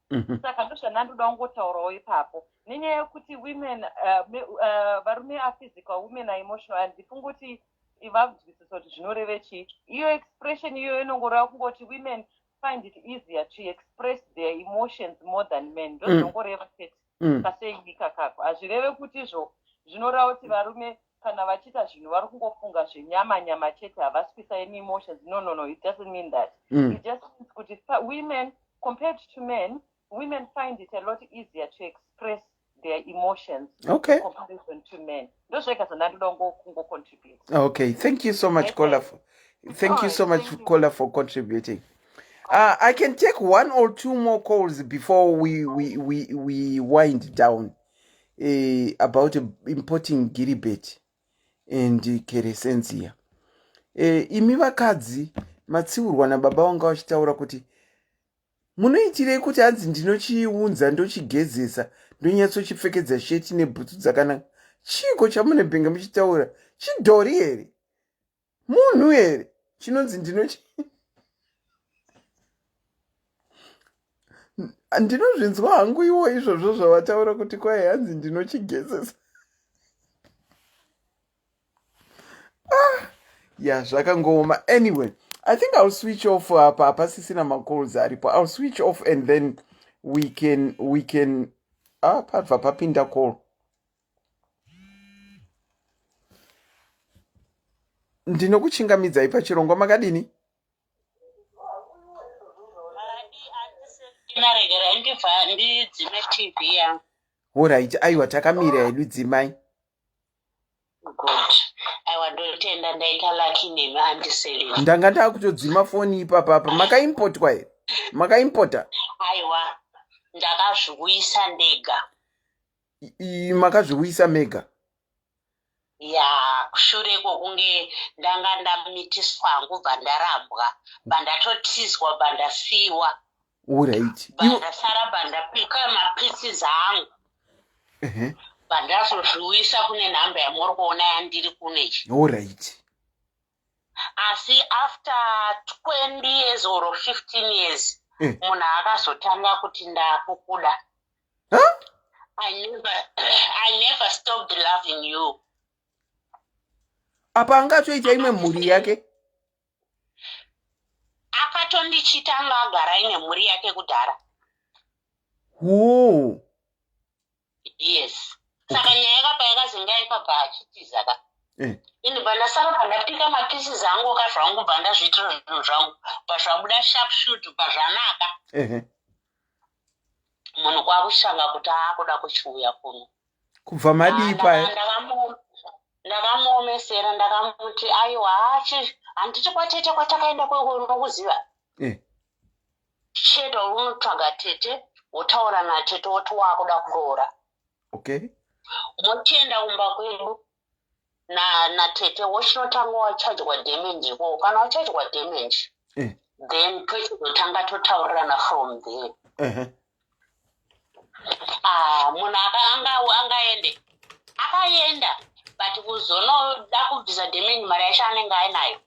Saka ndozvandandoda kungotaurawo ipapo. Nenyaya yekuti women varume are physical, women are emotional, handifungi kuti vanzwisisa kuti zvinoreve chii. Iyo expression iyo inongoreva kungoti women find it easier to express their emotions more than men. Ndozvinongoreva chete. Kasenyika kako. Hazvireve kuti izvo zvinoreva kuti varume kana vachiita zvinhu vari kungofunga zvenyama chete havasipisa any emotions. No, it doesn't mean that. It just means kuti women compared to men, women find it a lot easier to express their emotions. Okay. In comparison to men. Ndozvega zvandandoda kungocontribute. Okay, thank you so much, Kola. Thank you so much, Kola, for contributing. I can take 1 or 2 more calls before we wind down about importing Giribetti and Kresencia. Imi vakadzi matsiurwa nababa vanga vachitaura kuti munoitirei kuti hanzi ndinochiunza ndochigezesa ndonyatsochipfekedza sheti nebhutsu dzakanaka. Chiko chamunebhenge muchitaura chidhori here, munhu here, chinonzi ndinozvinzwa hangu iwo izvozvo zvavataura kuti kwai hanzi ndinochigezesa. Yeah, zvakangoma. Anyway, I think I'll switch off pasisina macalls aripo. I'll switch off and then we can patva papinda call. Ndinokuchingamidzai pachirongwa makadini? Alright, aiwa takamira hedu dzimai. Good. Aiwa ndaita lucky name handiseli. Ndanga ndakutodzima foni ipapa makaimportwa here. Makaimporta? Aiwa ndakazviuyisa ndega. Makazviuyisa mega? Ya, shure kwokunge ndanga ndamitiswa hangu bandarambwa, bandatotizwa bandasiwa. Alright. Bandasara bandapika mapieces angu. Bandazozviuyisa kune nhamba yamuri kuona yandiri kunechi. Alright. Asi after 20 years or 15 years, munhu akazotanga kuti ndakukuda. Huh? I never stopped loving you. Apa angatoita imwe mhuri yake? Akatondichitanga agara ine mhuri yake kudhara. Oh. Yes. Saka nyaya yakapa yakazenga ipapa achitiza ka. Ini bandasara bandapika mapieces angu kazvangu bandazviitira zvinhu zvangu. Pazvabuda sharpshoot pazvanaka. Munhu kwakushanga kuti akuda kuchiuya kuno. Kubva madii paya? Ndakamuomesera ndakamuti aiwa handiti kwatete kwatakaenda kwekuziva. Chete unotsvaga tete wotaura natete woti wakuda kuroora. Okay. Motienda kumba kwedu natete wochinotanga wachajwa damage iko. Kana wachajwa damage, then tochizotanga totaurirana from there. Munhu angaende akaenda but kuzonoda kubvisa damage mari yacho anenge ainayo.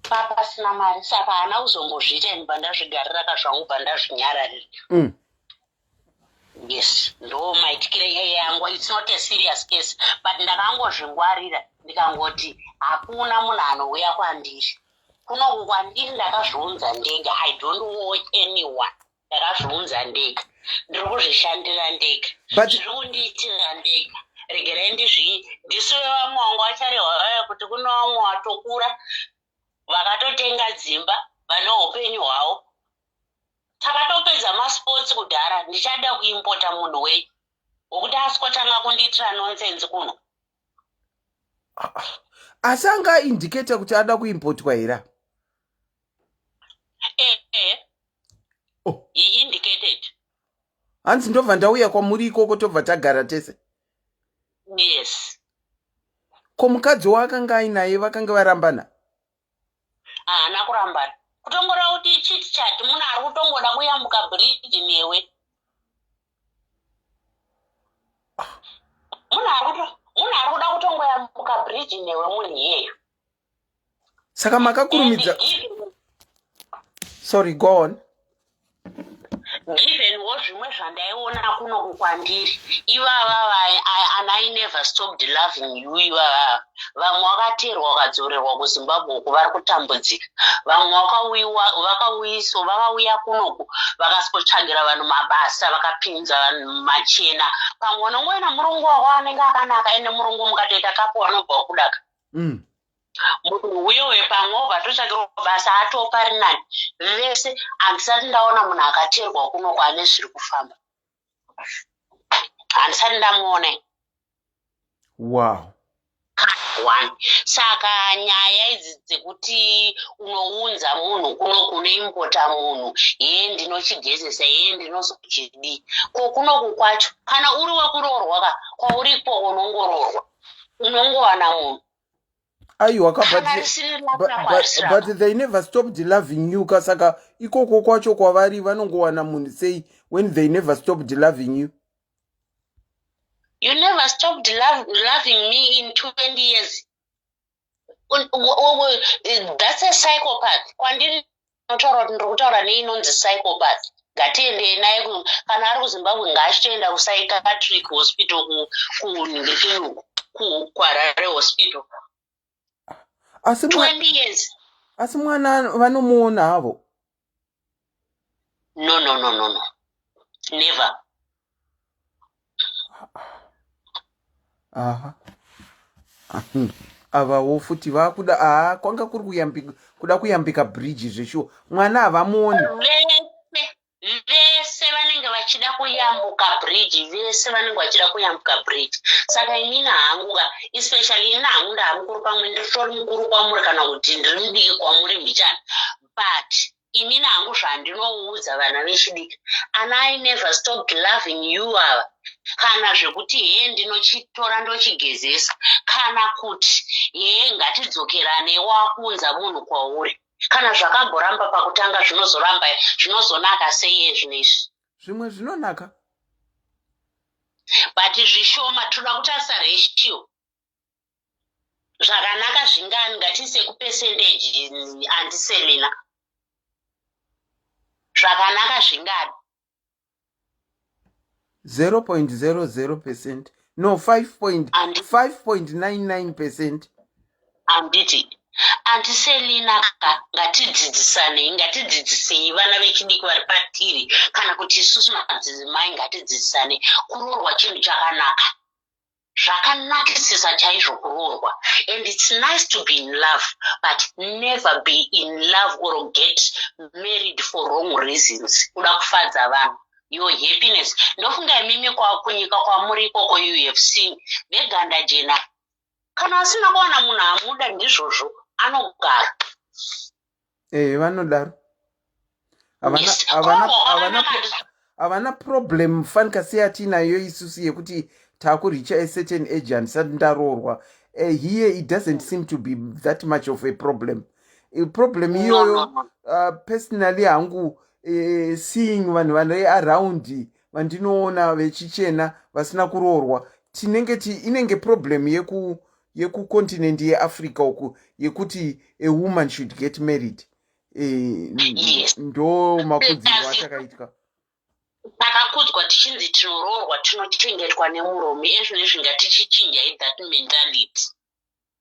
Papasina mari saka haana kuzombozviita ini bandazvigarira kazvangu bandazvinyararira. Yes, ndo maitikire yangu. It's not a serious case, but ndakangozvingwarira ndikangoti hakuna munhu anouya kwandiri. Kuno kwandiri ndakazviunza ndega. I don't owe anyone. Ndakazviunza ndega. Ndiri kuzvishandira ndega. Zviri kundiitira ndega. Regerai ndisiwe vamwe vangu vacharehwa kuti kuno vamwe watokura vakatotenga dzimba vane upenyu hwavo. Takatopedza masports kudhara ndichada kuimpota munhu wei wokuti asikotanga kundiitira nonsense kuno. Asi anga indicate kuti ada kuimpotwa here? He indicated. Hanzi ndobva ndauya kwamuri ikoko tobva tagara tese? Yes. Ko mukadzi wakanga ainaye vakanga varambana? Haana kurambana. Kutongora kuti chiti chati munhu ari kutongoda kuyambuka bridge newe. Munhu ari kuda kutongoyambuka bridge newe munhu iyeyo. Saka makakurumidza. Sorry, go on. Given zvimwe zvandaiona kuno kwandiri ivava and I never stopped loving you. Ivava vamwe vakateerwa vakadzorerwa kuZimbabwe uku vari kutambudzika. Vamwe vakauya kunoku vakasikotsvagira vanhu mabasa vakapinza vanhu machena. Pamwe unongoena murungu wako anenge akanaka ende murungu mukatoita kapo vanobva kudaka. Munhu uyo wepamwe vatotsvagirwa basa atopari nani vese. Handisati ndaona munhu akateerwa kuno kwane zviri kufamba. Handisati ndamuona. Wow. one. Saka nyaya idzi dzekuti unounza munhu kuno impota munhu ndinochigezesa ndinozochidi kunoku kwacho kana uri wekuroorwa ka kwauripo unongoroorwa unongowana munhu. Aiwa, but they never stopped loving you. Kasaka ikoko kwacho kwavari vanongowana munhu sei when they never stopped loving you? You never stopped loving me in 20 years. That's a psychopath. Kwandiri ndokutaura neinonzi psychopath. Ngatiende naye kana ari kuZimbabwe ngaachitoenda kupsychiatric hospital kuHarare hospital. 20 years. Asi mwana vanomuona havo? No. Never. Aha. Avawo futi vakuda kwanga kuri kuda kuyambika bridge zveshuwa. Mwana havamuoni. Vese vanenge vachida kuyambuka bridge. Saka inini hangu especially ina hangu ndahamukuru pamwe nditori mukuru kwamuri kana kuti ndiri mudiki kwamuri mbichana. But inini hangu zvandinoudza vana vechidiki. And I never stopped loving you ava. Kana zvekuti ndinochitora ndochigezesa. Kana kuti ngatidzokerane wakunza munhu kwauri. Kana zvakamboramba pakutanga zvinozonaka sei zvinezvi? Zvimwe zvinonaka. But zvishoma toda kutarisa ratio. Zvakanaka zvingani ngatise kupercentage andiselina. Zvakanaka zvingani? 0.00%. No, 5.99%. Anditi. Andiselina ngatidzidzisei vana vechidiki vari patiri kana kuti isusu madzimai ngatidzidzisane kuroorwa chinhu chakanaka. Zvakanakisisa chaizvo kuroorwa. And it's nice to be in love, but never be in love or get married for wrong reasons. Kuda kufadza vanhu. Your happiness. Ndofunga imimi kunyika kwamuri ikoko UFC veganda jena. Kana asina kuwana munhu amuda ndizvozvo anogara. Vanodaro. Havana problem fanika seyatinayo isusu yekuti takuricha a certain age andisati ndaroorwa. Here it doesn't seem to be that much of a problem. Problem iyoyo personally hangu seeing vanhu vari around vandinoona vechichena vasina kuroorwa inenge problem yeku-continent yeAfrica uku yekuti a woman should get married. Ndo makudzirwa atakaitwa. Takakudzwa tichinzi tinoroorwa tinochengetwa nemuromi ezvinezvi ngatichinja that mentality.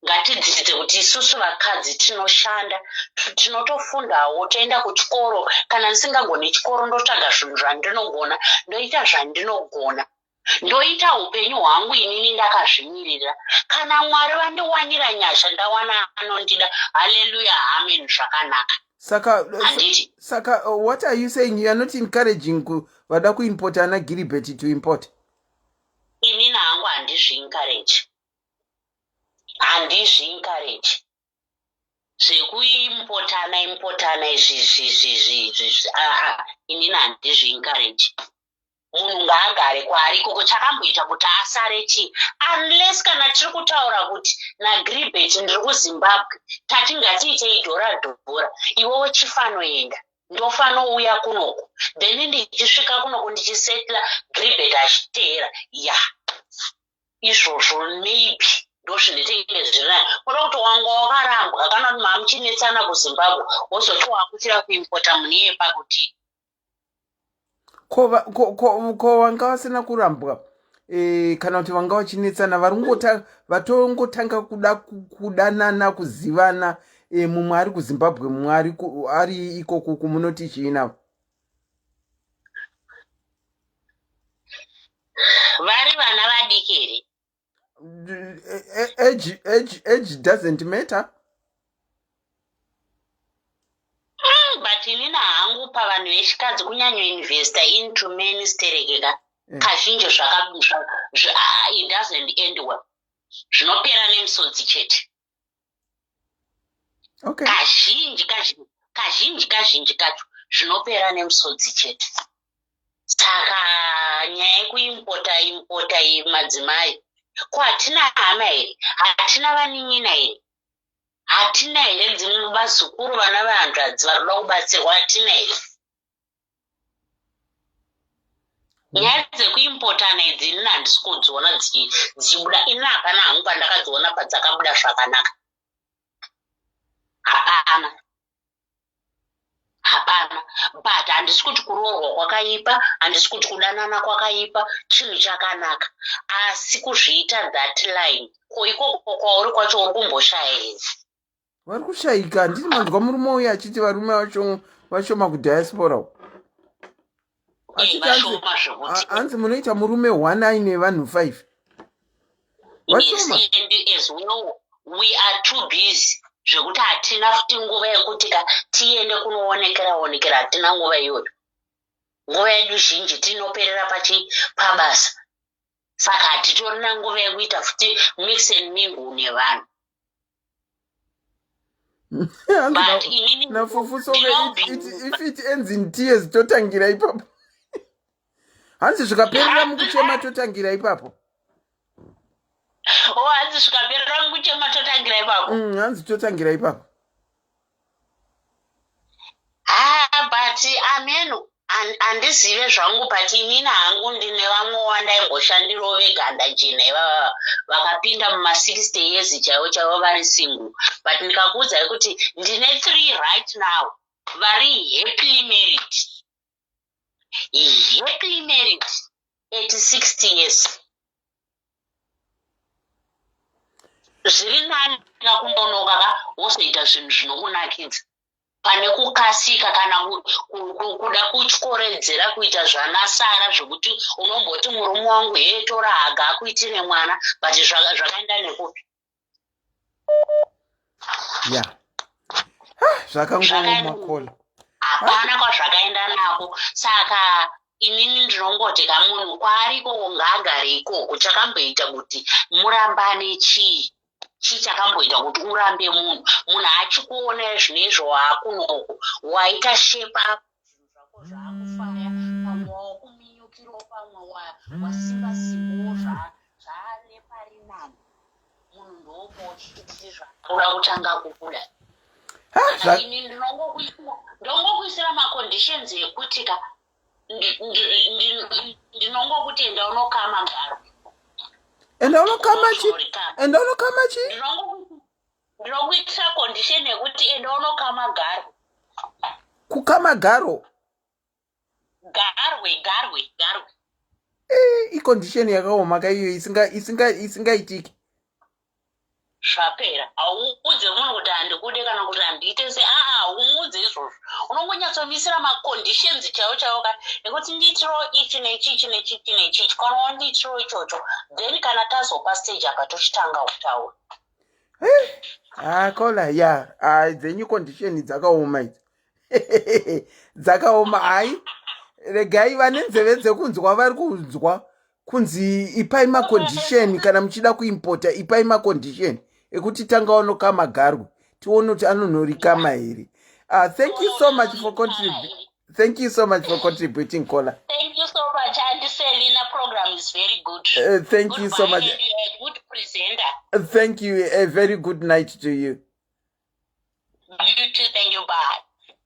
Ngatidzidze kuti isusu vakadzi tinoshanda, tinotofundawo, toenda kuchikoro. Kana ndisingagoni chikoro ndotsvaga zvinhu zvandinogona, ndoita zvandinogona. Ndoita upenyu hwangu inini ndakazvimirira. Kana Mwari vandiwanira nyasha ndawana anondida. Hallelujah, amen, zvakanaka. Saka, what are you saying? You are not encouraging vada kuimport ana Giribetti to import? Inini hangu handizvi-encourage. Zvekuimpotana izvi inini handizvi-encourage. Munhu ngaagare kwaari ikoko chakamboita kuti asare chii. Unless kana tiri kutaura kuti naGiribetti ndiri kuZimbabwe tatingatiitei dhora. Iwewe chifanoenda ndofanouya kunoku. Then ndichisvika kunoku ndichisetla Giribetti achiteera. Izvozvo maybe ndozvinetenge zvirinai. Kuda kuti wanga wakarambwa kana kuti mamuchinetsana kuZimbabwe wozoti wakuchira kuimpota mune pakuti ko vanga vasina kurambwa kana kuti vanga vachinetsana vatongotanga kudanana kuzivana mumwe ari kuZimbabwe mumwe ari ikoko kumunoti chiinavo? Vari vana vadiki here. Age doesn't matter. But inini hangu pavanhu vechikadzi kunyanya investa into men sterekeka. Kazhinji it doesn't end well. zvinopera nemisodzi chete. Okay. Kazhinji kacho zvinopera nemisodzi chete. Saka nyaya yekuimpota madzimai, ko hatina hama here, hatina vanin'ina here, hatina here dzimwe vazukuru vana vahanzvadzi vari kuda kubatsirwa, hatina here. Nyaya dzekuimpotana idzi ini handisi kudziona dzichibuda. Ini hapana hangu pandakadziona padzakabuda zvakanaka. Hapana. But handisi kuti kuroorwa kwakaipa, handisi kuti kudanana kwakaipa, chinhu chakanaka. Asi kuzviita that line, ko ikoko kwauri kwacho uri kumboshaya here. Vari kushayika. Handisi manzwa murume uyu achiti varume vashoma kudiaspora. Hanzi munoita murume 1 aine vanhu 5. Vashoma. As well, we are too busy. Zvekuti hatina futi nguva yekuti tiende kunoonekera, hatina nguva iyoyo. Nguva yedu zhinji tinoperera pabasa. Saka hatitorina nguva yekuita futi mix and mingle nevanhu. But if it ends in tears, totangira ipapo. Hanzi zvikaperera mukuchema totangira ipapo. Hanzi zvikaperera mukuchema totangira ipapo. Hanzi totangira ipapo. But ameno handizive zvangu, but inini hangu ndine vamwe wandaingoshandirawo veganda jena ivava vakapinda muma60 years chaivo vari single. But ndikakuudzai kuti ndine 3 right now vari happily married at 60 years. Zviri nani kundonoka wozoita zvinhu zvinokunakidza pane kukasika kana kuda kutyoredzera kuita zvanasara zvokuti unomboti murume wangu tora haga akuitire mwana, but zvakaenda nekupi? Zvakangomakola. Hapana kwazvakaenda nako. Saka inini ndinongoti kamunhu kwariko ngaagare ikoko, chakamboita kuti murambane chii chakamboita kuti urambe munhu achikuona zvinezvo waakunoko waita shepa zvinhu zvako zvaakufaya, pamwe wakuminyukirawo, pamwe wasimba simbawo zvaane pari nani, munhu ndopochititi zvakuda kutanga kubuda. Ini ndinongokuisira maconditions ekuti ndinongokuti enda unokama garo. Enda unokama chi? Ndinokuitira condition yekuti enda unokama garo. Kukama garo? Garwe. Icondition yakaoma kaiyo isingaitiki. Zvapera. Hauudze munhu kuti handikude kana kuti handiite se. Umuudze izvozvo. Unongonyatsomisira maconditions chaiwo ka ekuti ndiitiro ichi nechichi kana wandiitiro ichocho, then kana tazopa stage apa tochitanga kutaura. Kola dzenyu condition dzakaoma idzi. Dzakaoma. Hai regai vane nzeve dzekunzwa vari kunzwa kunzi ipai macondition kana muchida kuimpota, ipai macondition ekuti tanga unokama garwe tione kuti anonorikama here. Thank you so much for contributing, Kola. Thank you so much, Auntie Selina. Program is very good. Thank you so much. You are a good presenter. Thank you. A very good night to you. You too. Thank you. Bye.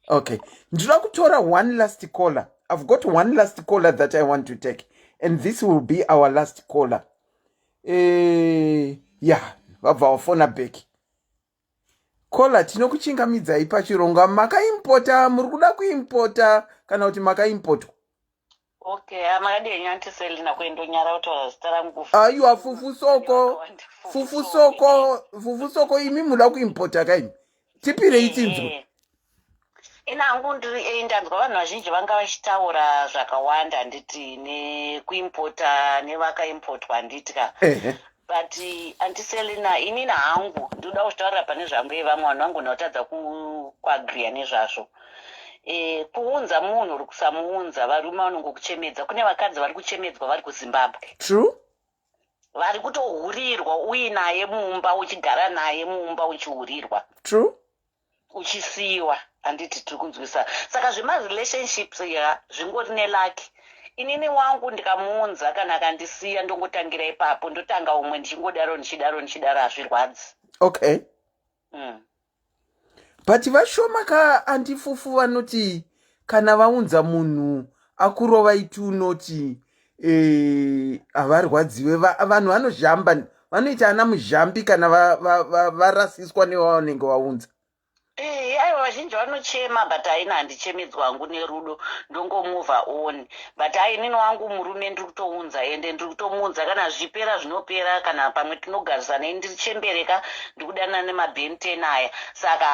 Okay. Ndinoda kutora one last caller. I've got one last caller that I want to take, and this will be our last caller. Vabva wafona beki. Kola tinokuchingamidzai pachironga. Makaimpota, muri kuda kuimpota kana kuti makaimpotwa? Okay, amakadii Auntie Selina kuendonyara kutaura zita rangu. Aiwa fufusoko imi muda kuimpota kaimi. Tipirei tinzwe. Hangu ndanzwa vanhu vazhinji vanga vachitaura zvakawanda nditi nekuimpota nevakaimpotwa handiti ka. But Auntie Selina, inini hangu ndoda kutaura pane zvangu vamwe vanhu vangu notadza kuagria nezvazvo. Kuunza munhu uri kusamuunza, varume vanongokuchemedza. Kune vakadzi vari kuchemedzwa vari kuZimbabwe. True. vari kutohurirwa uyi naye mumba uchigara naye mumba uchihurirwa true uchisiyiwa handiti tiri kunzwisa saka zvemarelationships ya zvingori nelaki inini wangu ndikamuunza kana akandisiya ndongotangira ipapo ndotanga umwe ndichidaro hazvirwadzi okay but vashoma ka andifufu vanoti kana vaunza munhu akurova itunoti havarwadziwe vanhu vanozhamba vanoita ana muzhambi kana varasiswa nevavanenge vaunza aiwa vazhinji vanochema but haina handichemedzwa hangu nerudo ndongomuvha on but ainini wangu murume ndiri kutounza ende ndiri kutomuunza kana zvipera zvinopera kana pamwe tinogarisana ndichembereka ndikudana nemabhenten aya saka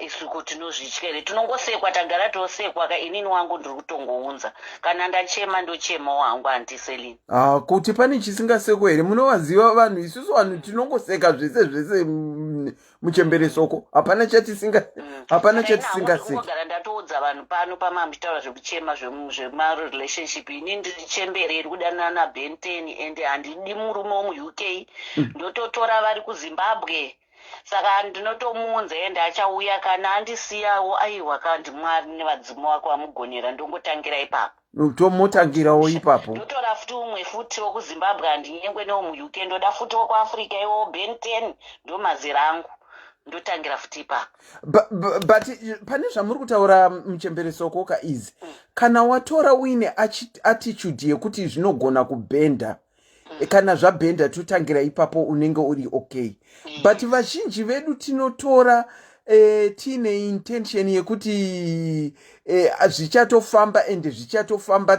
isuku tinozvityere tinongosekwa tagara tosekwa ka inini wangu ndiri kutongounza kana ndachema ndochema wangu handiselini kuti pane chisingasekwa here munovaziva vanhu isusu vanhu tinongoseka zvese muchemberesoko hapana chatisingasi kugara ndatoudza vanhu pano pamamitaura zvekuchema zvemarelationship ini ndirichembereri kudanana nabenten ende handidi murume womuuk ndototora vari kuzimbabwe saka ndinotomuunza ende achauya kana andisiyawo aiwa kandimwari nevadzimu wako vamugonera ndongotangira ipapo tomotangirawo ipapo ndotora futi umwe futi wokuzimbabwe handinyengwe newomuuk ndoda futi wokuafrica iwo ben10 ndomazera angu ndotangira futi ipapo but pane zvamuri kutaura muchemberesoko kaizi kana watora uine attitude yekuti zvinogona kubhenda kana zvabhenda totangira ipapo unenge uri okay but vazhinji vedu tinotora tiine intention yekuti zvichatofamba ende zvichatofamba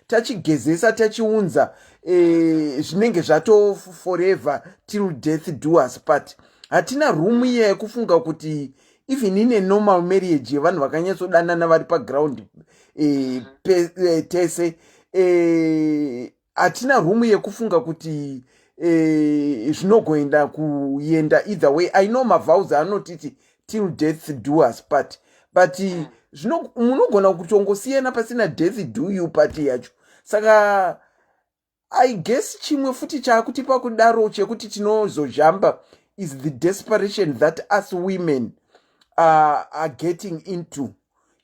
tachigezesa tachiunza zvinenge zvato forever till death do us part hatina room iya yekufunga kuti even ine normal marriage yevanhu vakanyatsodanana vari paground tese hatina room yekufunga kuti zvinogoenda kuenda either way. I know mavhows anotiti till death do us part but munogona kutongosiyana pasina death do you part yacho saka I guess chimwe futi chakutipa kudaro chekuti tinozozhamba is the desperation that us women are getting into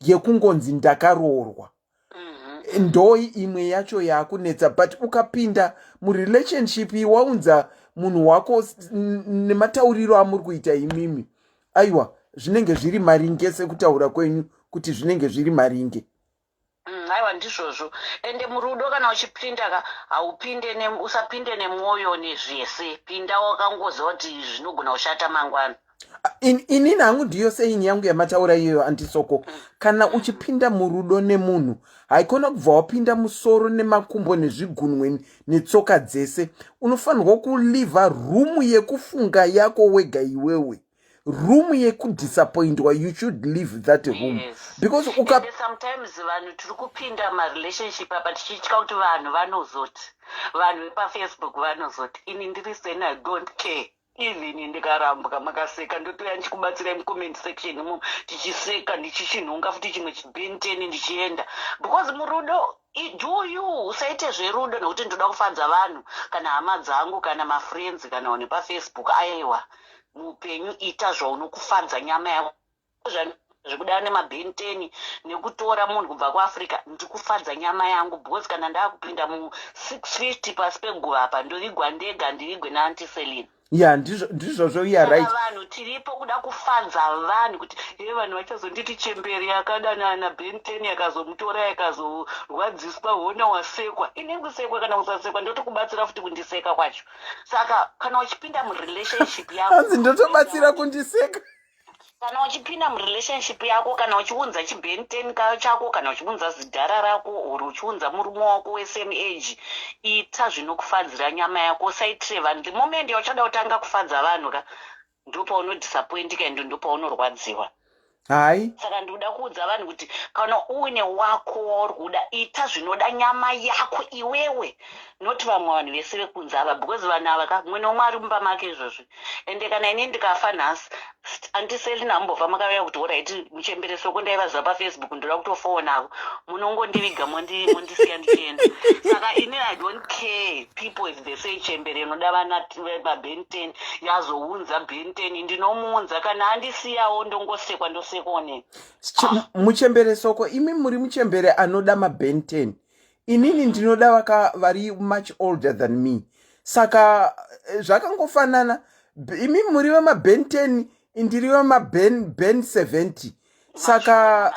yekungonzi ndakaroorwa ndoi imwe yacho yakunetsa but ukapinda murelationship waunza munhu wako nematauriro amuri kuita imimi aiwa zvinenge zviri maringe sekutaura kwenyu kuti zvinenge zviri maringe aiwa ndizvozvo ende murudo kana uchipinda haupinde usapinde nemwoyo nezvese pinda wakangoziva kuti zvinogona kushata mangwana inini hangu ndiyo seini yangu yamataura iyoyo andisoko kana uchipinda murudo nemunhu haikona kubva wapinda musoro nemakumbo nezvigunwe netsoka dzese unofanirwa kulivha rumu yekufunga yako wega iwewe room yekudisappointwa you should leave that room because sometimes vanhu tiri kupinda marelationship apa tichitya kuti vanhu vanozoti vanhu vepafacebook vanozoti ini ndiri seni I don't care even ndikarambuka makaseka ndotoya ndichikubatsirai mucomment section imo tichiseka ndichichinhunga futi chimwe chibhenteni ndichienda because murudo ijuyu usaite zverudo nekuti ndoda kufadza vanhu kana hama dzangu kana mafriends kana one pafacebook aiwa mupenyu ita zvaunokufadza nyama yako zvekudana nemabhenteni nekutora munhu kubva kuafrica ndikufadza nyama yangu because kana ndakupinda mu650 pasi peguva apa ndovigwa ndega ndirigwe naantiselini ndizvozvo right vanhu tiripo kuda kufadza vanhu kuti vanhu vachazonditi chemberi yakadanana bhenteni yakazomutora yakazorwadziswa hona wasekwa inenge sekwa kana usasekwa ndotokubatsira futi kundiseka kwacho saka kana uchipinda murelationship yako hanzi ndotobatsira kundiseka kana uchipinda murelationship yako kana uchiunza chibhenteni chako kana uchiunza zidhara rako uri uchiunza murume wako wesame age ita zvinokufadzira nyama yako usaitire vanhu the moment yauchada kutanga kufadza vanhu ndopaunodisappointika ende ndopaunorwadziwa hai saka ndikuda kuudza vanhu kuti kana uine wako wauri kuda ita zvinoda nyama yako iwewe noti vamwe vanhu vese vekunze ava because vanhu ava mwe nomwe ari mumba make izvozvi ende kana ine ndikafa nhasi andiseli nambobva makauya kuti oraiti muchembere soko ndaivazva pafacebook ndoda kutofonavo munongondiviga mondisiya ndichienda saka ini I don't care people if they say chembere inoda vana mabenten yazounza benten ndinomuunza kana handisiyawo ndongosekwa ndosekwa ne muchembere soko imi muri muchembere anoda mabenten inini ndinoda vari much older than me saka zvakangofanana imi muri vamabenten indiri vamaben 70 saka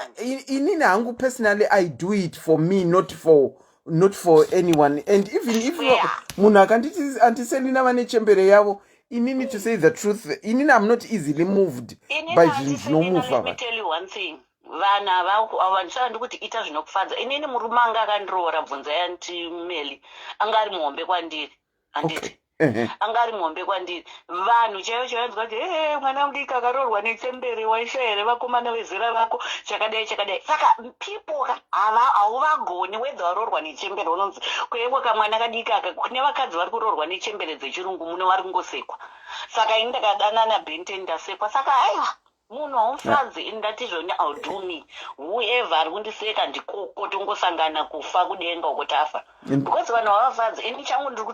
inini hangu personally I do it for me not for anyone and even if munhu akanditi andiselina vane chembere yavo inini to say the truth inini I'm not easily moved by zvinhu zvinomuva. Let me tell you one thing vana vavandisaa ndikuti ita zvinokufadza inini murume anga akandiroora bvunzai anti Melly anga ari muhombe kwandiri handiti anga ari muhombe kwandiri vanhu chaivo vanzwa kuti mwana mudiki akaroorwa nechembere waisha here vakomana vezera vako chakadai saka people hauvagoni wedha varoorwa nechembere unonzi kwevo kamwana kadiki aka kune vakadzi vari kuroorwa nechembere dzechirungu muno vari kungosekwa saka ini ndakadanana benten ndasekwa saka aiwa munhu haumfadzi ini ndatizvoni I'll do me whoever ari kundiseka ndikoko tongosangana kufa kudenga uko tafa because vanhu havafadzi ini changu ndiri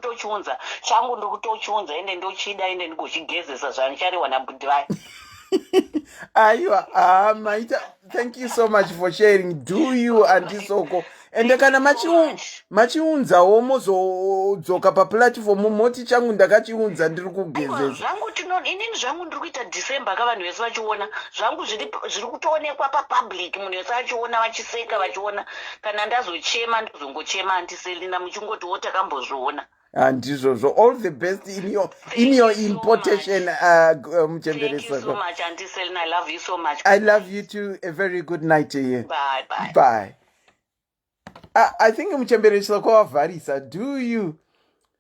kutochiunza ende ndochida ende ndigochigezesa zvanicharewa nabudhivai aiwa maita thank you so much for sharing do you andisoko ende kana machiunzawo mozodzoka paplatform moti changu ndakachiunza ndiri kugezesa zvangu inini zvangu ndiri kuita December ka vanhu vese vachiona zvangu zviri kutoonekwa papublic munhu wese achiona vachiseka vachiona kana ndazochema ndozongochema andiselina muchingotiwo takambozviona handizvozvo all the best in your importation muchembere soko. Thank you so much Auntie Selina, I love you so much. I love you too. A very good night to you. Bye. I think muchembere soko wavharisa do you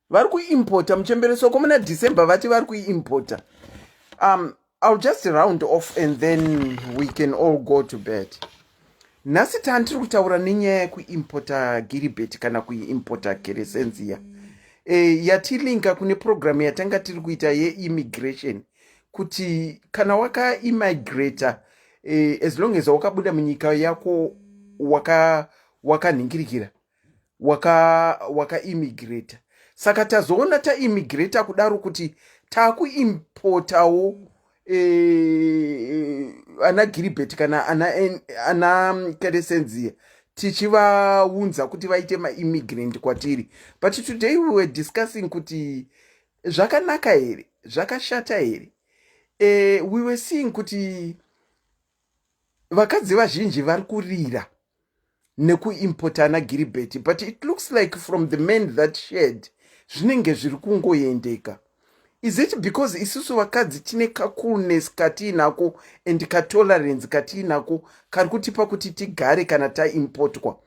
vari kuimporta muchembere soko muna December vati vari kuimporta. I'll just round off and then we can all go to bed. Nhasi tandiri kutaura nenyaya yekuimporta Giribetti kana kuimporta Kresencia. Yatilinka kune program yatanga tiri kuita ye-immigration kuti kana waka-immigrata as long as wakabuda munyika yako wakanhingirikira waka-immigrata saka tazoona ta-immigrata kudaro kuti takuimportawo ana Giribetti kana ana Kresencia tichivaunza kuti vaite ma-immigrant kwatiri but today we were discussing kuti zvakanaka here zvakashata here we were seeing kuti vakadzi vazhinji vari kurira nekuimporta ana Giribetti but it looks like from the men that shared zvinenge zviri kungoendeka. Is it because isusu vakadzi tine kacoolness katiinako and katolerance katiinako kari kutipa kuti tigare kana taimportwa?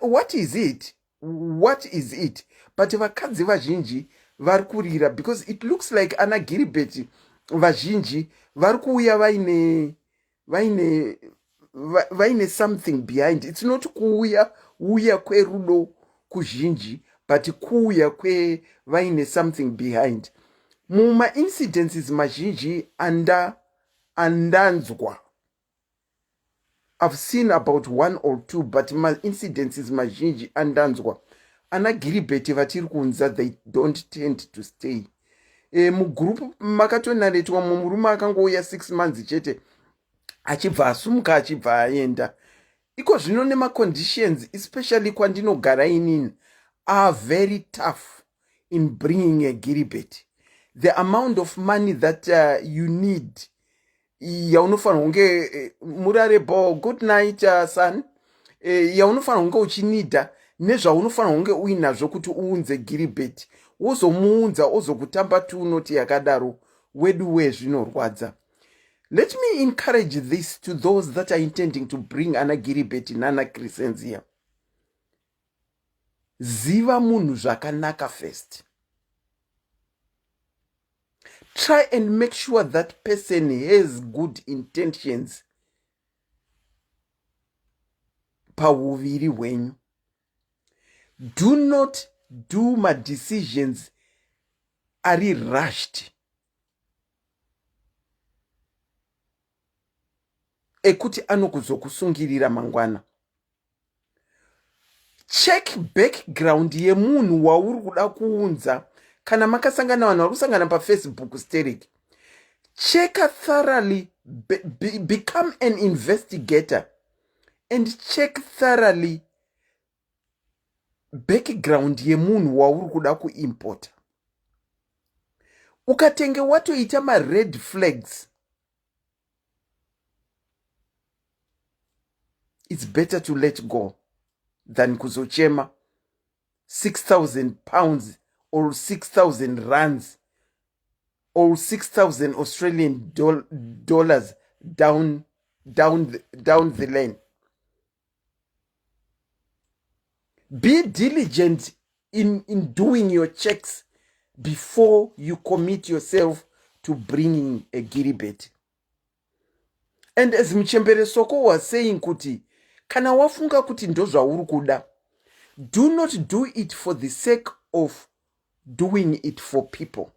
What is it? But vakadzi vazhinji vari kurira because it looks like ana Giribetti vazhinji vari kuuya vaine something behind. It's not kuuya kwerudo kuzhinji but kuuya vaine something behind. Muma incidences mazhinji andanzwa. I've seen about 1 or 2 but incidences mazhinji andanzwa. Ana Giribetti vatiri kunza they don't tend to stay. Mugroup makatonaretwa murume akangouya 6 months chete achibva asumuka achibva aenda. Iko zvino nema conditions especially kwandinogara inini are very tough in bringing a Giribetti. The amount of money that you need yaunofana hunge murarebo good night son yaunofana hunge uchinida nezvaunofana hunge uinazvo kuti uunze Giribetti wozomuunza ozokutamba tunoti yakadaro wedu wezvinorwadza. Let me encourage this to those that are intending to bring ana Giribetti nana Kresencia. Ziva munhu zvakanaka first. Try and make sure that person has good intentions pauviri hwenyu. Do not do my decisions are rushed. ekuti anokuzokusungirira mangwana. Check background yemunhu wauri kuda kuunza. Kana makasangana vanhu vari kusangana paFacebook stereki, check thoroughly, become an investigator and check thoroughly background yemunhu wauri kuda kuimpota. Ukatenge watoita red flags, it's better to let go than kuzochema 6,000 pounds or 6,000 rands or 6,000 Australian dollars down the lane. Be diligent in doing your checks before you commit yourself to bringing a Giribetti. And as Mchembere Soko was saying kuti, kana wafunga kuti ndo zvauri kuda, do not do it for the sake of doing it for people.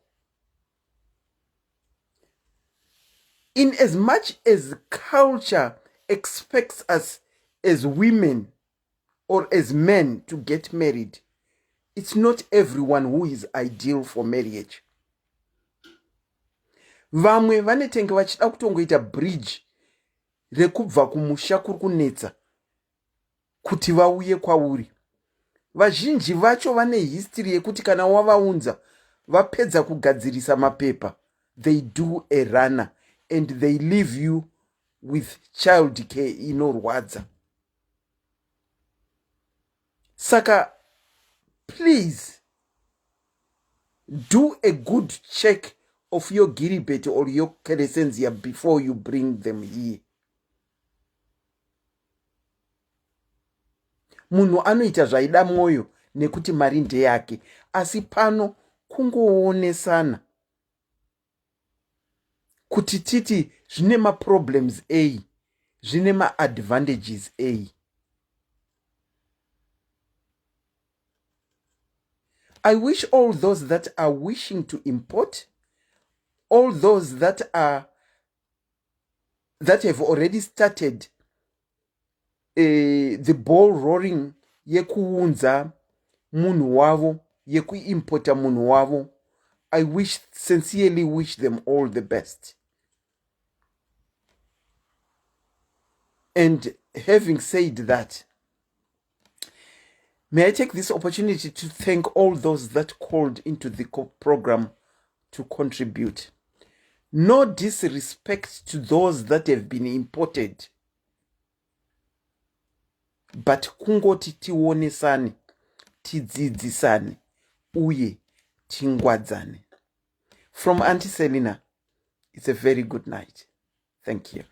In as much as culture expects us as women or as men to get married, it's not everyone who is ideal for marriage. Vamwe vanetenge vachida kutongoita bridge rekubva kumusha kuri kunetsa kuti vauye kwauri. Vazhinji vacho vane history yekuti kana wavaunza vapedza kugadzirisa mapepa, they do a runner and they leave you with child care inorwadza. Saka, please do a good check of your Giribetti or your Kresencia before you bring them here. Munhu anoita zvaida mwoyo nekuti mari ndeyake, asi pano kungoonesana kuti titi zvine ma-problems A, zvine ma-advantages A. I wish all those that are wishing to import, all those that have already started the ball rolling yekuunza munhu wavo, yekuimpota munhu wavo, I sincerely wish them all the best. And having said that, may I take this opportunity to thank all those that called into the program to contribute. No disrespect to those that have been imported, but kungoti tionesane, tidzidzisane, uye tingwadzane. From Auntie Selina, it's a very good night. Thank you.